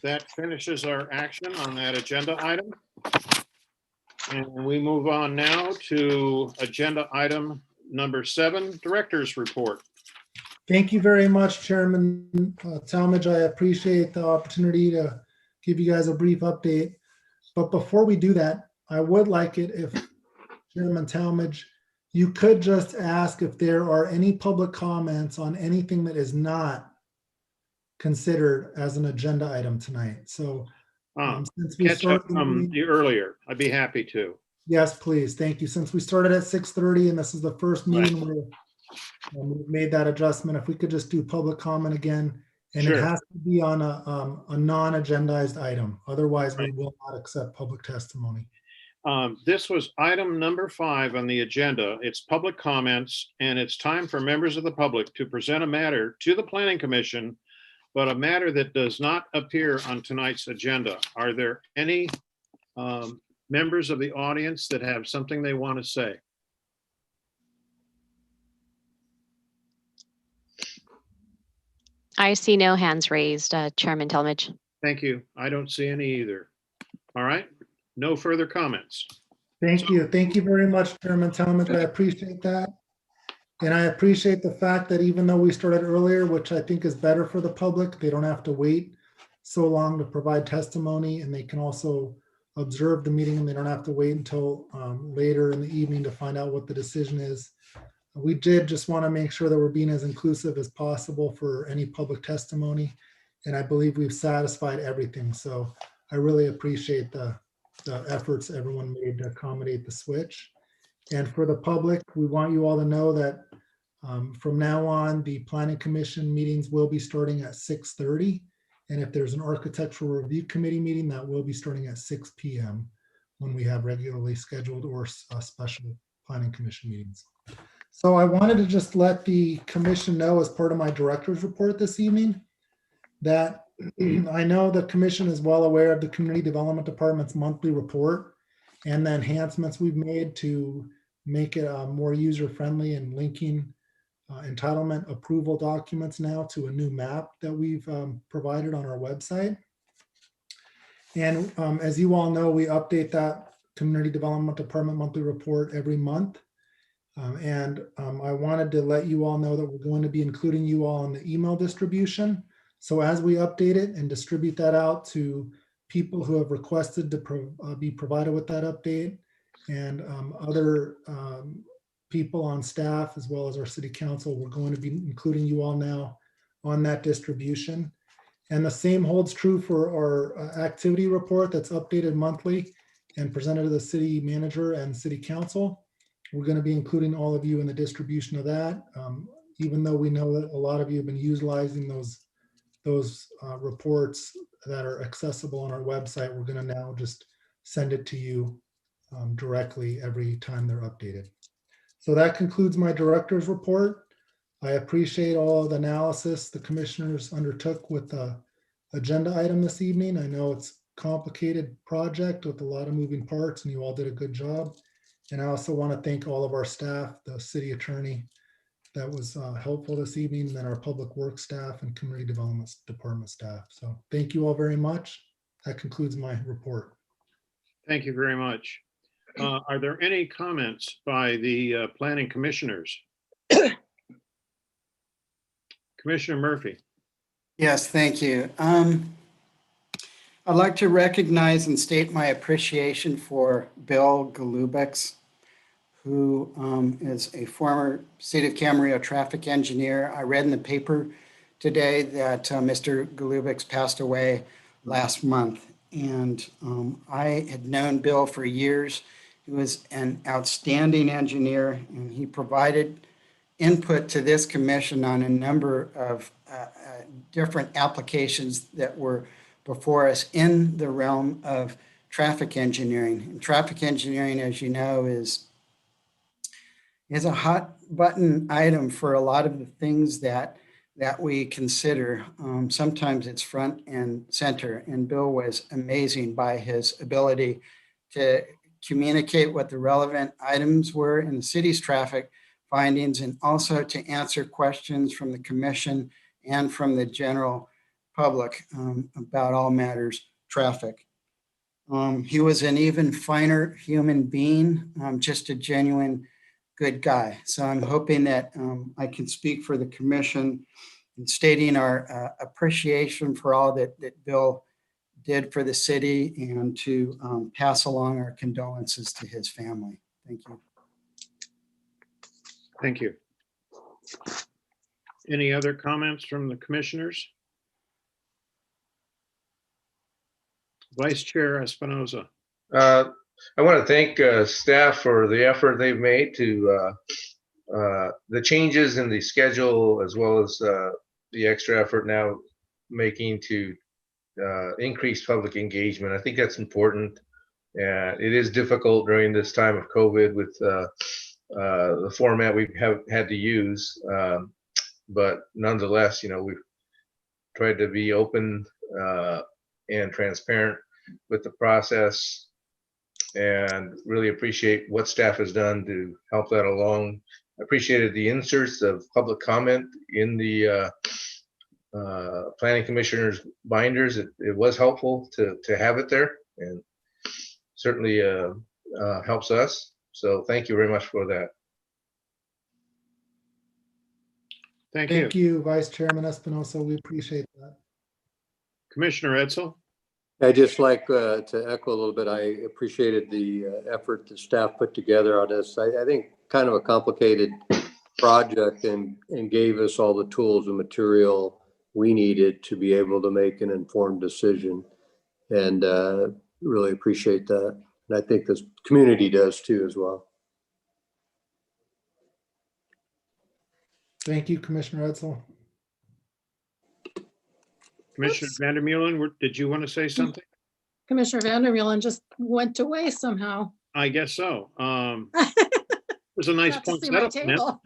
that finishes our action on that agenda item. And we move on now to agenda item number 7, Director's Report. Thank you very much, Chairman Talmadge. I appreciate the opportunity to give you guys a brief update. But before we do that, I would like it if Chairman Talmadge, you could just ask if there are any public comments on anything that is not considered as an agenda item tonight. So since we Catch up started from the earlier, I'd be happy to. Yes, please. Thank you. Since we started at 6:30 and this is the first meeting where we've made that adjustment, if we could just do public comment again, and Sure. it has to be on a non-agendized item. Otherwise, we will not accept public testimony. This was item number 5 on the agenda. It's public comments, and it's time for members of the public to present a matter to the Planning Commission, but a matter that does not appear on tonight's agenda. Are there any members of the audience that have something they want to say? I see no hands raised, Chairman Talmadge. Thank you. I don't see any either. All right. No further comments. Thank you. Thank you very much, Chairman Talmadge. I appreciate that. And I appreciate the fact that even though we started earlier, which I think is better for the public, they don't have to wait so long to provide testimony, and they can also observe the meeting, and they don't have to wait until later in the evening to find out what the decision is. We did just want to make sure that we're being as inclusive as possible for any public testimony, and I believe we've satisfied everything. So I really appreciate the efforts everyone made to accommodate the switch. And for the public, we want you all to know that from now on, the Planning Commission meetings will be starting at 6:30. And if there's an Architectural Review Committee meeting, that will be starting at 6 p.m. when we have regularly scheduled or special Planning Commission meetings. So I wanted to just let the commission know as part of my director's report this evening that I know the commission is well aware of the Community Development Department's monthly report and the enhancements we've made to make it more user-friendly and linking entitlement approval documents now to a new map that we've provided on our website. And as you all know, we update that Community Development Department monthly report every month. I wanted to let you all know that we're going to be including you all in the email distribution. So as we update it and distribute that out to people who have requested to be provided with that update, and other people on staff, as well as our city council, we're going to be including you all now on that distribution. And the same holds true for our activity report that's updated monthly and presented to the city manager and city council. We're going to be including all of you in the distribution of that, even though we know that a lot of you have been utilizing those those reports that are accessible on our website, we're going to now just send it to you directly every time they're updated. So that concludes my director's report. I appreciate all the analysis the commissioners undertook with the agenda item this evening. I know it's a complicated project with a lot of moving parts, and you all did a good job. And I also want to thank all of our staff, the city attorney that was helpful this evening, and then our public works staff and community development department staff. So thank you all very much. That concludes my report. Thank you very much. Are there any comments by the planning commissioners? Commissioner Murphy. Yes, thank you. I'd like to recognize and state my appreciation for Bill Golubix, who is a former City of Camarillo traffic engineer. I read in the paper today that Mr. Golubix passed away last month. And I had known Bill for years. He was an outstanding engineer, and he provided input to this commission on a number of different applications that were before us in the realm of traffic engineering. And traffic engineering, as you know, is a hot button item for a lot of the things that we consider. Sometimes it's front and center, and Bill was amazing by his ability to communicate what the relevant items were in the city's traffic findings, and also to answer questions from the commission and from the general public about all matters traffic. He was an even finer human being, just a genuine good guy. So I'm hoping that I can speak for the commission in stating our appreciation for all that Bill did for the city, and to pass along our condolences to his family. Thank you. Thank you. Any other comments from the commissioners? Vice Chair Espinoza. I want to thank staff for the effort they've made to the changes in the schedule, as well as the extra effort now making to increase public engagement. I think that's important. It is difficult during this time of COVID with the format we have had to use, but nonetheless, we've tried to be open and transparent with the process, and really appreciate what staff has done to help that along. I appreciated the inserts of public comment in the planning commissioners binders. It was helpful to have it there, and certainly helps us. So thank you very much for that. Thank you. Thank you, Vice Chairman Espinosa. We appreciate that. Commissioner Edsel. I'd just like to echo a little bit. I appreciated the effort the staff put together on this. I think kind of a complicated project, and gave us all the tools and material we needed to be able to make an informed decision, and really appreciate that. And I think this community does too as well. Thank you, Commissioner Edsel. Commissioner Vandermeulen, did you want to say something? Commissioner Vandermeulen just went away somehow. I guess so. There's a nice Got to point see my setup. Man. table.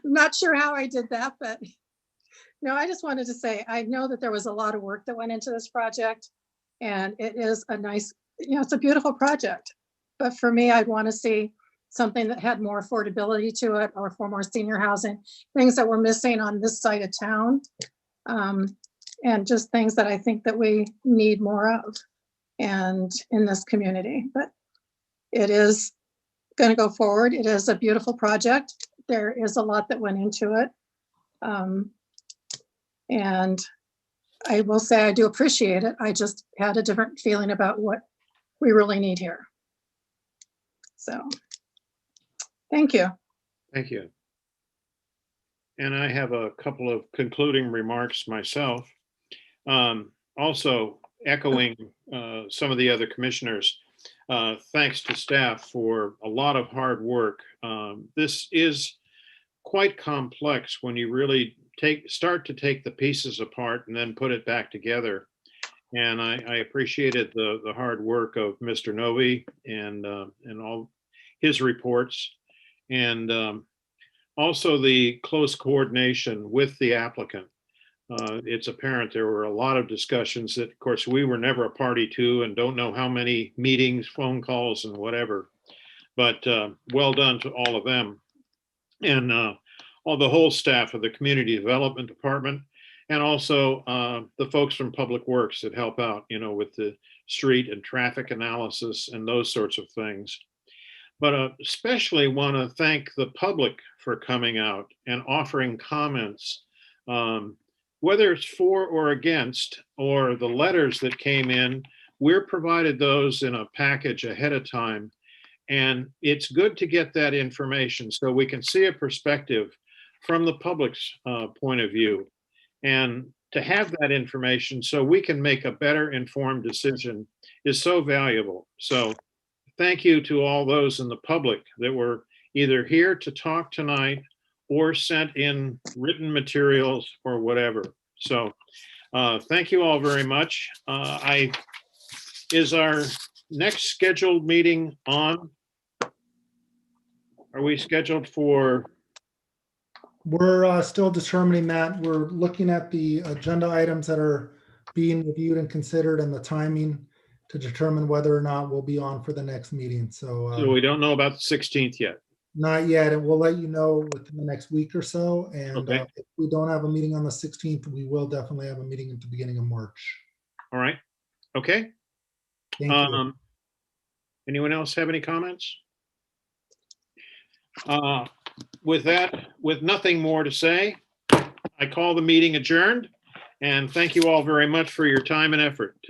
I'm not sure how I did that, but no, I just wanted to say, I know that there was a lot of work that went into this project, and it is a nice, it's a beautiful project. But for me, I'd want to see something that had more affordability to it, or for more senior housing, things that we're missing on this side of town. And just things that I think that we need more of and in this community. But it is going to go forward. It is a beautiful project. There is a lot that went into it. And I will say I do appreciate it. I just had a different feeling about what we really need here. So, thank you. Thank you. And I have a couple of concluding remarks myself. Also echoing some of the other commissioners, thanks to staff for a lot of hard work. This is quite complex when you really start to take the pieces apart and then put it back together. And I appreciated the hard work of Mr. Novi and all his reports, and also the close coordination with the applicant. It's apparent there were a lot of discussions that, of course, we were never a party to and don't know how many meetings, phone calls, and whatever. But well done to all of them, and all the whole staff of the Community Development Department, and also the folks from Public Works that help out, with the street and traffic analysis and those sorts of things. But especially want to thank the public for coming out and offering comments, whether it's for or against, or the letters that came in. We're provided those in a package ahead of time. And it's good to get that information so we can see a perspective from the public's point of view, and to have that information so we can make a better informed decision is so valuable. So thank you to all those in the public that were either here to talk tonight or sent in written materials or whatever. So thank you all very much. Is our next scheduled meeting on? Are we scheduled for? We're still determining that. We're looking at the agenda items that are being reviewed and considered and the timing to determine whether or not we'll be on for the next meeting. So we don't know about the 16th yet. Not yet, and we'll let you know within the next week or so. And Okay. If we don't have a meeting on the 16th, we will definitely have a meeting at the beginning of March. All right. Okay. Thank you. Anyone else have any comments? With that, with nothing more to say, I call the meeting adjourned, and thank you all very much for your time and effort tonight.